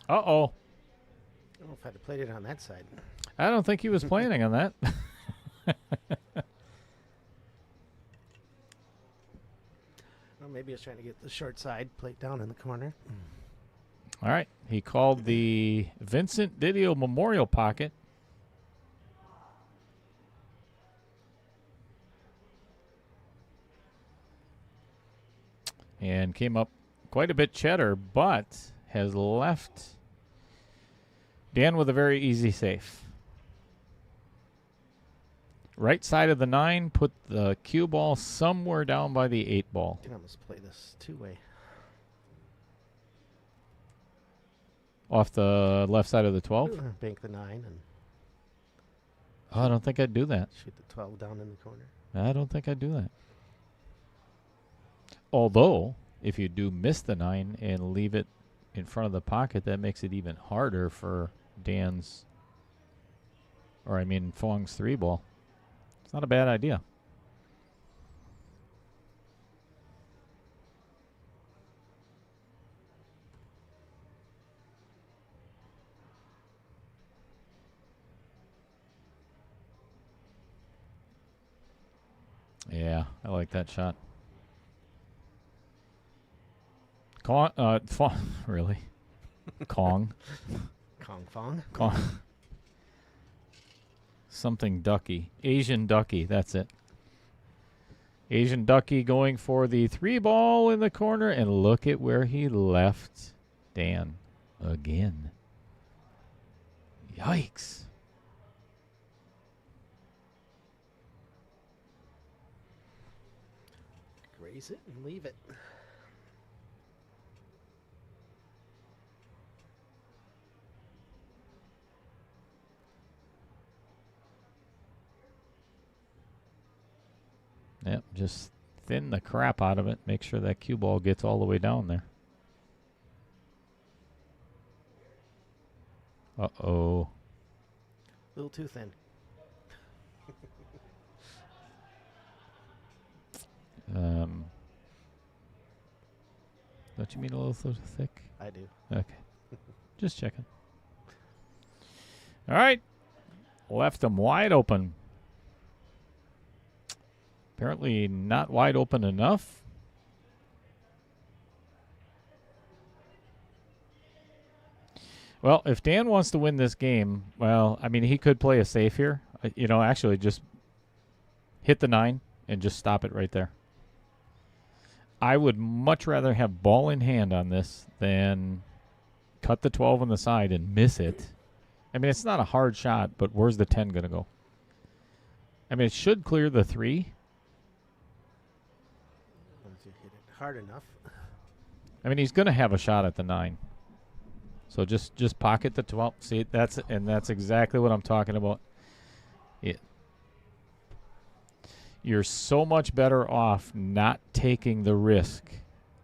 Uh-oh. I don't know if I'd have played it on that side. I don't think he was planning on that. Well, maybe he was trying to get the short side plate down in the corner. All right. He called the Vincent Didio Memorial Pocket. And came up quite a bit cheddar, but has left Dan with a very easy safe. Right side of the 9, put the cue ball somewhere down by the 8 ball. You can almost play this 2-way. Off the left side of the 12? Bank the 9 and Oh, I don't think I'd do that. shoot the 12 down in the corner. I don't think I'd do that. Although, if you do miss the 9 and leave it in front of the pocket, that makes it even harder for Dan's, or I mean Fong's 3 ball. It's not a bad idea. Yeah, I like that shot. Kong, really? Kong. Kong Fong. Kong. Something ducky. Asian ducky, that's it. Asian ducky going for the 3 ball in the corner, and look at where he left Dan again. Yikes. Raise it and leave it. Yep, just thin the crap out of it. Make sure that cue ball gets all the way down there. Uh-oh. A little too thin. Don't you mean a little so thick? I do. Okay. Just checking. All right. Left them wide open. Apparently not wide open enough. Well, if Dan wants to win this game, well, I mean, he could play a safe here. Actually just hit the 9 and just stop it right there. I would much rather have ball in hand on this than cut the 12 on the side and miss it. I mean, it's not a hard shot, but where's the 10 going to go? I mean, it should clear the 3. Once you hit it hard enough. I mean, he's going to have a shot at the 9. So just pocket the 12. See, that's exactly what I'm talking about. You're so much better off not taking the risk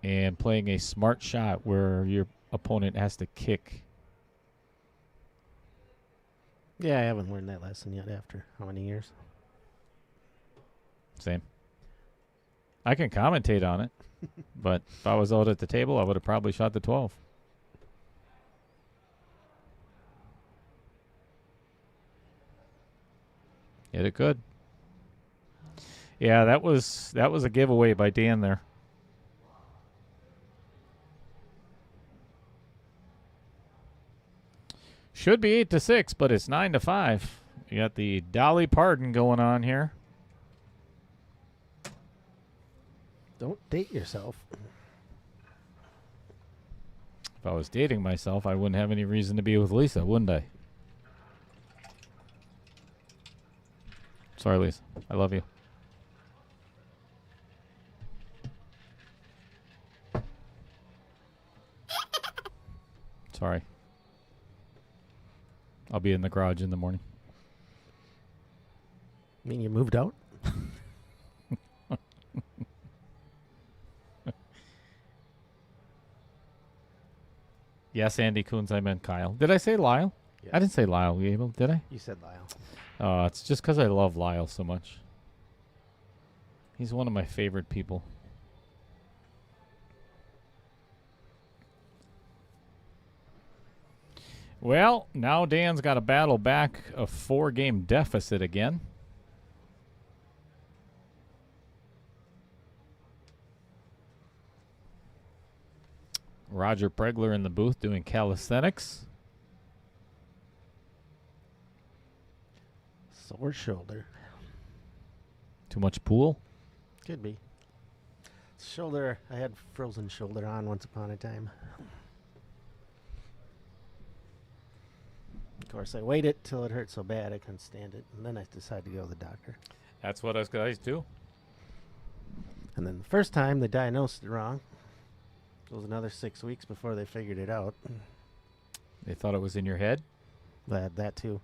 and playing a smart shot where your opponent has to kick. Yeah, I haven't learned that lesson yet after how many years? Same. I can commentate on it, but if I was out at the table, I would have probably shot the 12. Hit it good. Yeah, that was a giveaway by Dan there. Should be 8-6, but it's 9-5. You got the Dolly Parton going on here. Don't date yourself. If I was dating myself, I wouldn't have any reason to be with Lisa, wouldn't I? Sorry, Lisa. I love you. Sorry. I'll be in the garage in the morning. Mean you moved out? Yes, Andy Coons, I meant Kyle. Did I say Lyle? Yes. I didn't say Lyle, Abel, did I? You said Lyle. It's just because I love Lyle so much. He's one of my favorite people. Well, now Dan's got to battle back a 4-game deficit again. Roger Pregler in the booth doing calisthenics. Sore shoulder. Too much pool? Could be. Shoulder. I had frozen shoulder on once upon a time. Of course, I waited till it hurt so bad I couldn't stand it, and then I decided to go to the doctor. That's what us guys do. And then the first time they diagnosed it wrong. It was another 6 weeks before they figured it out. They thought it was in your head? That too.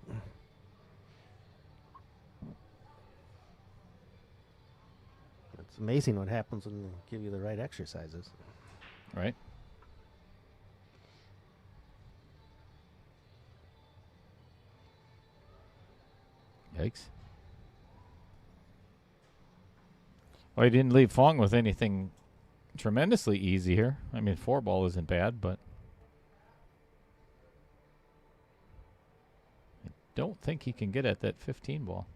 It's amazing what happens when they give you the right exercises. Right. Yikes. Well, he didn't leave Phong with anything tremendously easy here. I mean, 4-ball isn't bad, but I don't think he can get at that 15-ball.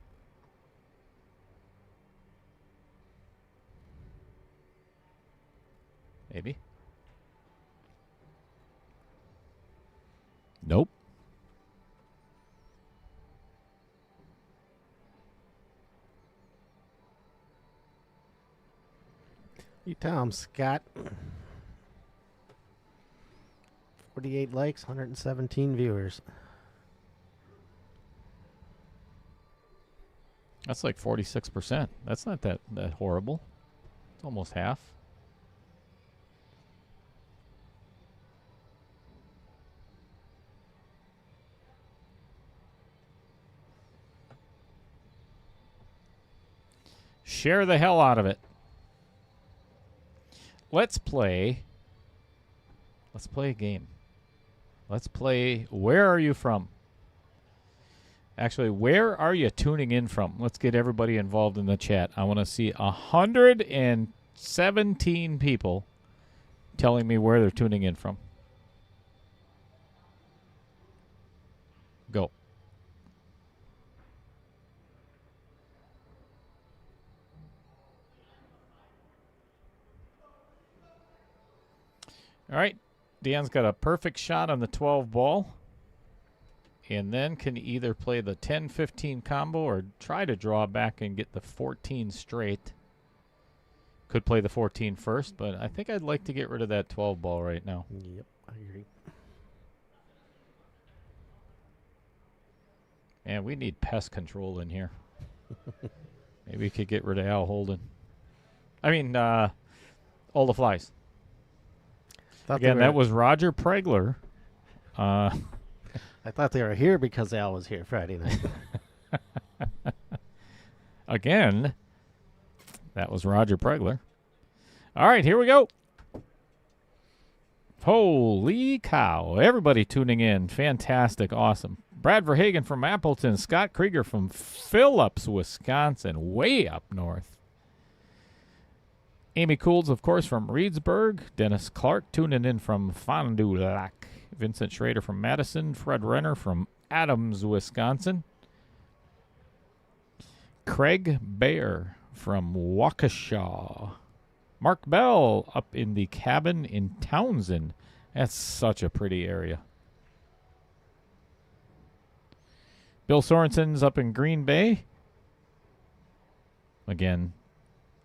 Maybe. Nope. You tell him, Scott. 48 likes, 117 viewers. That's like 46%. That's not that horrible. It's almost half. Share the hell out of it. Let's play a game. Let's play Where Are You From? Actually, where are you tuning in from? Let's get everybody involved in the chat. I want to see 117 people telling me where they're tuning in from. Go. All right. Dan's got a perfect shot on the 12 ball. And then can either play the 10-15 combo or try to draw back and get the 14 straight. Could play the 14 first, but I think I'd like to get rid of that 12 ball right now. Yep, I agree. Man, we need pest control in here. Maybe we could get rid of Al Holden. I mean, all the flies. Again, that was Roger Pregler. I thought they were here because Al was here Friday night. Again, that was Roger Pregler. All right, here we go. Holy cow. Everybody tuning in. Fantastic. Awesome. Brad Verhagen from Appleton. Scott Krieger from Phillips, Wisconsin. Way up north. Amy Cools, of course, from Reedsburg. Dennis Clark tuning in from Fond du Lac. Vincent Schrader from Madison. Fred Renner from Adams, Wisconsin. Craig Baer from Waukesha. Mark Bell up in the cabin in Townsend. That's such a pretty area. Bill Sorensen's up in Green Bay. Again,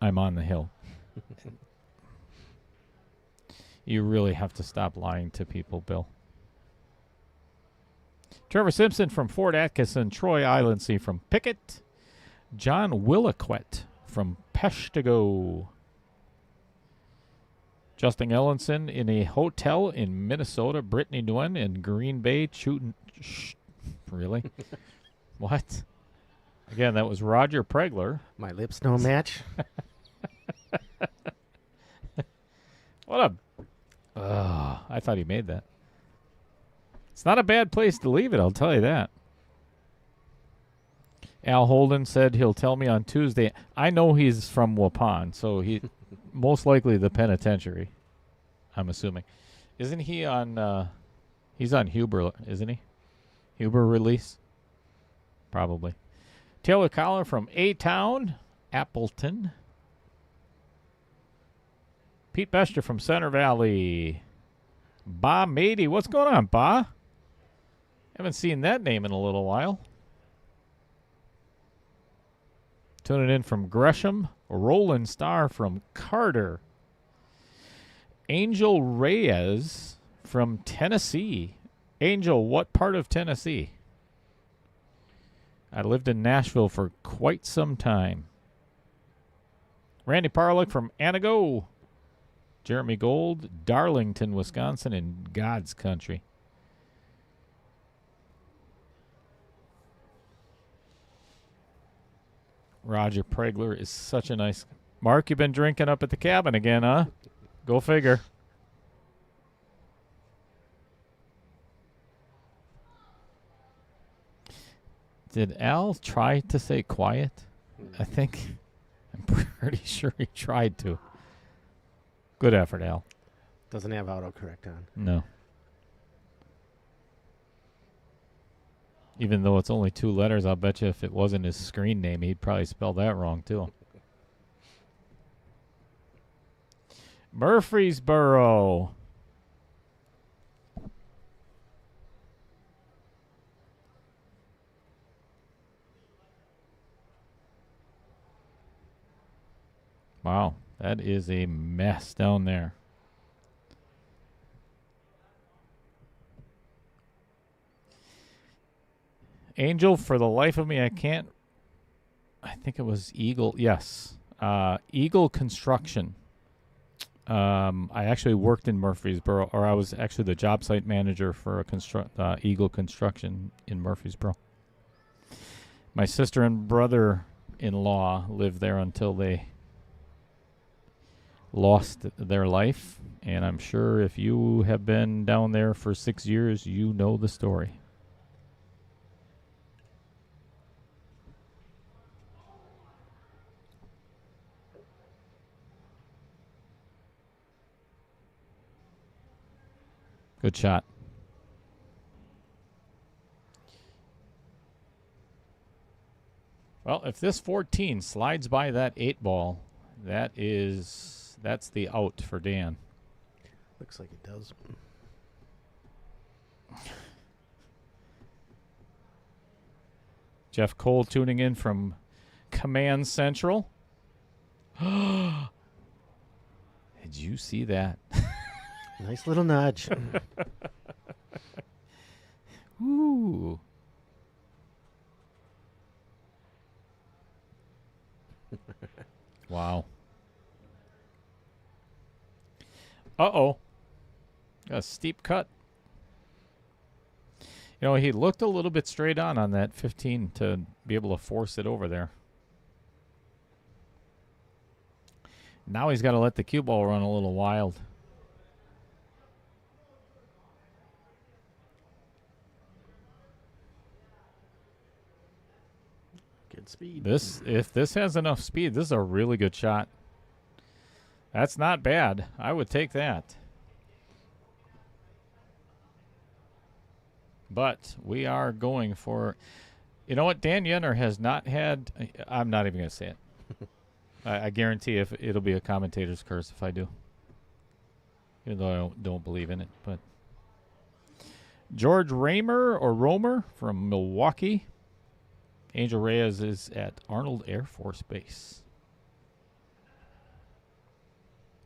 I'm on the hill. You really have to stop lying to people, Bill. Trevor Simpson from Fort Atkinson. Troy Islandsea from Pickett. John Williquette from Peshtigo. Justin Ellenson in a hotel in Minnesota. Brittany Nguyen in Green Bay. Really? What? Again, that was Roger Pregler. My lips no match. What a... I thought he made that. It's not a bad place to leave it, I'll tell you that. Al Holden said he'll tell me on Tuesday. I know he's from Waupun, so he most likely the penitentiary, I'm assuming. Isn't he on... he's on Huber, isn't he? Huber release? Probably. Taylor Collar from A-Town, Appleton. Pete Bester from Center Valley. Ba Mady. What's going on, Ba? Haven't seen that name in a little while. Tuning in from Gresham. Roland Starr from Carter. Angel Reyes from Tennessee. Angel, what part of Tennessee? I lived in Nashville for quite some time. Randy Parlick from Anago. Jeremy Gold, Darlington, Wisconsin, in God's country. Roger Pregler is such a nice... Mark, you've been drinking up at the cabin again, huh? Go figure. Did Al try to say quiet? I'm pretty sure he tried to. Good effort, Al. Doesn't have autocorrect on. No. Even though it's only 2 letters, I'll bet you if it wasn't his screen name, he'd probably spell that wrong, too. Murfreesboro. Wow, that is a mess down there. Angel, for the life of me, I can't. I think it was Eagle. Yes. Eagle Construction. I actually worked in Murfreesboro, or I was actually the job site manager for Eagle Construction in Murfreesboro. My sister and brother-in-law lived there until they lost their life, and I'm sure if you have been down there for 6 years, you know the story. Good shot. Well, if this 14 slides by that 8 ball, that's the out for Dan. Looks like it does. Jeff Cole tuning in from Command Central. Did you see that? Nice little nudge. Ooh. Wow. Uh-oh. Got a steep cut. You know, he looked a little bit straight on that 15 to be able to force it over there. Now he's got to let the cue ball run a little wild. Good speed. If this has enough speed, this is a really good shot. That's not bad. I would take that. But we are going for, you know what? Dan Yenor has not had. I'm not even going to say it. I guarantee if it'll be a commentator's curse if I do. Even though I don't believe in it, but George Romer from Milwaukee. Angel Reyes is at Arnold Air Force Base.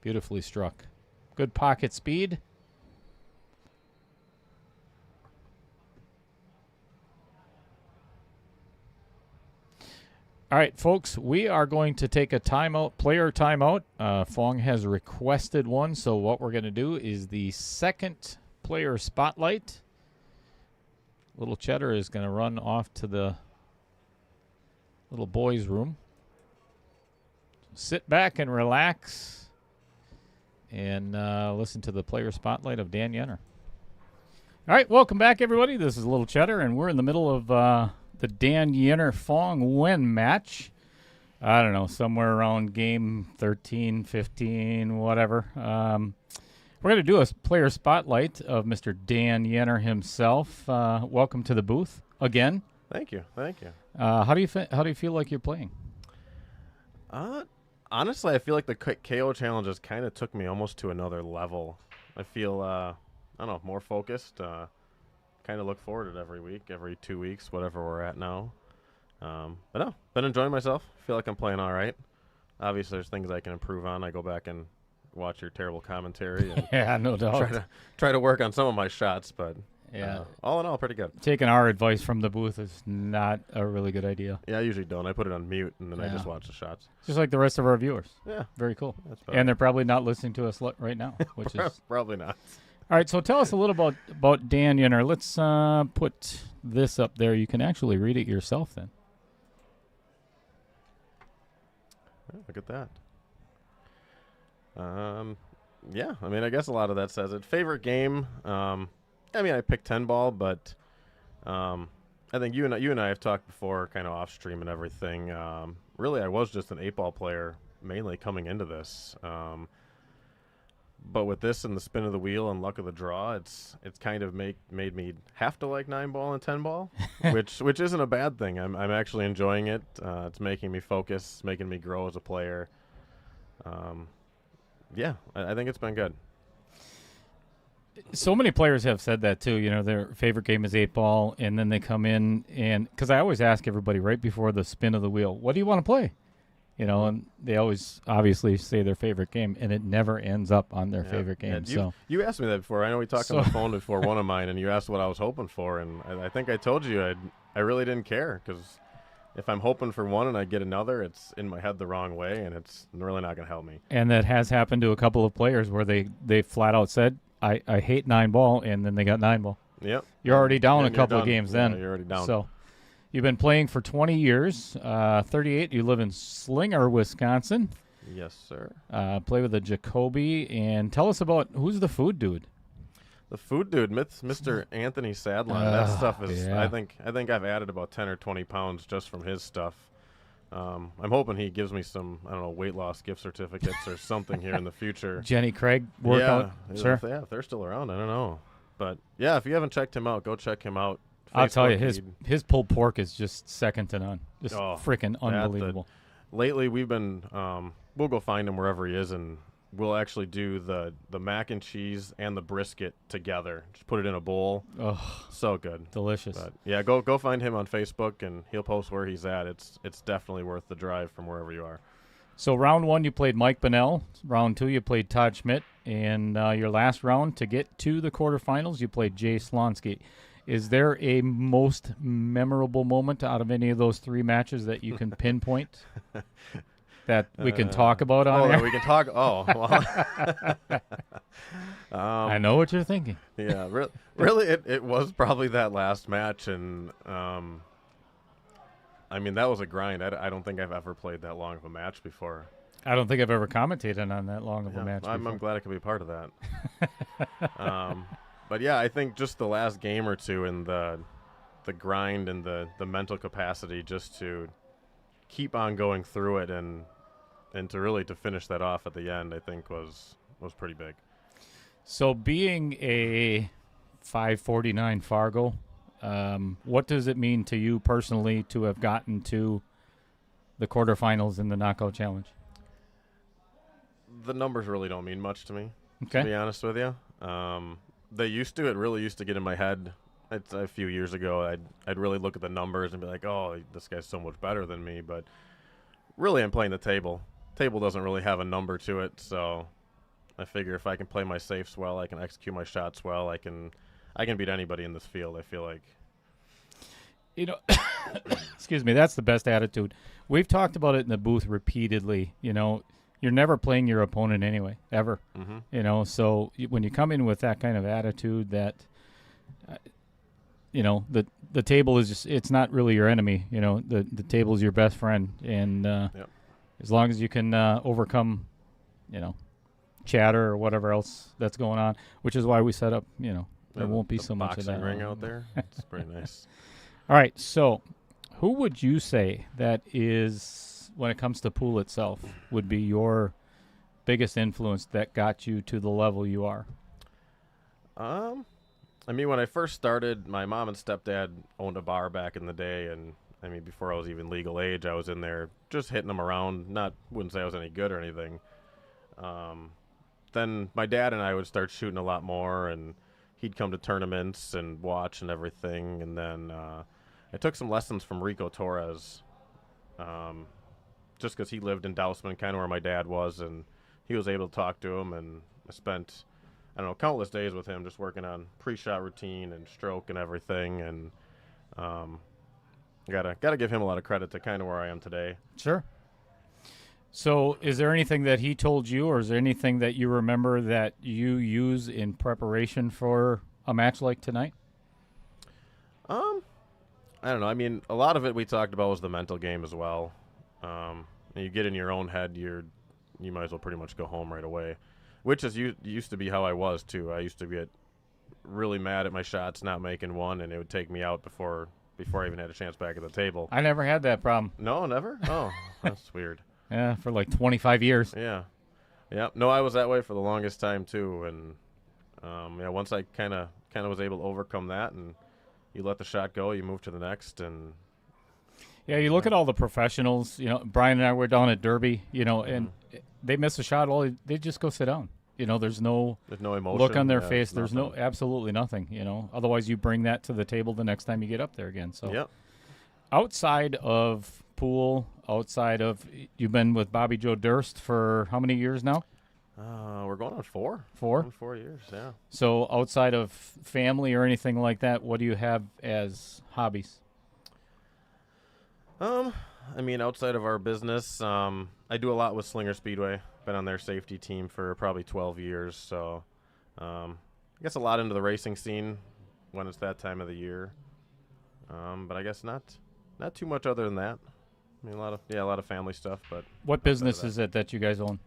Beautifully struck. Good pocket speed. All right, folks, we are going to take a timeout, player timeout. Phong has requested one, so what we're going to do is the second player spotlight. Little Cheddar is going to run off to the little boys' room. Sit back and relax and listen to the player spotlight of Dan Yenor. All right, welcome back, everybody. This is Little Cheddar, and we're in the middle of the Dan Yenor Phong Nguyen match. I don't know, somewhere around game 13, 15, whatever. We're going to do a player spotlight of Mr. Dan Yenor himself. Welcome to the booth again. Thank you. How do you feel like you're playing? Honestly, I feel like the KO challenges kind of took me almost to another level. I feel, I don't know, more focused. Kind of look forward to it every week, every 2 weeks, whatever we're at now. But no, been enjoying myself. Feel like I'm playing all right. Obviously, there's things I can improve on. I go back and watch your terrible commentary and Yeah, no doubt. try to work on some of my shots, but Yeah. all in all, pretty good. Taking our advice from the booth is not a really good idea. Yeah, I usually don't. I put it on mute and then I Yeah. just watch the shots. Just like the rest of our viewers. Yeah, Very cool. that's better. And they're probably not listening to us right now, which is Probably not. all right. So tell us a little about Dan Yenor. Let's put this up there. You can actually read it yourself then. Yeah, look at that. Yeah, I mean, I guess a lot of that says it. Favorite game? I mean, I picked 10 ball, but I think you and I have talked before, kind of off stream and everything. Really, I was just an 8 ball player mainly coming into this. But with this and the spin of the wheel and luck of the draw, it's kind of made me have to like 9 ball and 10 ball, which isn't a bad thing. I'm actually enjoying it. It's making me focus, making me grow as a player. Yeah, I think it's been good. So many players have said that too. You know, their favorite game is 8-ball, and then they come in and because I always ask everybody right before the spin of the wheel, what do you want to play? You know, and they always obviously say their favorite game, and it never ends up on their favorite game. You asked me that before. I know we talked on the phone before one of mine, and you asked what I was hoping for, and I think I told you I really didn't care because if I'm hoping for one and I get another, it's in my head the wrong way, and it's really not going to help me. And that has happened to a couple of players where they flat out said, I hate 9-ball, and then they got 9-ball. Yep. You're already down And a couple you're of done. games Yeah, then. you're already down. So you've been playing for 20 years, 38. You live in Slinger, Wisconsin. Yes, sir. Play with a Jacoby. And tell us about who's the food dude. The food dude, Mr. Anthony Sadlon. That stuff is. yeah. I think I've added about 10 or 20 pounds just from his stuff. I'm hoping he gives me some, I don't know, weight loss gift certificates or something here in the future. Jenny Craig workout. Yeah, Sure. if they're still around, I don't know. But yeah, if you haven't checked him out, go check him out. I'll tell you, Facebook his pulled pork is just second to none. Just Oh, freaking unbelievable. Lately, we've been we'll go find him wherever he is, and we'll actually do the mac and cheese and the brisket together. Just put it in a bowl. Oh, So good. delicious. But yeah, go find him on Facebook, and he'll post where he's at. It's definitely worth the drive from wherever you are. So round 1, you played Mike Bonnell. Round 2, you played Todd Schmidt. And your last round to get to the quarterfinals, you played Jay Slonsky. Is there a most memorable moment out of any of those 3 matches that you can pinpoint that we can talk about on that air? we can talk. Oh, well. I know what you're thinking. Yeah, really, it was probably that last match, and I mean that was a grind. I don't think I've ever played that long of a match before. I don't think I've ever commentated on that long of a Yeah, match I'm before. glad I could be a part of that. But yeah, I think just the last game or two and the grind and the mental capacity just to keep on going through it and to finish that off at the end, I think was pretty big. So being a 549 Fargo, what does it mean to you personally to have gotten to the quarterfinals in the Knockout Challenge? The numbers really don't mean much to me, Okay. to be honest with you. They used to. It really used to get in my head. It's a few years ago. I'd really look at the numbers and be like, oh, this guy's so much better than me. But really, I'm playing the table. Table doesn't really have a number to it, so I figure if I can play my safes well, I can execute my shots well, I can beat anybody in this field, I feel like. You know, excuse me, that's the best attitude. We've talked about it in the booth repeatedly. You know, you're never playing your opponent anyway, ever. Mm-hmm. You know, so when you come in with that kind of attitude that, you know, the table is just, it's not really your enemy. You know, the table is your best friend. And Yep. as long as you can overcome, you know, chatter or whatever else that's going on, which is why we set up, you know, there won't be the so much of that. boxing ring out there. It's pretty nice. All right, so who would you say that is, when it comes to pool itself, would be your biggest influence that got you to the level you are? I mean, when I first started, my mom and stepdad owned a bar back in the day, and I mean, before I was even legal age, I was in there just hitting them around. Wouldn't say I was any good or anything. Then my dad and I would start shooting a lot more, and he'd come to tournaments and watch and everything. And then I took some lessons from Rico Torres, just because he lived in Dousman, kind of where my dad was, and he was able to talk to him. And I spent, I don't know, countless days with him just working on pre-shot routine and stroke and everything. And gotta give him a lot of credit to kind of where I am today. Sure. So is there anything that he told you, or is there anything that you remember that you use in preparation for a match like tonight? I don't know. I mean, a lot of it we talked about was the mental game as well. You get in your own head, you might as well pretty much go home right away, which is used to be how I was too. I used to get really mad at my shots not making one, and it would take me out before I even had a chance back at the table. I never had that problem. No, never? Oh, that's weird. Yeah, for like 25 years. Yeah. No, I was that way for the longest time too, and once I kind of was able to overcome that, and you let the shot go, you move to the next, and Yeah, you look at all the professionals. Brian and I were down at Derby. And they miss a shot. They just go sit down. There's no emotion. look on their Yeah, face. There's nothing. absolutely nothing. Otherwise, you bring that to the table the next time you get up there again. So, Yep. outside of pool, you've been with Bobby Joe Durst for how many years now? We're going on 4. 4. 4 years, yeah. So, outside of family or anything like that, what do you have as hobbies? Outside of our business, I do a lot with Slinger Speedway. Been on their safety team for probably 12 years, so I guess a lot into the racing scene when it's that time of the year. But I guess not too much other than that. A lot of family stuff. But What business is it that you guys own?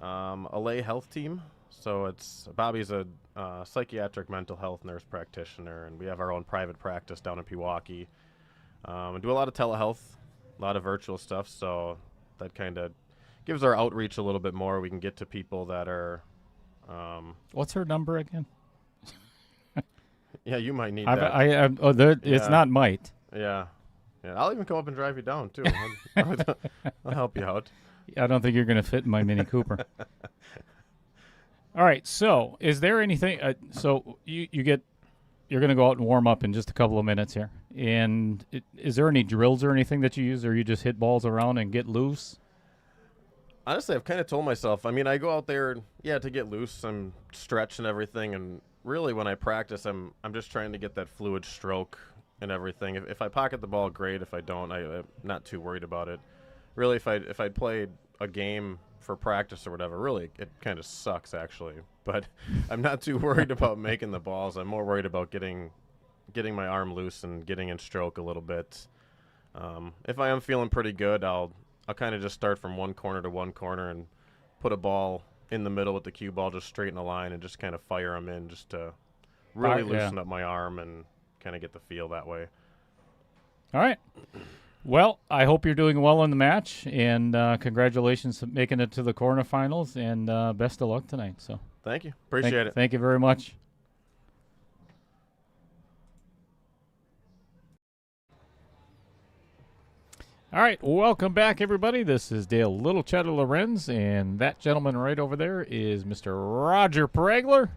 a lay health team. So Bobby's a psychiatric mental health nurse practitioner, and we have our own private practice down in Pewaukee. And do a lot of telehealth, a lot of virtual stuff. So that kind of gives our outreach a little bit more. We can get to people that are. What's her number again? Yeah, you might need that. It's not might. Yeah. I'll even come up and drive you down too. I'll help you out. I don't think you're going to fit in my Mini Cooper. All right. So, is there anything? So you're going to go out and warm up in just a couple of minutes here. And is there any drills or anything that you use, or you just hit balls around and get loose? Honestly, I've kind of told myself. I go out there, to get loose. I'm stretching everything, and really, when I practice, I'm just trying to get that fluid stroke and everything. If I pocket the ball, great. If I don't, I'm not too worried about it. Really, if I'd played a game for practice or whatever, really, it kind of sucks actually. But I'm not too worried about making the balls. I'm more worried about getting my arm loose and getting in stroke a little bit. If I am feeling pretty good, I'll kind of just start from one corner to one corner and put a ball in the middle with the cue ball just straight in a line and just kind of fire them in just to really loosen up my arm and kind of get the feel that way. All right. Well, I hope you're doing well in the match, and congratulations on making it to the quarterfinals, and best of luck tonight. So, thank you. Appreciate it. Thank you very much. All right, welcome back, everybody. This is Dale Little Cheddar Lorenz, and that gentleman right over there is Mr. Roger Pregler.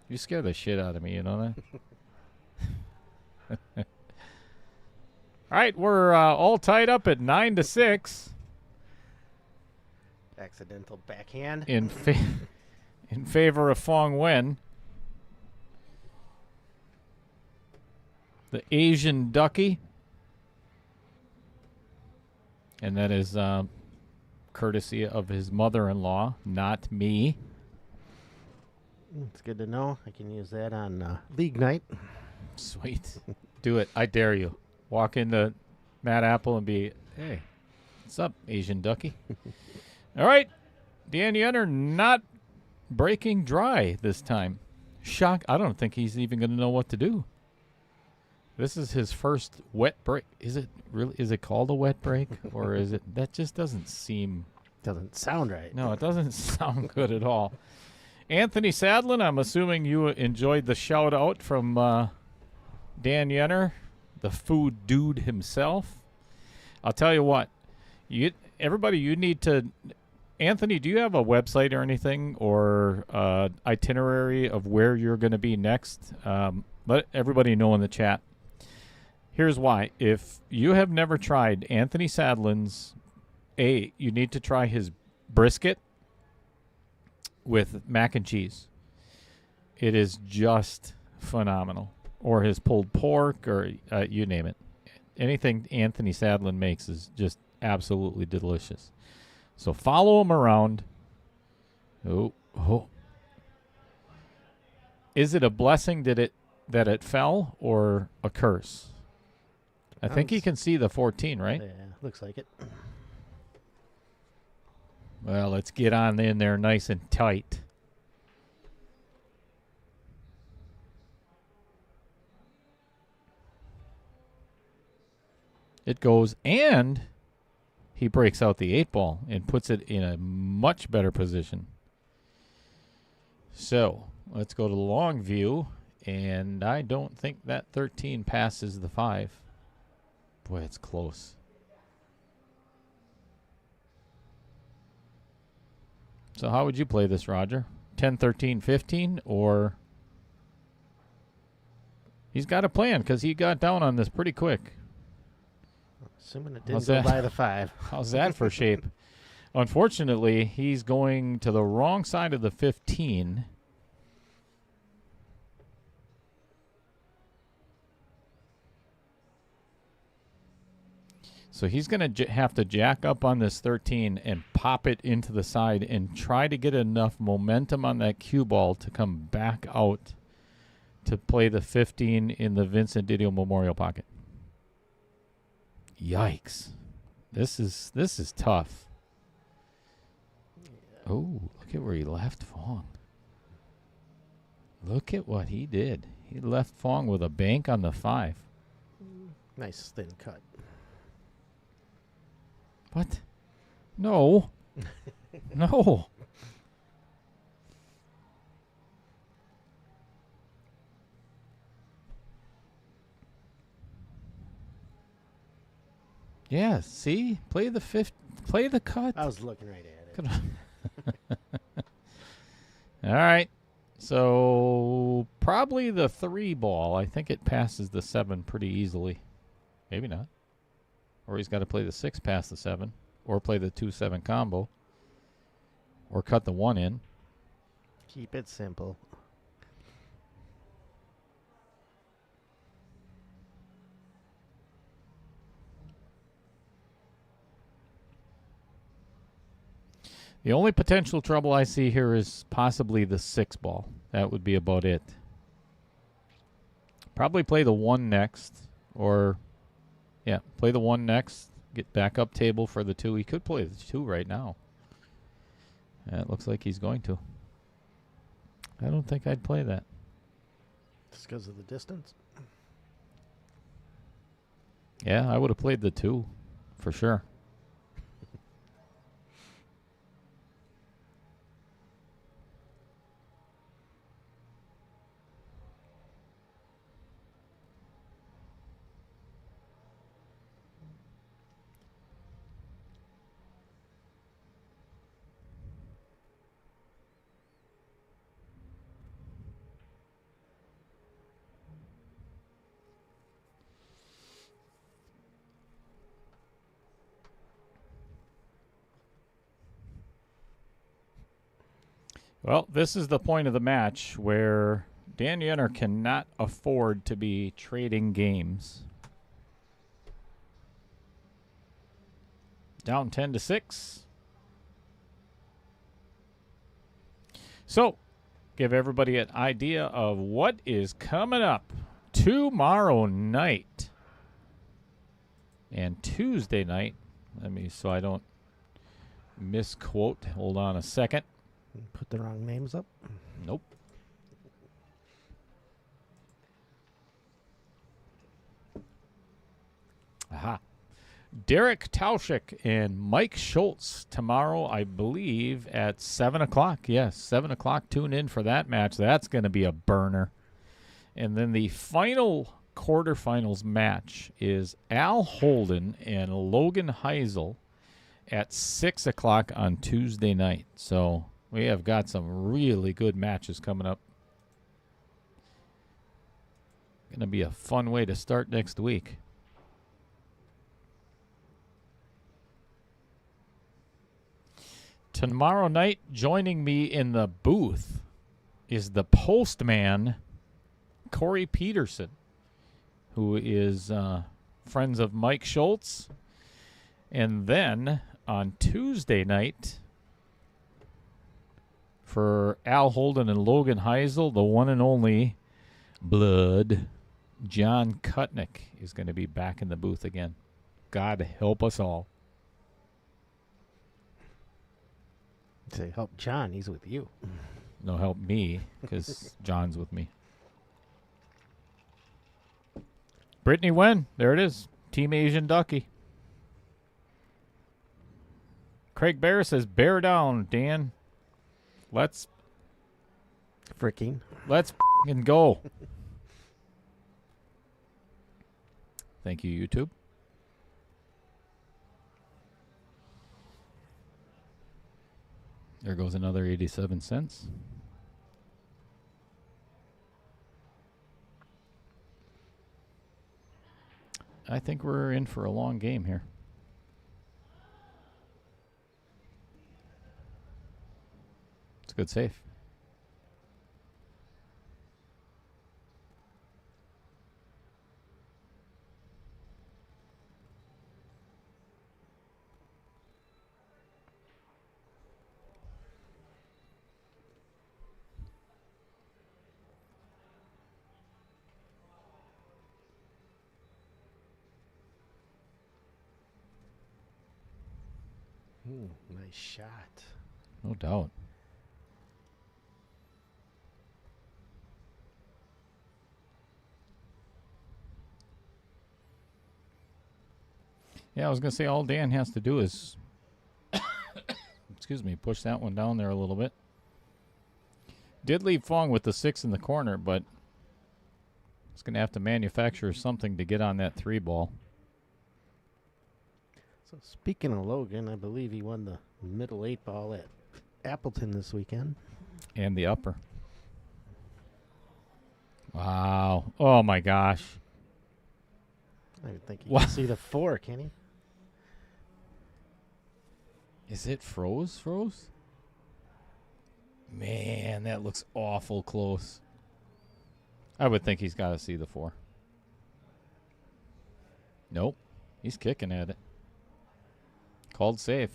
You scare the shit out of me, you know that? All right, we're all tied up at 9-6 Accidental backhand. in favor of Phong Nguyen. The Asian Ducky. And that is courtesy of his mother-in-law, not me. It's good to know. I can use that on league night. Sweet. Do it. I dare you. Walk into Matt Apple and be, hey, what's up, Asian Ducky? All right. Dan Yenor not breaking dry this time. Shock. I don't think he's even going to know what to do. This is his first wet break. Is it called a wet break? Or is it? That just doesn't seem. Doesn't sound right. No, it doesn't sound good at all. Anthony Sadlin, I'm assuming you enjoyed the shout out from Dan Yenor, the food dude himself. I'll tell you what, everybody, you need to. Anthony, do you have a website or anything or itinerary of where you're going to be next? Let everybody know in the chat. Here's why. If you have never tried Anthony Sadlin's, you need to try his brisket with mac and cheese. It is just phenomenal. Or his pulled pork, or you name it. Anything Anthony Sadlin makes is just absolutely delicious. So follow him around. Oh. Is it a blessing that it fell, or a curse? I think he can see the 14, right? Yeah, looks like it. Well, let's get on in there nice and tight. It goes, and he breaks out the 8-ball and puts it in a much better position. So let's go to the long view, And I don't think that 13 passes the 5. Boy, it's close. So how would you play this, Roger? 10, 13, 15, or... He's got a plan because he got down on this pretty quick. Assuming it How's didn't go that? by the 5. How's that for shape? Unfortunately, he's going to the wrong side of the 15. So he's going to have to jack up on this 13 and pop it into the side and try to get enough momentum on that cue ball to come back out to play the 15 in the Vincent Didio Memorial pocket. Yikes. This is tough. Oh, look at where he left Phong. Look at what he did. He left Phong with a bank on the 5. Nice thin cut. What? No. No. Yeah, see? Play the cut. I was looking right at it. All right. So probably the 3 ball. I think it passes the 7 pretty easily. Maybe not. Or he's got to play the 6 past the 7. Or play the 2-7 combo. Or cut the 1 in. Keep it simple. The only potential trouble I see here is possibly the 6 ball. That would be about it. Probably play the 1 next. Or, yeah, play the 1 next. Get back up table for the 2. He could play the 2 right now. It looks like he's going to. I don't think I'd play that. Just because of the distance? Yeah, I would have played the 2 for sure. Well, this is the point of the match where Dan Yenor cannot afford to be trading games. Down 10-6. So, give everybody an idea of what is coming up tomorrow night and Tuesday night. So I don't misquote. Hold on a second. Put the wrong names up? Nope. Aha. Derek Tauschik and Mike Schultz tomorrow, I believe, at 7 o'clock. Yes, 7 o'clock. Tune in for that match. That's going to be a burner. And then the final quarterfinals match is Al Holden and Logan Heisel at 6 o'clock on Tuesday night. So we have got some really good matches coming up. Going to be a fun way to start next week. Tomorrow night, joining me in the booth is the postman, Corey Peterson, who is friends of Mike Schultz. And then on Tuesday night, for Al Holden and Logan Heisel, the one and only Blood, John Kutnick is going to be back in the booth again. God help us all. Say, help John, he's with you. No, help me, because John's with me. Brittany Nguyen, there it is. Team Asian Ducky. Craig Bear says, bear down, Dan. Let's Fricking. f***ing go. Thank you, YouTube. There goes another 87 cents. I think we're in for a long game here. It's a good save. Nice shot. No doubt. Yeah, I was going to say all Dan has to do is, excuse me, push that one down there a little bit. Did leave Phong with the 6 in the corner, but it's going to have to manufacture something to get on that 3 ball. So speaking of Logan, I believe he won the middle 8 ball at Appleton this weekend. And the upper. Wow. Oh, my gosh. I would think he What? can see the 4, can he? Is it froze? Man, that looks awful close. I would think he's got to see the 4. Nope. He's kicking at it. Called safe.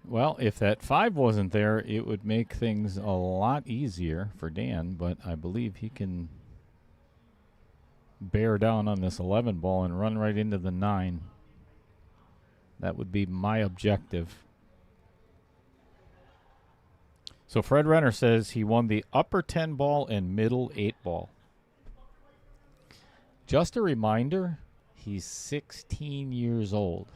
Well, if that 5 wasn't there, it would make things a lot easier for Dan, but I believe he can bear down on this 11 ball and run right into the 9. That would be my objective. So Fred Renner says he won the upper 10 ball and middle 8 ball. Just a reminder, he's 16 years old.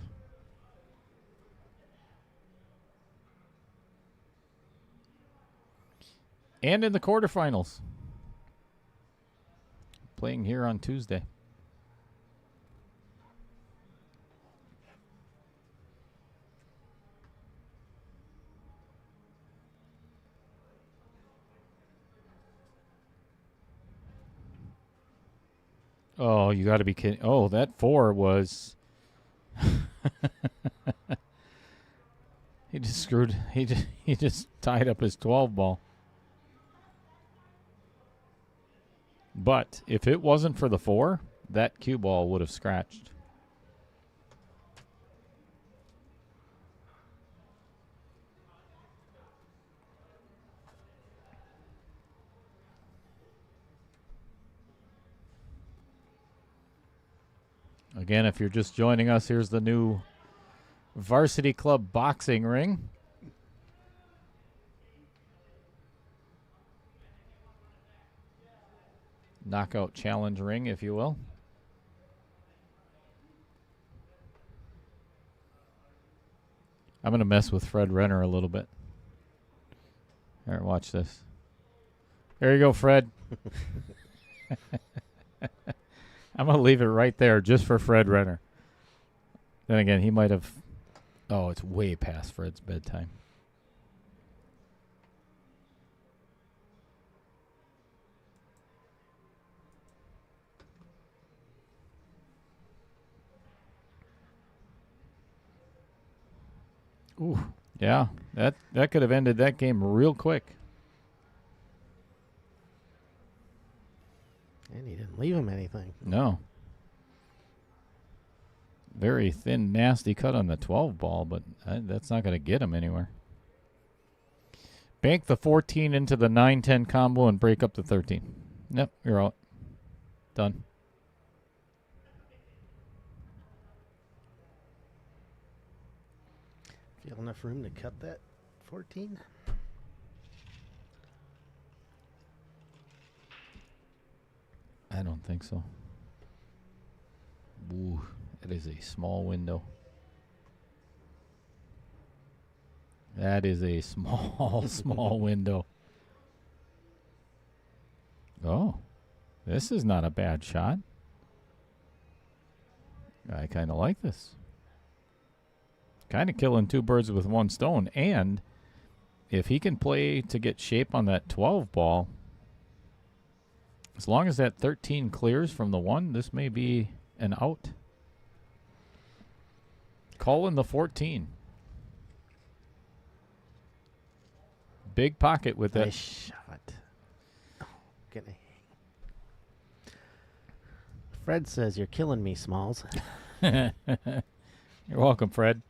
And in the quarterfinals. Playing here on Tuesday. Oh, you got to be kidding. Oh, that 4 was... He just screwed... He just tied up his 12 ball. But if it wasn't for the 4, that cue ball would have scratched. Again, if you're just joining us, here's the new Varsity Club boxing ring. Knockout challenge ring, if you will. I'm going to mess with Fred Renner a little bit. All right, watch this. There you go, Fred. I'm going to leave it right there just for Fred Renner. Then again, he might have... Oh, it's way past Fred's bedtime. Ooh, yeah, that could have ended that game real quick. And he didn't leave him anything. No. Very thin, nasty cut on the 12 ball, but that's not going to get him anywhere. Bank the 14 into the 9-10 combo and break up the 13. Yep, you're out. Done. Feel enough room to cut that 14? I don't think so. Ooh, it is a small window. That is a small, small window. Oh, this is not a bad shot. I kind of like this. Kind of killing two birds with one stone. And if he can play to get shape on that 12 ball, as long as that 13 clears from the 1, this may be an out. Calling the 14. Big pocket with that. Nice shot. Oh, gonna hang. Fred says, "You're killing me, Smalls." You're welcome, Fred.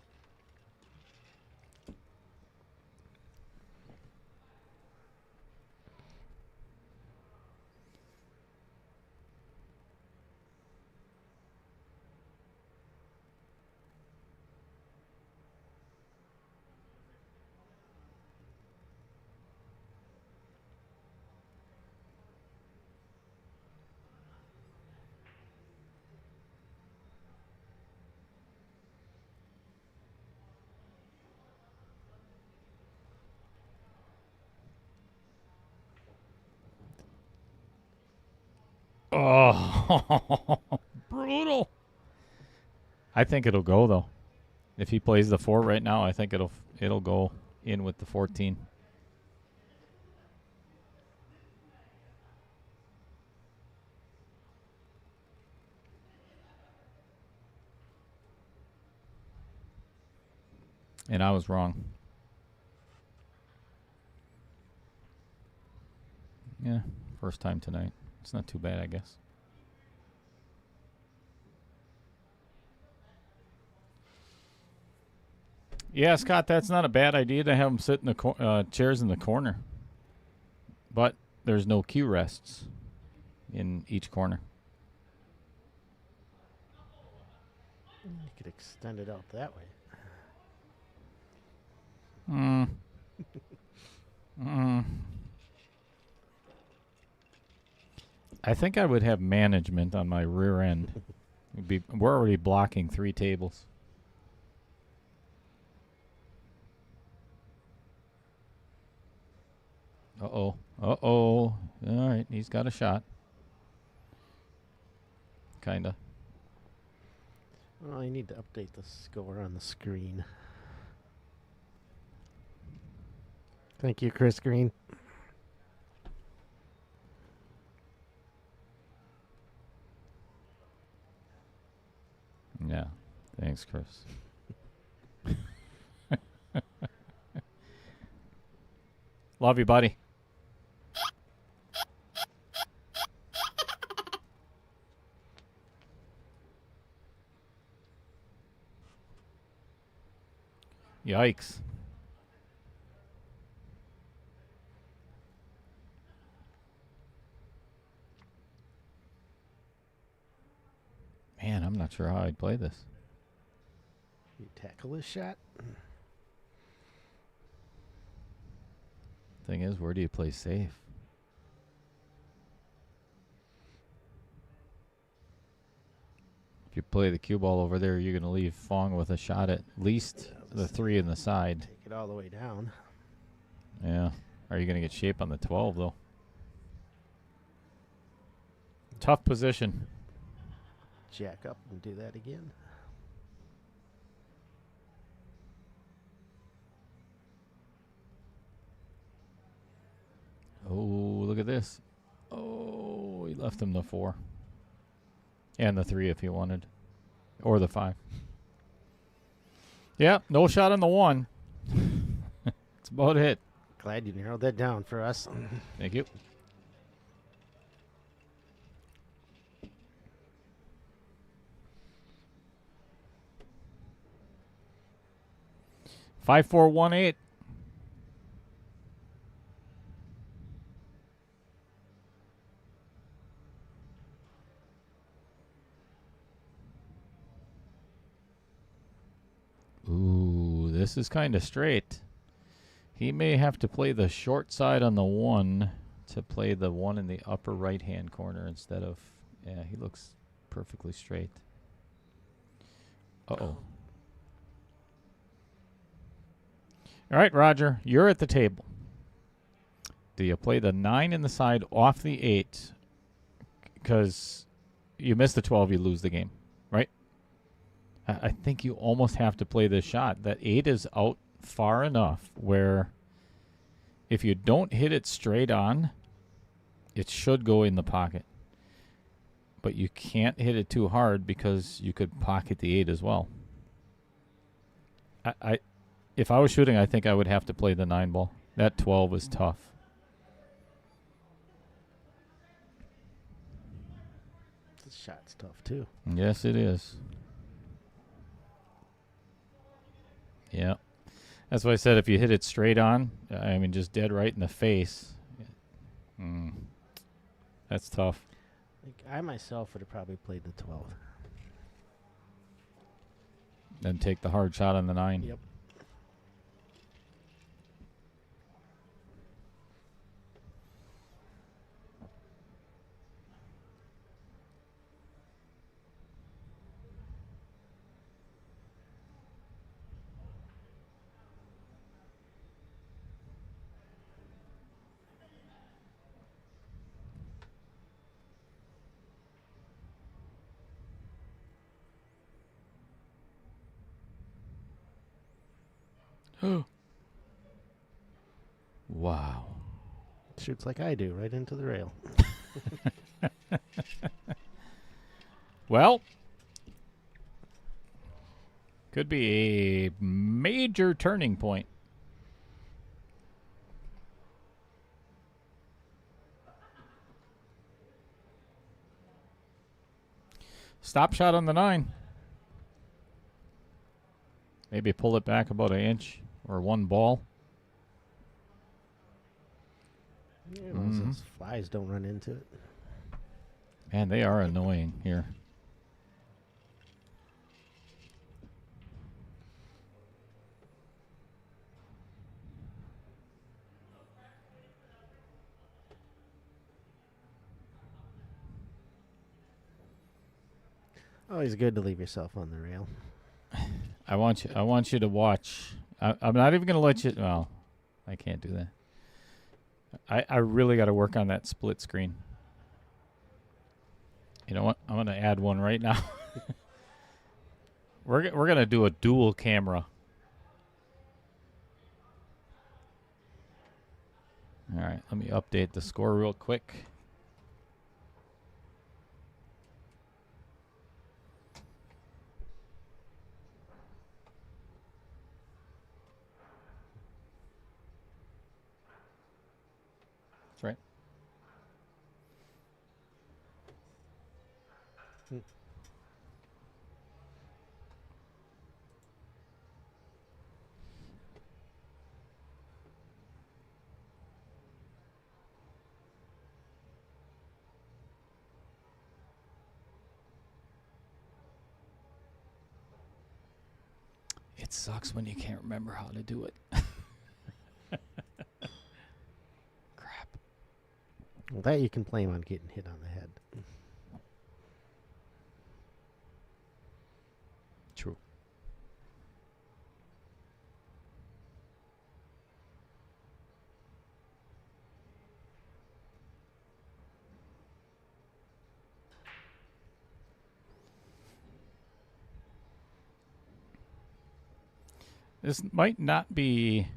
Oh, brutal. I think it'll go, though. If he plays the 4 right now, I think it'll go in with the 14. And I was wrong. Yeah, first time tonight. It's not too bad, I guess. Yeah, Scott, that's not a bad idea to have them sit in the chairs in the corner. But there's no cue rests in each corner. You could extend it out that way. I think I would have management on my rear end. We're already blocking 3 tables. Uh-oh. Uh-oh. All right, he's got a shot. Kinda. Well, I need to update the score on the screen. Thank you, Chris Green. Yeah. Thanks, Chris. Love you, buddy. Yikes. Man, I'm not sure how I'd play this. You tackle this shot? Thing is, where do you play safe? If you play the cue ball over there, you're going to leave Phong with a shot at least the 3 in the side. Take it all the way down. Yeah. Are you going to get shape on the 12, though? Tough position. Jack up and do that again. Oh, look at this. Oh, he left him the 4. And the 3 if he wanted. Or the 5. Yeah, no shot on the 1. That's about it. Glad you narrowed that down for us. Thank you. Five, 4, 1, 8. Ooh, this is kind of straight. He may have to play the short side on the 1 to play the 1 in the upper right-hand corner instead of Yeah, he looks perfectly straight. Uh-oh. All right, Roger, you're at the table. Do you play the 9 in the side off the 8? Because you miss the 12, you lose the game, right? I think you almost have to play this shot. That 8 is out far enough where if you don't hit it straight on, it should go in the pocket. But you can't hit it too hard because you could pocket the 8 as well. If I was shooting, I think I would have to play the 9 ball. That 12 is tough. This shot's tough too. Yes, it is. Yeah. That's why I said if you hit it straight on, I mean, just dead right in the face, that's tough. Like I myself would have probably played the 12. Then take the hard shot on the 9. Yep. Wow. Shoots like I do, right into the rail. Well, could be a major turning point. Stop shot on the 9. Maybe pull it back about an inch or 1 ball. Yeah, those flies don't run into it. Man, they are annoying here. Always good to leave yourself on the rail. I want you to watch. I'm not even going to let you. Well, I can't do that. I really got to work on that split screen. You know what? I'm going to add one right now. We're going to do a dual camera. All right, let me update the score real quick. That's right. It sucks when you can't remember how to do it. Crap. Well, that you can blame on getting hit on the head. True. This might not be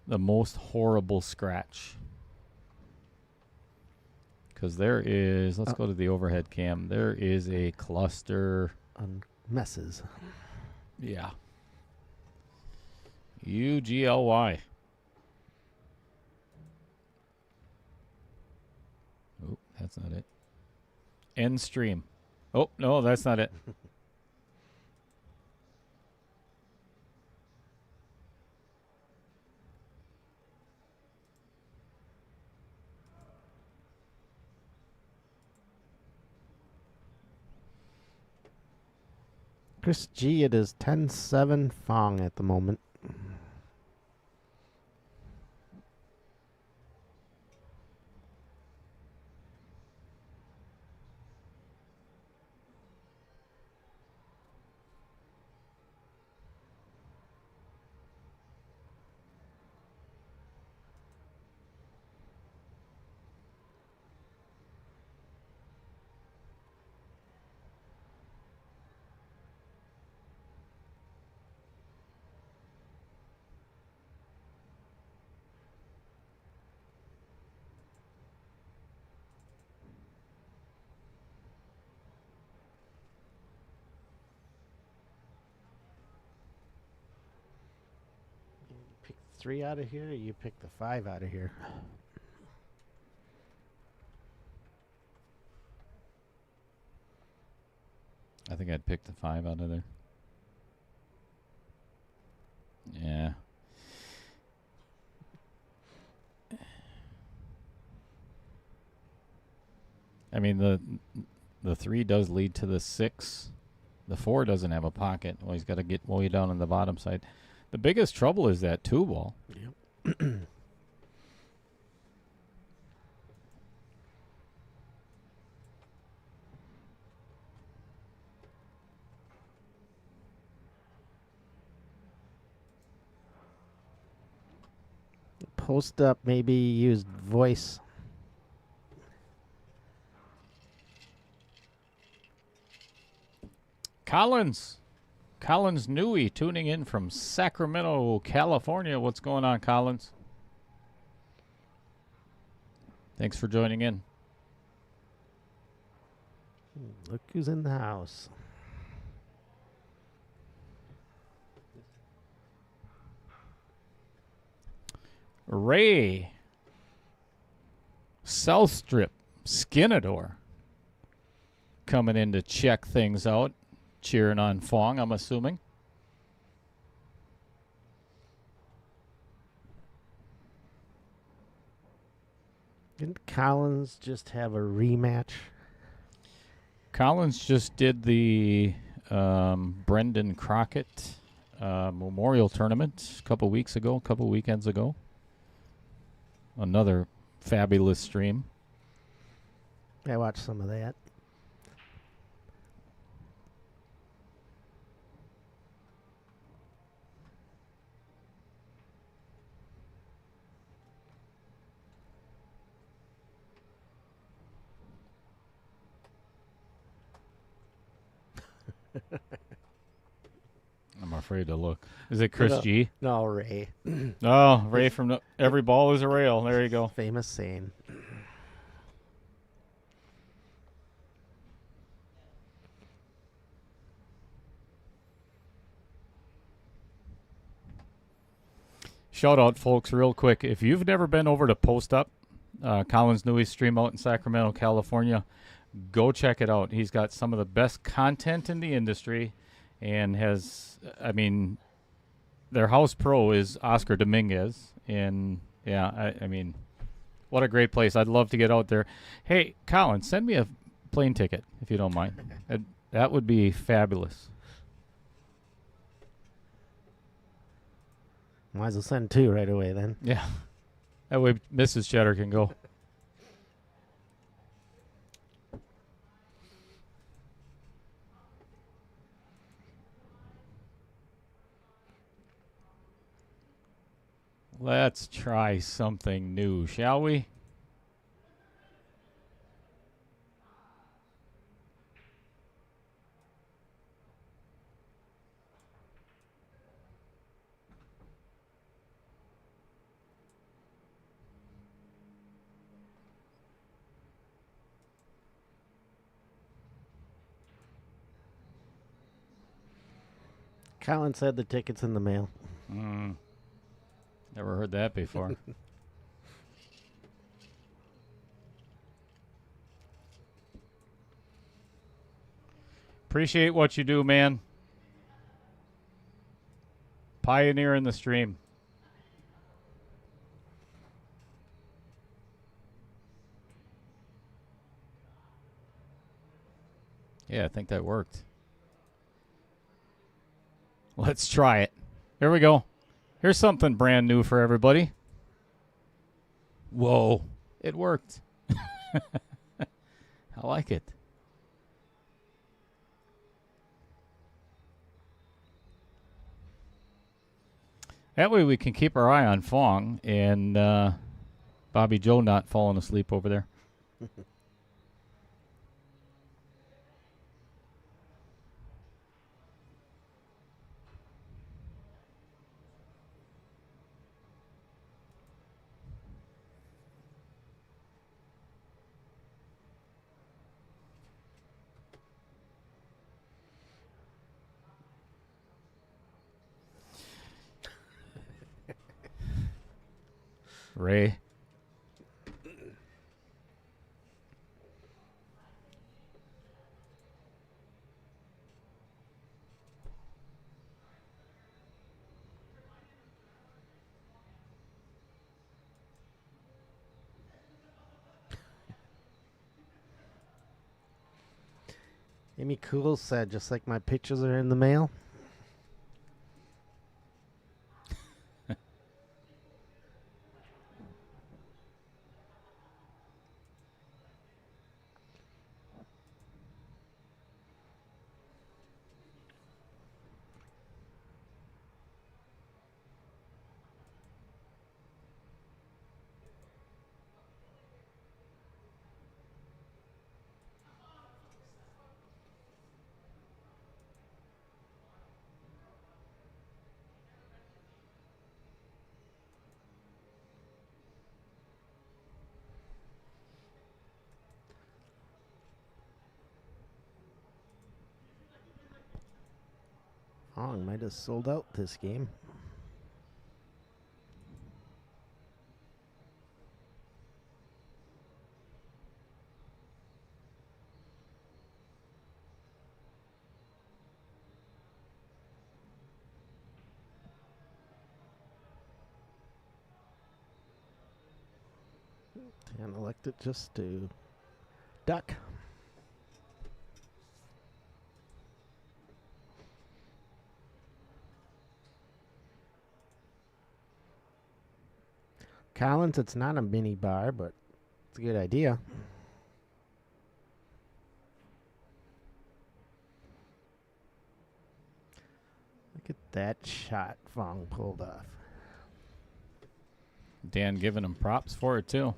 the most horrible scratch. Because there is, let's go to the overhead cam. There is a cluster. On messes. Yeah. UGLY. Oh, that's not it. End stream. Oh, no, that's not it. Chris G, it is 10-7 Phong at the moment. 3 out of here, or you pick the 5 out of here? I think I'd pick the 5 out of there. Yeah. I mean, the 3 does lead to the 6. The 4 doesn't have a pocket. Well, he's got to get way down on the bottom side. The biggest trouble is that 2 ball. Yep. Post up, maybe use voice. Collins Newey tuning in from Sacramento, California. What's going on, Collins? Thanks for joining in. Look who's in the house. Ray South Strip Skinador coming in to check things out, cheering on Phong, I'm assuming. Didn't Collins just have a rematch? Collins just did the Brendan Crockett Memorial Tournament a couple weekends ago. Another fabulous stream. I watched some of that. I'm afraid to look. Is it Chris No. G? No, Ray. Oh, Ray from Every Ball is a Rail. There you go. Famous saying. Shout out, folks, real quick. If you've never been over to Post Up, Collins Newey stream out in Sacramento, California, go check it out. He's got some of the best content in the industry and has, I mean, their house pro is Oscar Dominguez. And, yeah, I mean, what a great place. I'd love to get out there. Hey, Collins, send me a plane ticket, if you don't mind. That would be fabulous. Might as well send 2 right away then. Yeah. That way Mrs. Cheddar can go. Let's try something new, shall we? Colin said the ticket's in the mail. Never heard that before. Appreciate what you do, man. Pioneer in the stream. Yeah, I think that worked. Let's try it. Here we go. Here's something brand new for everybody. Whoa, it worked. I like it. That way we can keep our eye on Phong and Bobby Joe not falling asleep over there. Ray. Amy Cool said, just like my pictures are in the mail. Phong might have sold out this game. And elected just to duck. Collins, it's not a mini bar, but it's a good idea. Look at that shot Phong pulled off. Dan giving him props for it, too.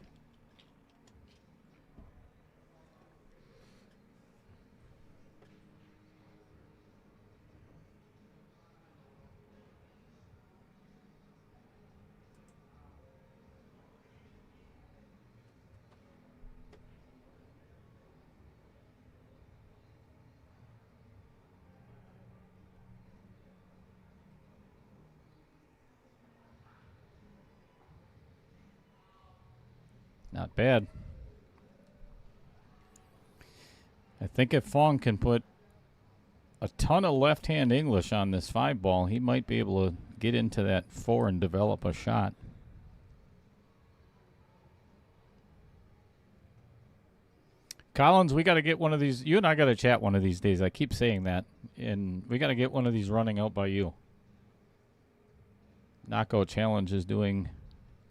Not bad. I think if Phong can put a ton of left-hand English on this 5-ball, he might be able to get into that 4 and develop a shot. Collins, we got to get one of these. You and I got to chat one of these days. I keep saying that. And we got to get one of these running out by you. Knockout Challenge is doing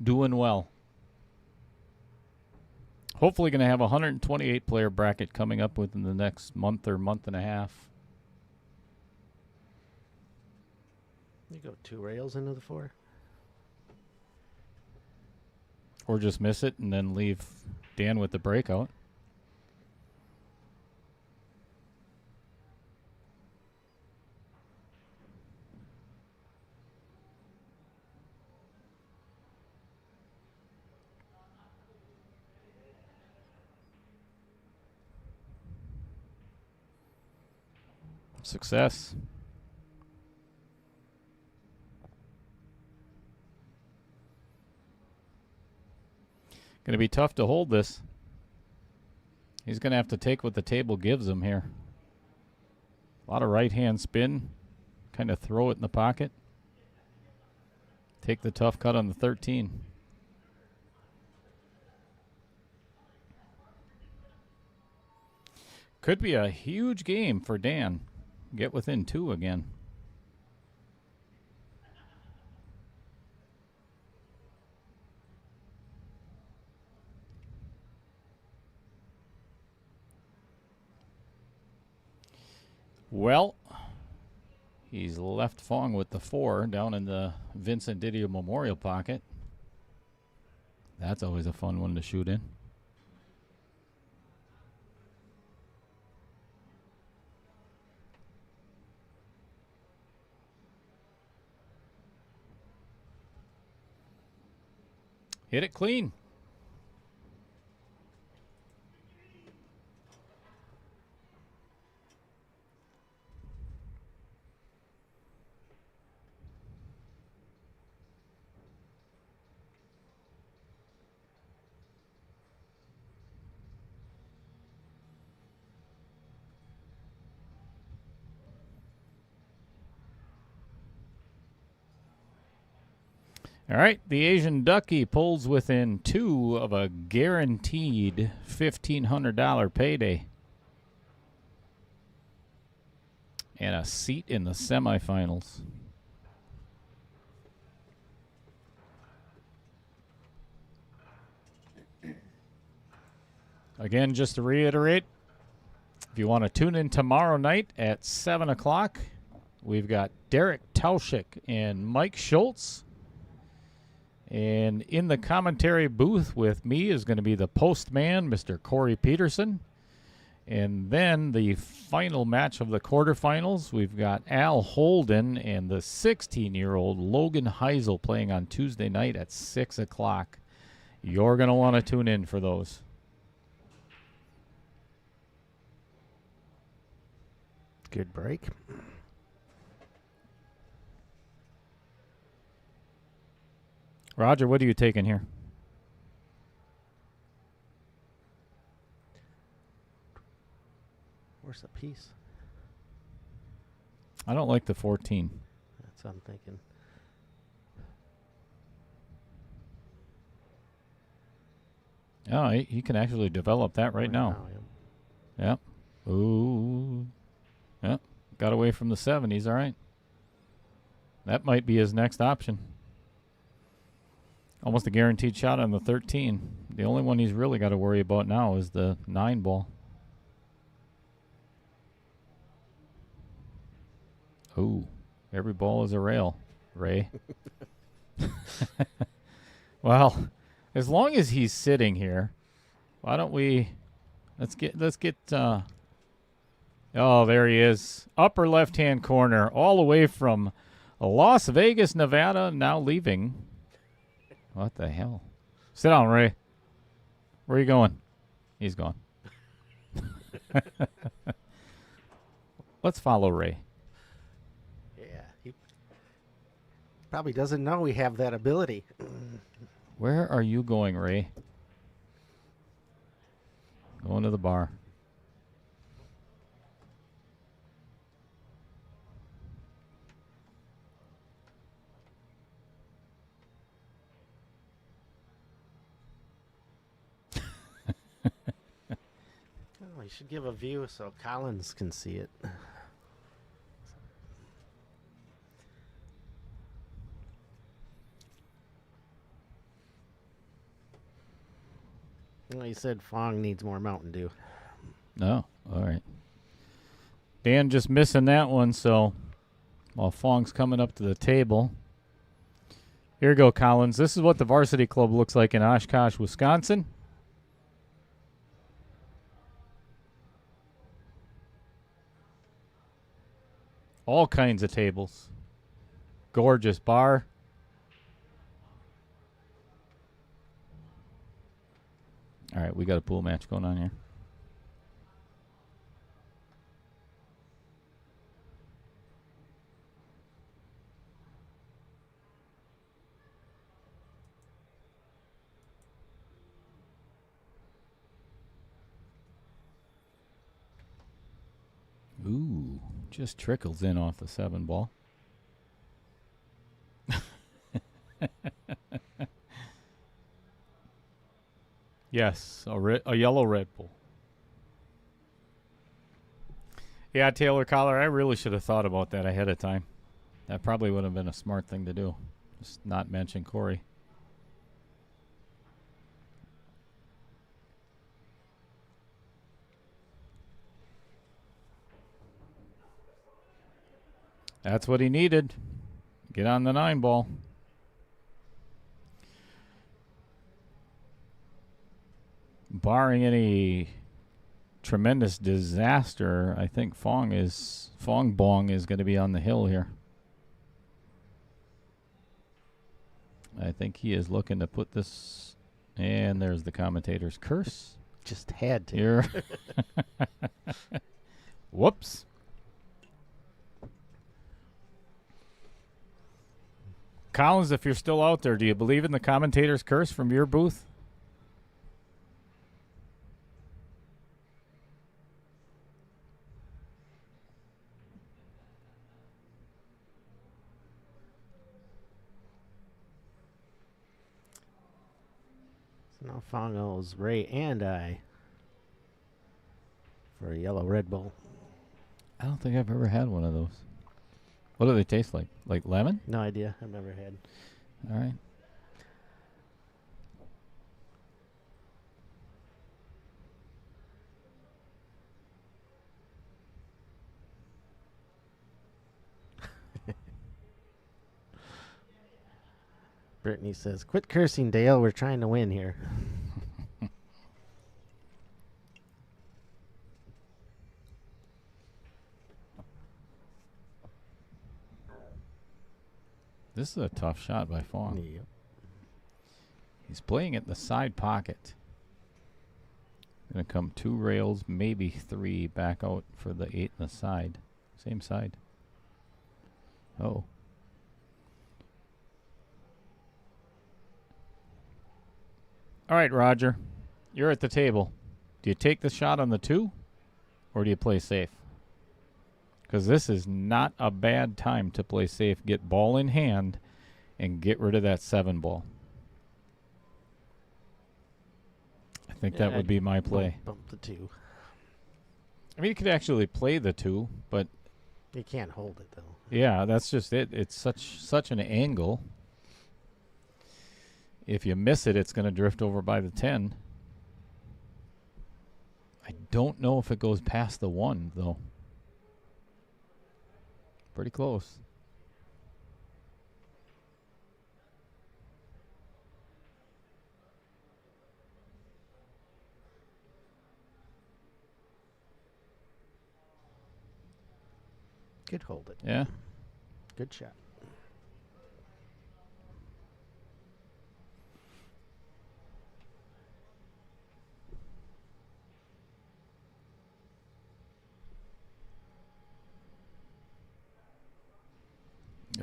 well. Hopefully going to have a 128-player bracket coming up within the next month or month and a half. You go 2 rails into the 4. Or just miss it and then leave Dan with the breakout. Success. Going to be tough to hold this. He's going to have to take what the table gives him here. A lot of right-hand spin. Kind of throw it in the pocket. Take the tough cut on the 13. Could be a huge game for Dan. Get within 2 again. Well, he's left Phong with the 4 down in the Vincent Didio Memorial pocket. That's always a fun one to shoot in. Hit it clean. All right, the Asian Ducky pulls within 2 of a guaranteed $1,500 payday and a seat in the semifinals. Again, just to reiterate, if you want to tune in tomorrow night at 7 o'clock, we've got Derek Tauschik and Mike Schultz. And in the commentary booth with me is going to be the postman, Mr. Corey Peterson. And then the final match of the quarterfinals, we've got Al Holden and the 16-year-old Logan Heisel playing on Tuesday night at 6 o'clock. You're going to want to tune in for those. Good break. Roger, what are you taking here? Where's the piece? I don't like the 14. That's what I'm thinking. Oh, he can actually develop that right now. Yep. Yep. Ooh. Yep. Got away from the 70s. All right. That might be his next option. Almost a guaranteed shot on the 13. The only one he's really got to worry about now is the 9 ball. Ooh. Every ball is a rail, Ray. Well, as long as he's sitting here, why don't we let's get oh, there he is. Upper left-hand corner, all the way from Las Vegas, Nevada, now leaving. What the hell? Sit down, Ray. Where are you going? He's gone. Let's follow Ray. Yeah, he probably doesn't know we have that ability. Where are you going, Ray? Going to the bar. Oh, you should give a view so Collins can see it. Well, you said Phong needs more Mountain Dew. No. All right. Dan just missing that one, so while Fong's coming up to the table. Here you go, Collins. This is what the varsity club looks like in Oshkosh, Wisconsin. All kinds of tables. Gorgeous bar. All right, we got a pool match going on here. Ooh, just trickles in off the 7 ball. Yes, a yellow Red Bull. Yeah, Taylor Collar, I really should have thought about that ahead of time. That probably would have been a smart thing to do. Just not mention Corey. That's what he needed. Get on the 9 ball. Barring any tremendous disaster, I think Phong Bong is going to be on the hill here. I think he is looking to put this, and there's the commentator's curse. Just had to. Here. Whoops. Collins, if you're still out there, do you believe in the commentator's curse from your booth? Now Phong owes Ray and I for a yellow Red Bull. I don't think I've ever had one of those. What do they taste like? Like lemon? No idea. I've never had. All right. Brittany says, "Quit cursing, Dale. We're trying to win here." This is a tough shot by Phong. Yep. He's playing it in the side pocket. Gonna come 2 rails, maybe 3 back out for the 8 in the side. Same side. Oh. All right, Roger. You're at the table. Do you take the shot on the 2 or do you play safe? Because this is not a bad time to play safe. Get ball in hand and get rid of that 7 ball. I think that would be my play. Bump the 2. I mean, you could actually play the 2, but You can't hold it, though. yeah, that's just it. It's such an angle. If you miss it, it's going to drift over by the 10. I don't know if it goes past the 1, though. Pretty close. Could hold it. Yeah. Good shot.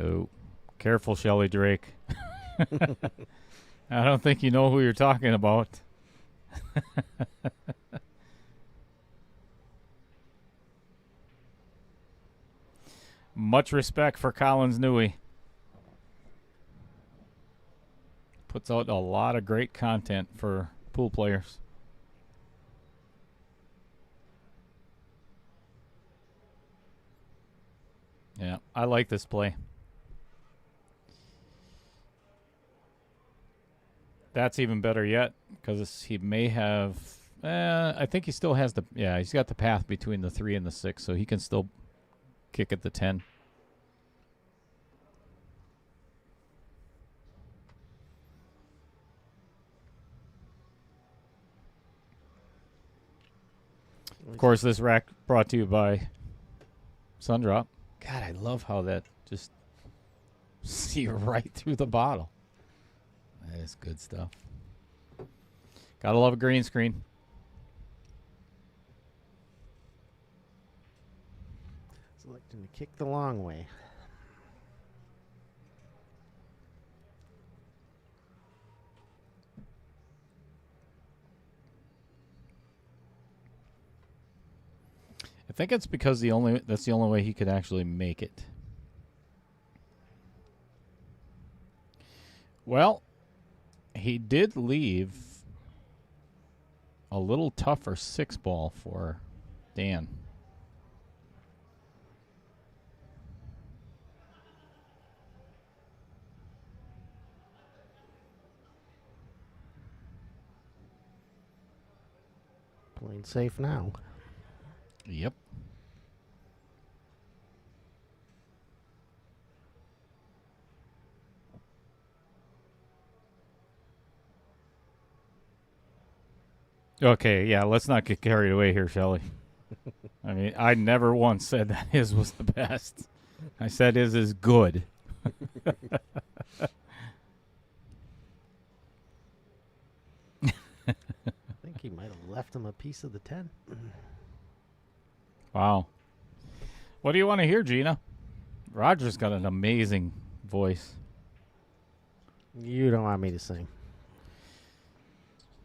Oh, careful, Shelley Drake. I don't think you know who you're talking about. Much respect for Collins Newey. Puts out a lot of great content for pool players. Yeah, I like this play. That's even better yet because he may have. I think he still has the. Yeah, he's got the path between the 3 and the 6, so he can still kick at the 10. Of course, this rack brought to you by Sundrop. God, I love how that just see right through the bottle. That is good stuff. Gotta love a green screen. Selecting to kick the long way. I think it's because that's the only way he could actually make it. Well, he did leave a little tougher 6 ball for Dan. Playing safe now. Yep. Okay, yeah, let's not get carried away here, Shelley. I mean, I never once said that his was the best. I said his is good. I think he might have left him a piece of the 10. Wow. What do you want to hear, Gina? Roger's got an amazing voice. You don't want me to sing.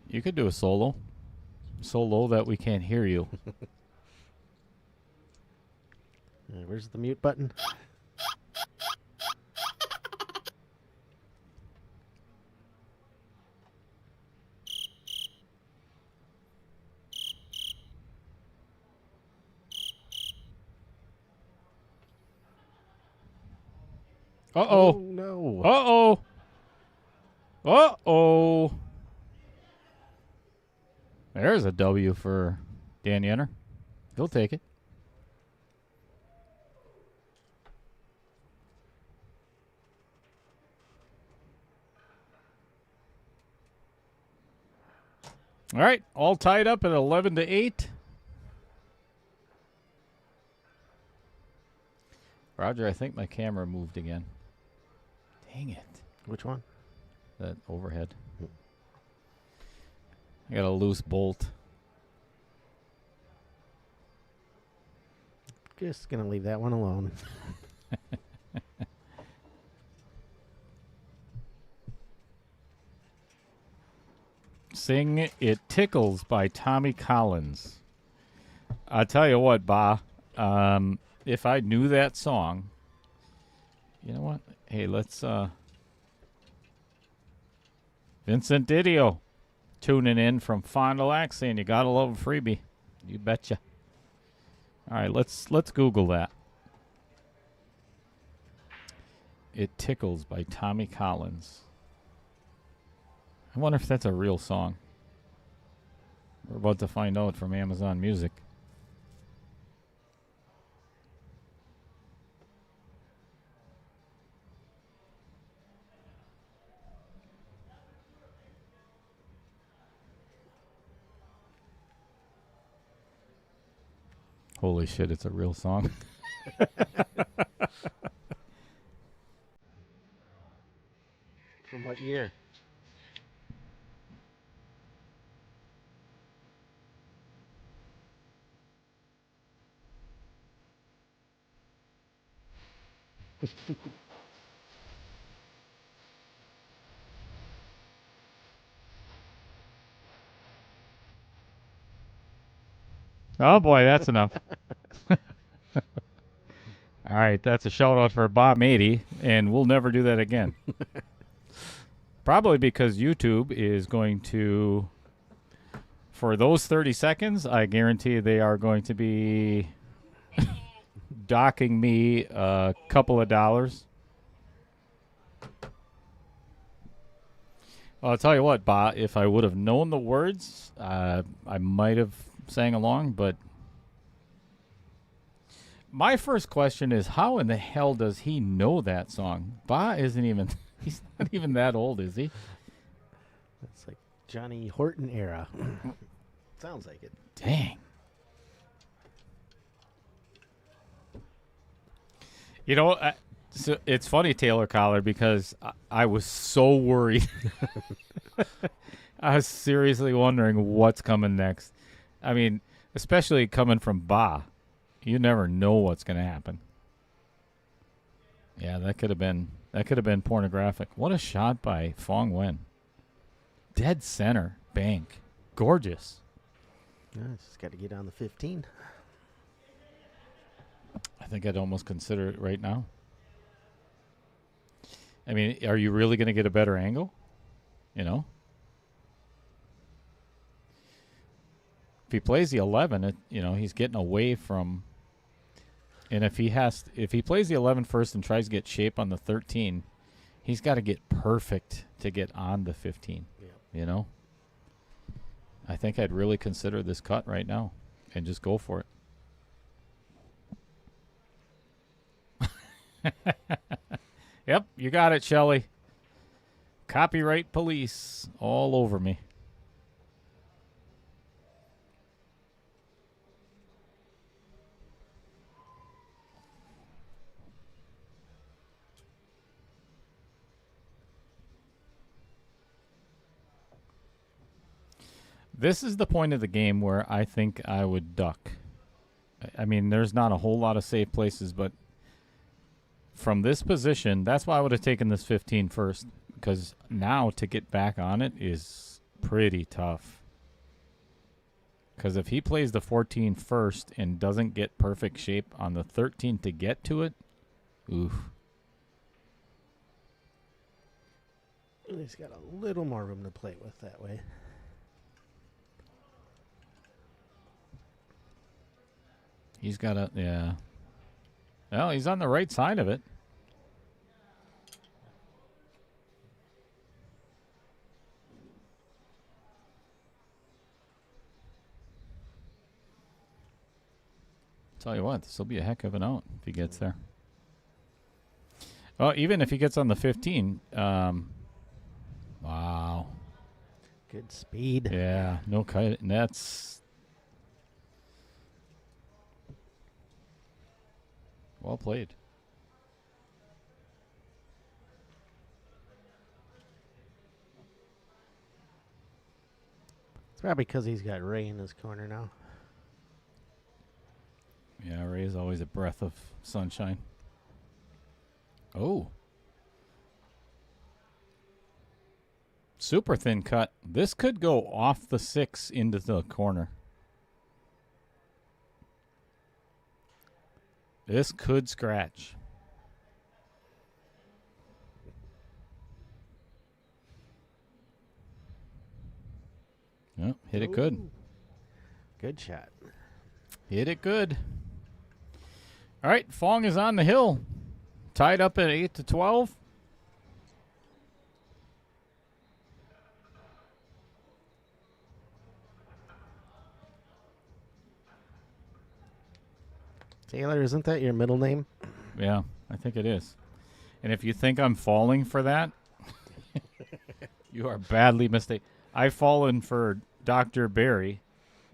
You could do a solo. So low that we can't hear you. Where's the mute button? Uh-oh. no. Uh-oh. Uh-oh. There's a W for Dan Yenor. He'll take it. All right, all tied up at 11-8. Roger, I think my camera moved again. Dang it. Which one? That overhead. I got a loose bolt. Just going to leave that one alone. Sing It Tickles by Tommy Collins. I tell you what, Ba, if I knew that song, you know what? Hey, let's Vincent Didio tuning in from Fond du Lac saying you gotta love a freebie. You betcha. All right, let's Google that. It Tickles by Tommy Collins. I wonder if that's a real song. We're about to find out from Amazon Music. Holy shit, it's a real song. From what year? Oh boy, that's enough. All right, that's a shout out for Bob Mady, and we'll never do that again. Probably because YouTube is going to, for those 30 seconds, I guarantee they are going to be docking me a couple of dollars. Well, I'll tell you what, Ba, if I would have known the words, I might have sang along, but my first question is, how in the hell does he know that song? Ba isn't even, he's not even that old, is he? That's like Johnny Horton era. Sounds like it. Dang. You know, so it's funny, Taylor Collar, because I was so worried. I was seriously wondering what's coming next. I mean, especially coming from Ba. You never know what's going to happen. Yeah, that could have been pornographic. What a shot by Phong Nguyen. Dead center, bank. Gorgeous. Yeah, just got to get on the 15. I think I'd almost consider it right now. I mean, are you really going to get a better angle? You know? If he plays the 11, he's getting away from. And if he plays the 11 first and tries to get shape on the 13, he's got to get perfect to get on the 15. Yep. You know? I think I'd really consider this cut right now and just go for it. Yep, you got it, Shelley. Copyright police all over me. This is the point of the game where I think I would duck. I mean, there's not a whole lot of safe places, but from this position, that's why I would have taken this 15 first, because now to get back on it is pretty tough. Because if he plays the 14 first and doesn't get perfect shape on the 13 to get to it, oof. He's got a little more room to play with that way. He's got a, yeah. Well, he's on the right side of it. Tell you what, this will be a heck of an out if he gets there. Well, even if he gets on the 15, wow. Good speed. Yeah, no kite. And that's well played. It's probably because he's got Ray in his corner now. Yeah, Ray is always a breath of sunshine. Oh. Super thin cut. This could go off the 6 into the corner. This could scratch. Oh, hit it good. Ooh. Good shot. Hit it good. All right, Phong is on the hill. Tied up at 8-12. Taylor, isn't that your middle name? Yeah, I think it is. And if you think I'm falling for that, you are badly mistaken. I've fallen for Dr. Barry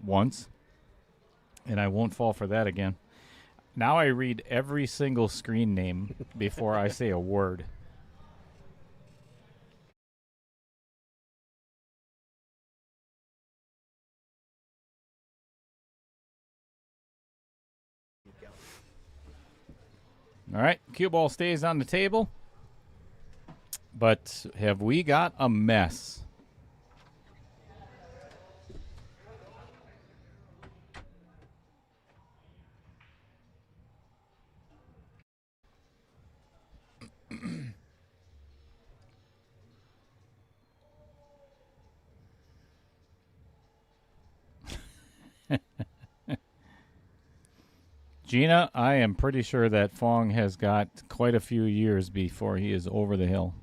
once, and I won't fall for that again. Now I read every single screen name before I say a word. All right, cue ball stays on the table. But have we got a mess? Gina, I am pretty sure that Phong has got quite a few years before he is over the hill.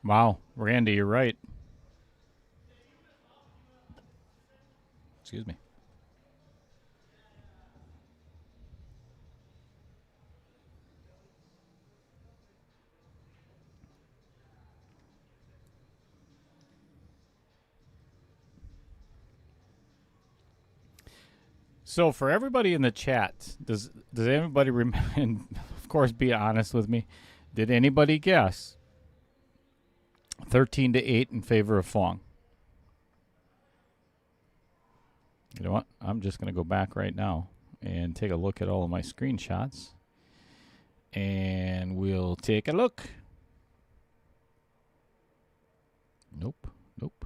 Wow, Randy, you're right. Excuse me. So for everybody in the chat, does anybody and of course be honest with me? Did anybody guess 13-8 in favor of Phong? You know what? I'm just going to go back right now and take a look at all of my screenshots. And we'll take a look. Nope. Nope.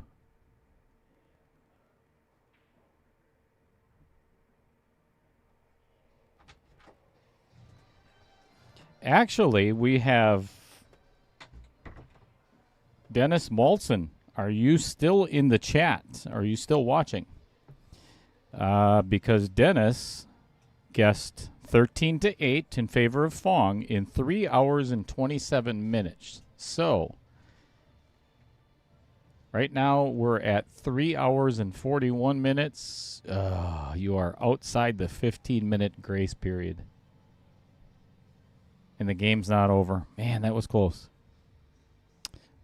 Actually, we have Dennis Malson. Are you still in the chat? Are you still watching? Because Dennis guessed 13-8 in favor of Phong in 3 hours and 27 minutes. So, right now we're at 3 hours and 41 minutes. You are outside the 15-minute grace period. And the game's not over. Man, that was close.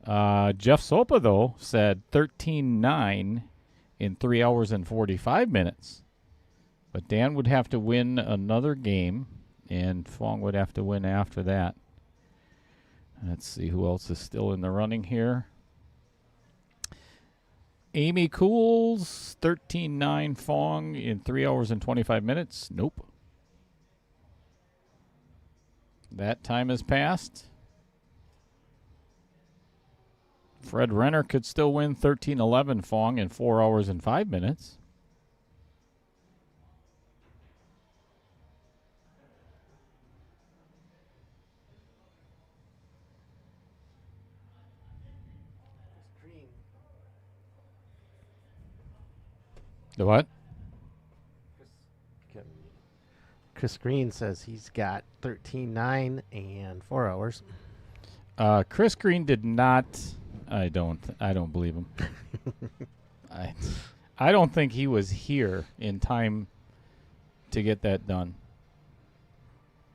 Jeff Sopa, though, said 13-9 in 3 hours and 45 minutes. But Dan would have to win another game, and Phong would have to win after that. Let's see who else is still in the running here. Amy Cools, 13-9 Phong in 3 hours and 25 minutes. Nope. That time has passed. Fred Renner could still win 13-11 Phong in 4 hours and 5 minutes. The what? Chris Green says he's got 13-9 and 4 hours. Chris Green did not. I don't believe him. I don't think he was here in time to get that done.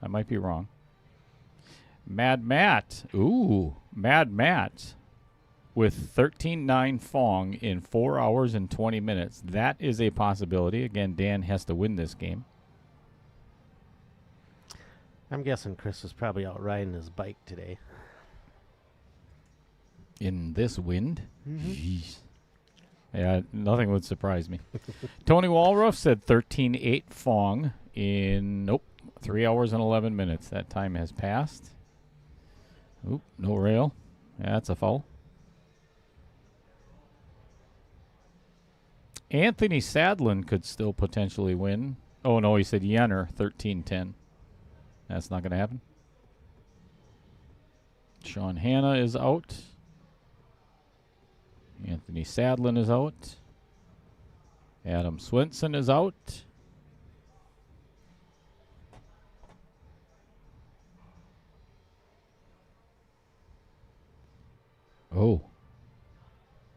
I might be wrong. Mad Matt. Ooh, Mad Matt with 13-9 Phong in 4 hours and 20 minutes. That is a possibility. Again, Dan has to win this game. I'm guessing Chris was probably out riding his bike today. In this wind? Jeez. Yeah, nothing would surprise me. Tony Walruff said 13-8 Phong in, 3 hours and 11 minutes. That time has passed. Oop, no rail. Yeah, that's a foul. Anthony Sadlin could still potentially win. Oh, no, he said Yenor, 13-10. That's not going to happen. Sean Hanna is out. Anthony Sadlin is out. Adam Swenson is out. Oh.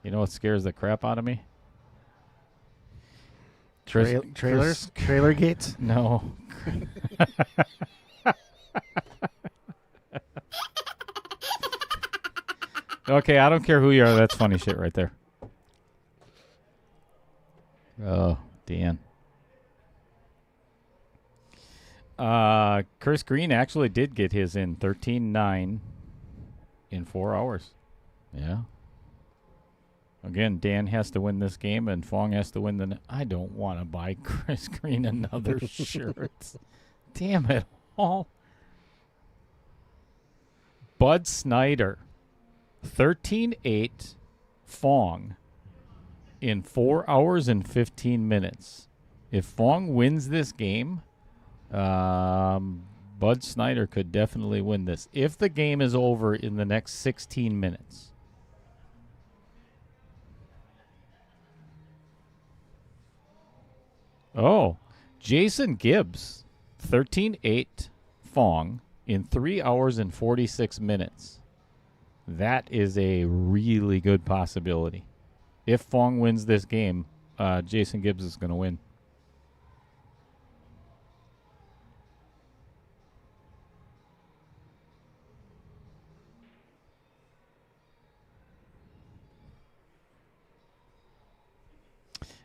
You know what scares the crap out of me? Trailer gates? No. Okay, I don't care who you are. That's funny shit right there. Oh, Dan. Chris Green actually did get his in 13-9 in 4 hours. Yeah. Again, Dan has to win this game, and Phong has to win the... I don't want to buy Chris Green another shirt. Damn it all. Bud Snyder, 13-8 Phong in 4 hours and 15 minutes. If Phong wins this game, Bud Snyder could definitely win this. If the game is over in the next 16 minutes. Oh, Jason Gibbs, 13-8 Phong in 3 hours and 46 minutes. That is a really good possibility. If Phong wins this game, Jason Gibbs is going to win.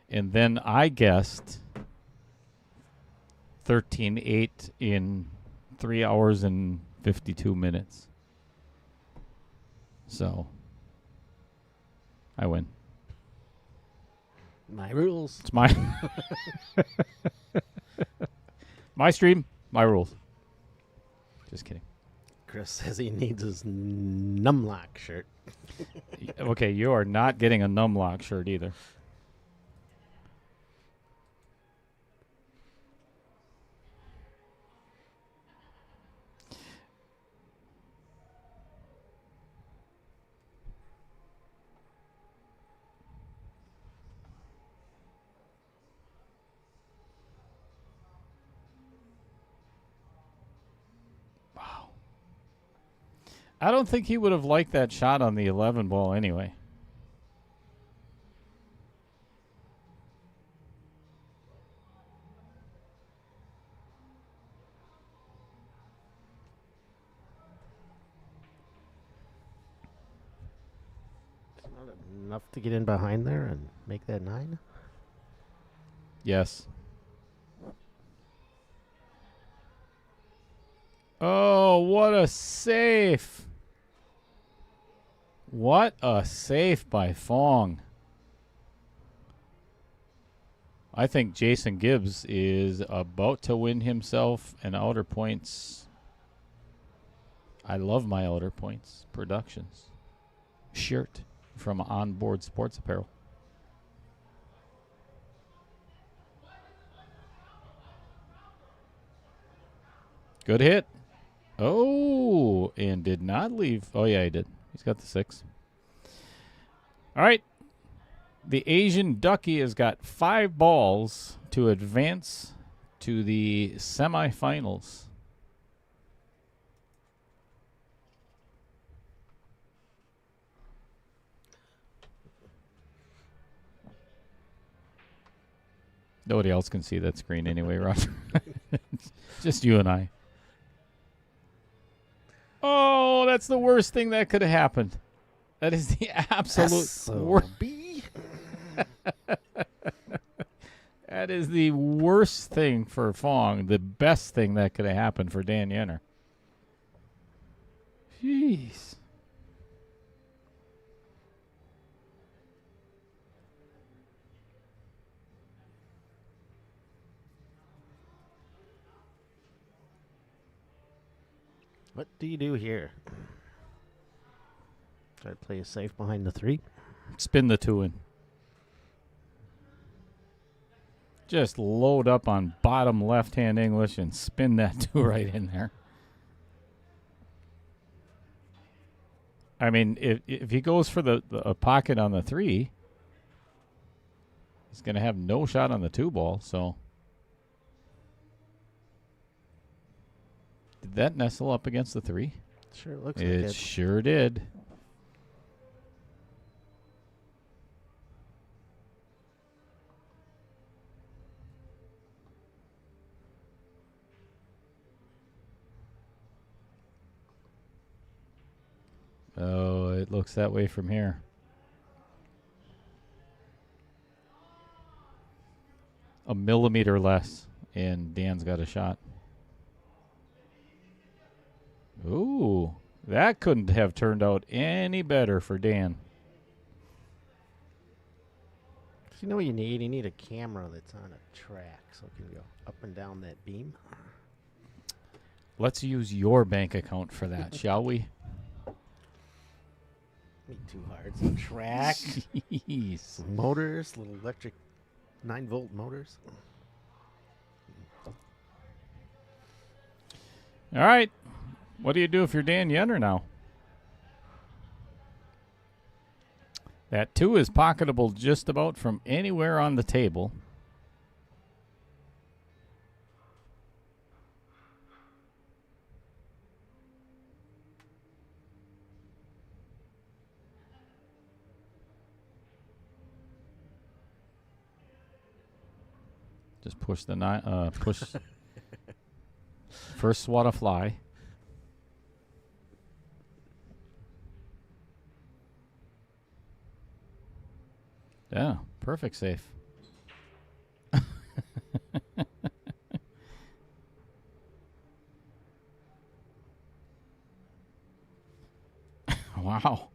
And then I guessed 13-8 in 3 hours and 52 minutes. So, I win. My rules. It's my my stream, my rules. Just kidding. Chris says he needs his Numlock shirt. Okay, you are not getting a Numlock shirt either. I don't think he would have liked that shot on the 11 ball anyway. It's not enough to get in behind there and make that 9? Yes. Oh, what a save. What a save by Phong. I think Jason Gibbs is about to win himself an Outer Points. I love my Outer Points Productions shirt from Onboard Sports Apparel. Good hit. Oh, and did not leave. Oh, yeah, he did. He's got the 6. All right. The Asian Ducky has got 5 balls to advance to the semifinals. Nobody else can see that screen anyway, Roger. Just you and I. Oh, that's the worst thing that could have happened. That is the absolute worst. That is the worst thing for Phong. The best thing that could have happened for Dan Yenor. Jeez. What do you do here? Try to play it safe behind the 3. Spin the 2 in. Just load up on bottom left-hand English and spin that 2 right in there. I mean, if he goes for the pocket on the 3, he's going to have no shot on the 2 ball, so. Did that nestle up against the 3? Sure looks like It it. sure did. Oh, it looks that way from here. A millimeter less, and Dan's got a shot. Ooh, that couldn't have turned out any better for Dan. You know what you need? You need a camera that's on a track so it can go up and down that beam. Let's use your bank account for that, shall we? Me too hard. Some track, Jeez. some motors, little electric 9-volt motors. All right. What do you do if you're Dan Yenor now? That 2 is pocketable just about from anywhere on the table. Just push the push. First swat a fly. Yeah, perfect safe. Wow.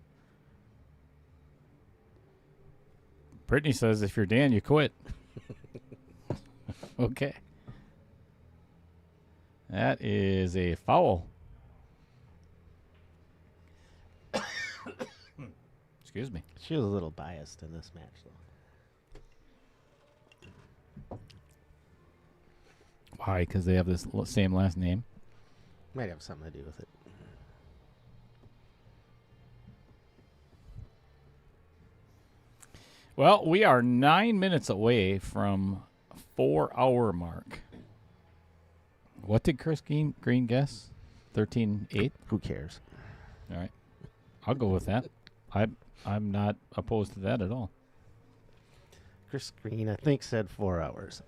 Brittany says if you're Dan, you quit. Okay. That is a foul. Excuse me. She was a little biased in this match, though. Why? Because they have this same last name? Might have something to do with it. Well, we are 9 minutes away from 4-hour mark. What did Chris Green guess? 13-8? Who cares? All right. I'll go with that. I'm not opposed to that at all. Chris Green, I think, said 4 hours.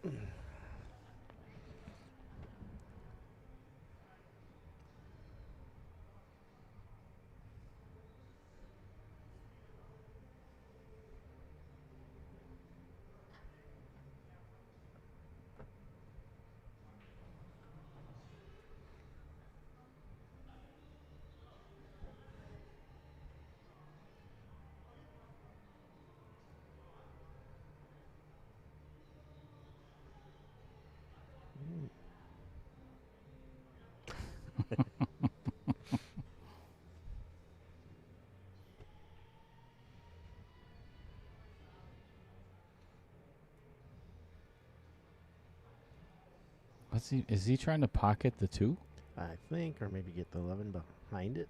Is he trying to pocket the 2? I think, or maybe get the 11 behind it.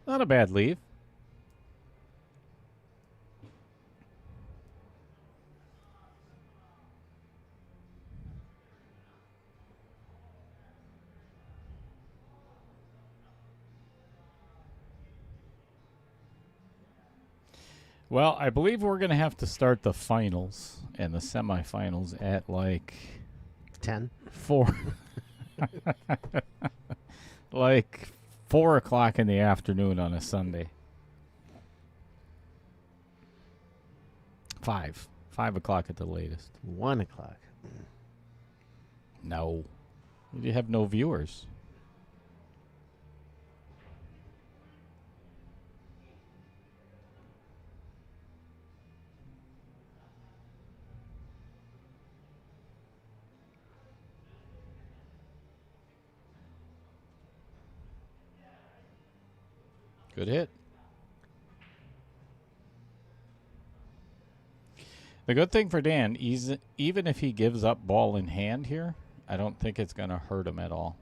Not a bad leave. Well, I believe we're going to have to start the finals and the semifinals at like 10. 4. Like 4 o'clock in the afternoon on a Sunday. 5 o'clock at the latest. 1 o'clock. No, you have no viewers. Good hit. The good thing for Dan, even if he gives up ball in hand here, I don't think it's going to hurt him at all.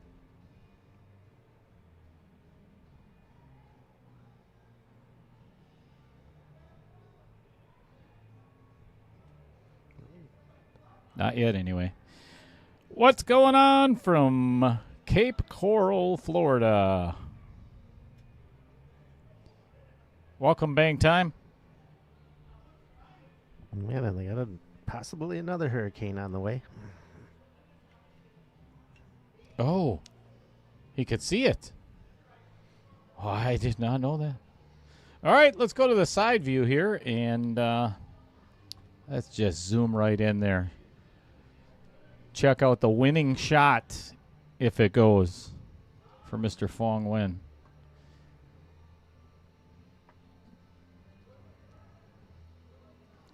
Not yet, anyway. What's going on from Cape Coral, Florida? Welcome, Bang Time. Man, and they got possibly another hurricane on the way. Oh, he could see it. Oh, I did not know that. All right, let's go to the side view here, and let's just zoom right in there. Check out the winning shot, if it goes, for Mr. Phong Nguyen.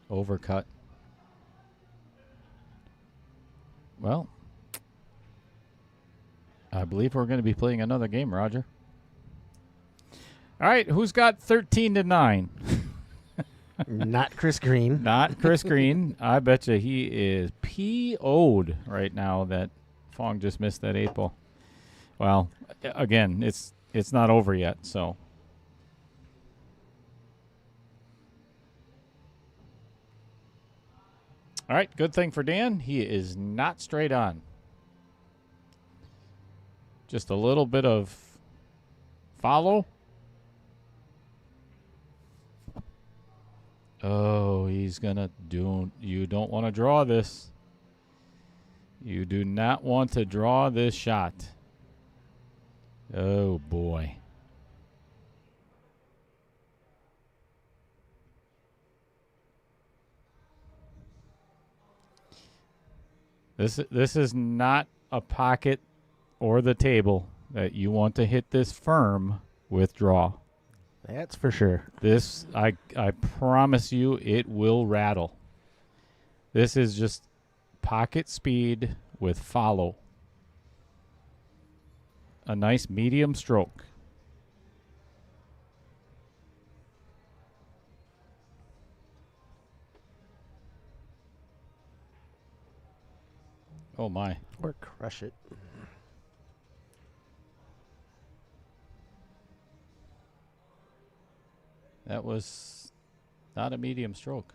Overcut. Well, I believe we're going to be playing another game, Roger. All right, who's got 13-9? Not Chris Green. Not Chris Green. I bet you he is PO'd right now that Phong just missed that 8 ball. Well, again, it's not over yet, so. All right, good thing for Dan. He is not straight on. Just a little bit of follow. Oh, he's going to do. You don't want to draw this. You do not want to draw this shot. Oh, boy. This is not a pocket or the table that you want to hit this firm with draw. That's for sure. This, I promise you, it will rattle. This is just pocket speed with follow. A nice medium stroke. Oh, my. Or crush it. That was not a medium stroke.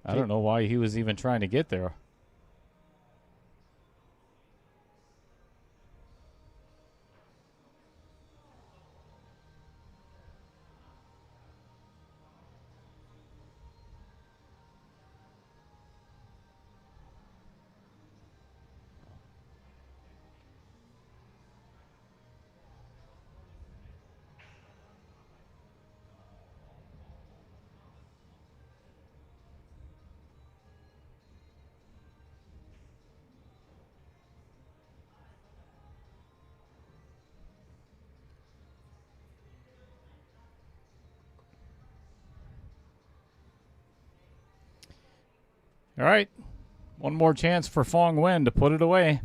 I don't know why he was even trying to get there. All right. One more chance for Phong Nguyen to put it away.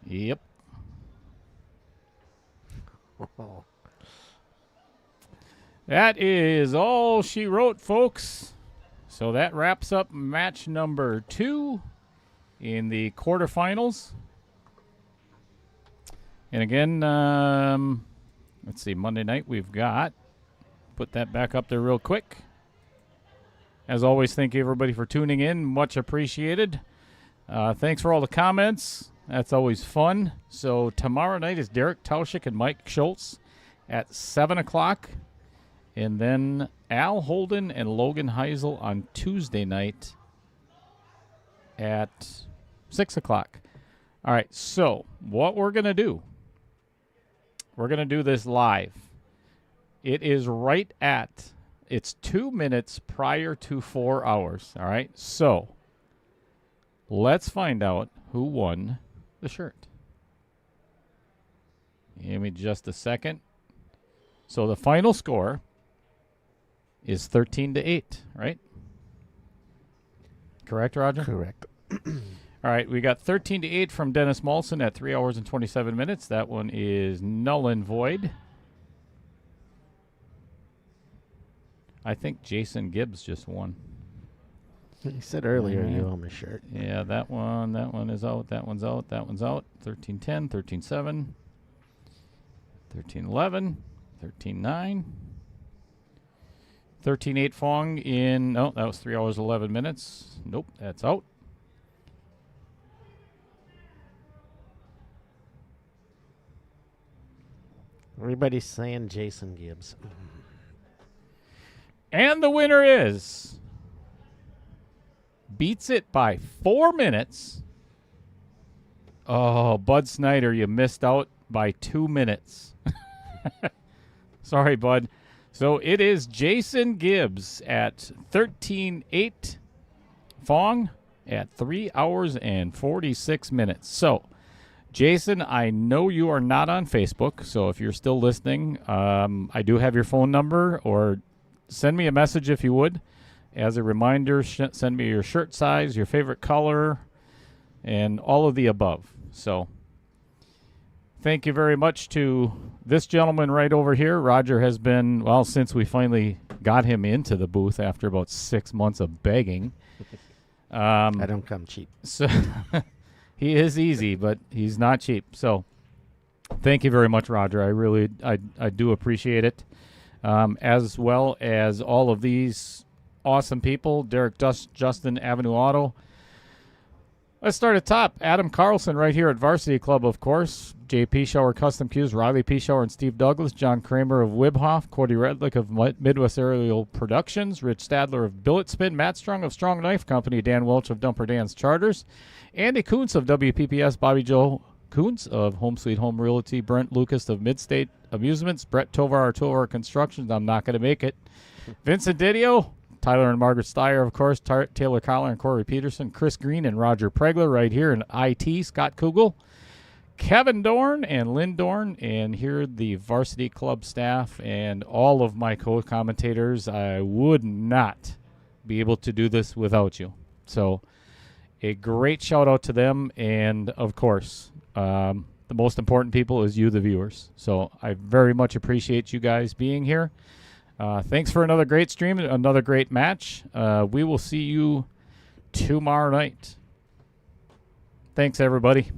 Yep. Oh. That is all she wrote, folks. So that wraps up match number 2 in the quarterfinals. And again, let's see, Monday night we've got, put that back up there real quick. As always, thank you everybody for tuning in. Much appreciated. Thanks for all the comments. That's always fun. So tomorrow night is Derek Tauschik and Mike Schultz at 7 o'clock. And then Al Holden and Logan Heisel on Tuesday night at 6 o'clock. All right, so what we're going to do, we're going to do this live. It is it's 2 minutes prior to 4 hours. All right, so let's find out who won the shirt. Give me just a second. So the final score is 13-8, right? Correct, Roger? Correct. All right, we got 13-8 from Dennis Molson at 3 hours and 27 minutes. That one is null and void. I think Jason Gibbs just won. You said earlier Yeah. you owe me a shirt. Yeah, that one is out. That one's out. That one's out. 13-10, 13-7, 13-11, 13-9. 13-8 Phong in, no, that was 3 hours, 11 minutes. Nope, that's out. Everybody's saying Jason Gibbs. And the winner is, beats it by 4 minutes. Oh, Bud Snyder, you missed out by 2 minutes. Sorry, Bud. So it is Jason Gibbs at 13-8. Phong at 3 hours and 46 minutes. So, Jason, I know you are not on Facebook, so if you're still listening, I do have your phone number, or send me a message if you would. As a reminder, send me your shirt size, your favorite color, and all of the above. So, thank you very much to this gentleman right over here. Roger has been, well, since we finally got him into the booth after about 6 months of begging. I don't come cheap. So he is easy, but he's not cheap. So thank you very much, Roger. I do appreciate it. As well as all of these awesome people, Derek Justin, Avenue Auto. Let's start at top. Adam Carlson right here at Varsity Club, of course. J.P. Shower Custom Cues, Riley P. Shower and Steve Douglas, John Kramer of Wibhoff, Cody Redlick of Midwest Aerial Productions, Rich Stadler of Billet Spin, Matt Strong of Strong Knife Company, Dan Welch of Dumper Dan's Charters, Andy Kuntz of WPPS, Bobby Joe Kuntz of Home Sweet Home Realty, Brent Lucas of Midstate Amusements, Brett Tovar of Tovar Constructions, I'm not going to make it, Vincent Didio, Tyler and Margaret Steyer, of course, Taylor Collar and Corey Peterson, Chris Green and Roger Pregler right here in IT, Scott Kugel, Kevin Dorn and Lynn Dorn, and here the Varsity Club staff and all of my co-commentators. I would not be able to do this without you. So a great shout out to them, and of course, the most important people is you, the viewers. So I very much appreciate you guys being here. Thanks for another great stream, another great match. We will see you tomorrow night. Thanks, everybody.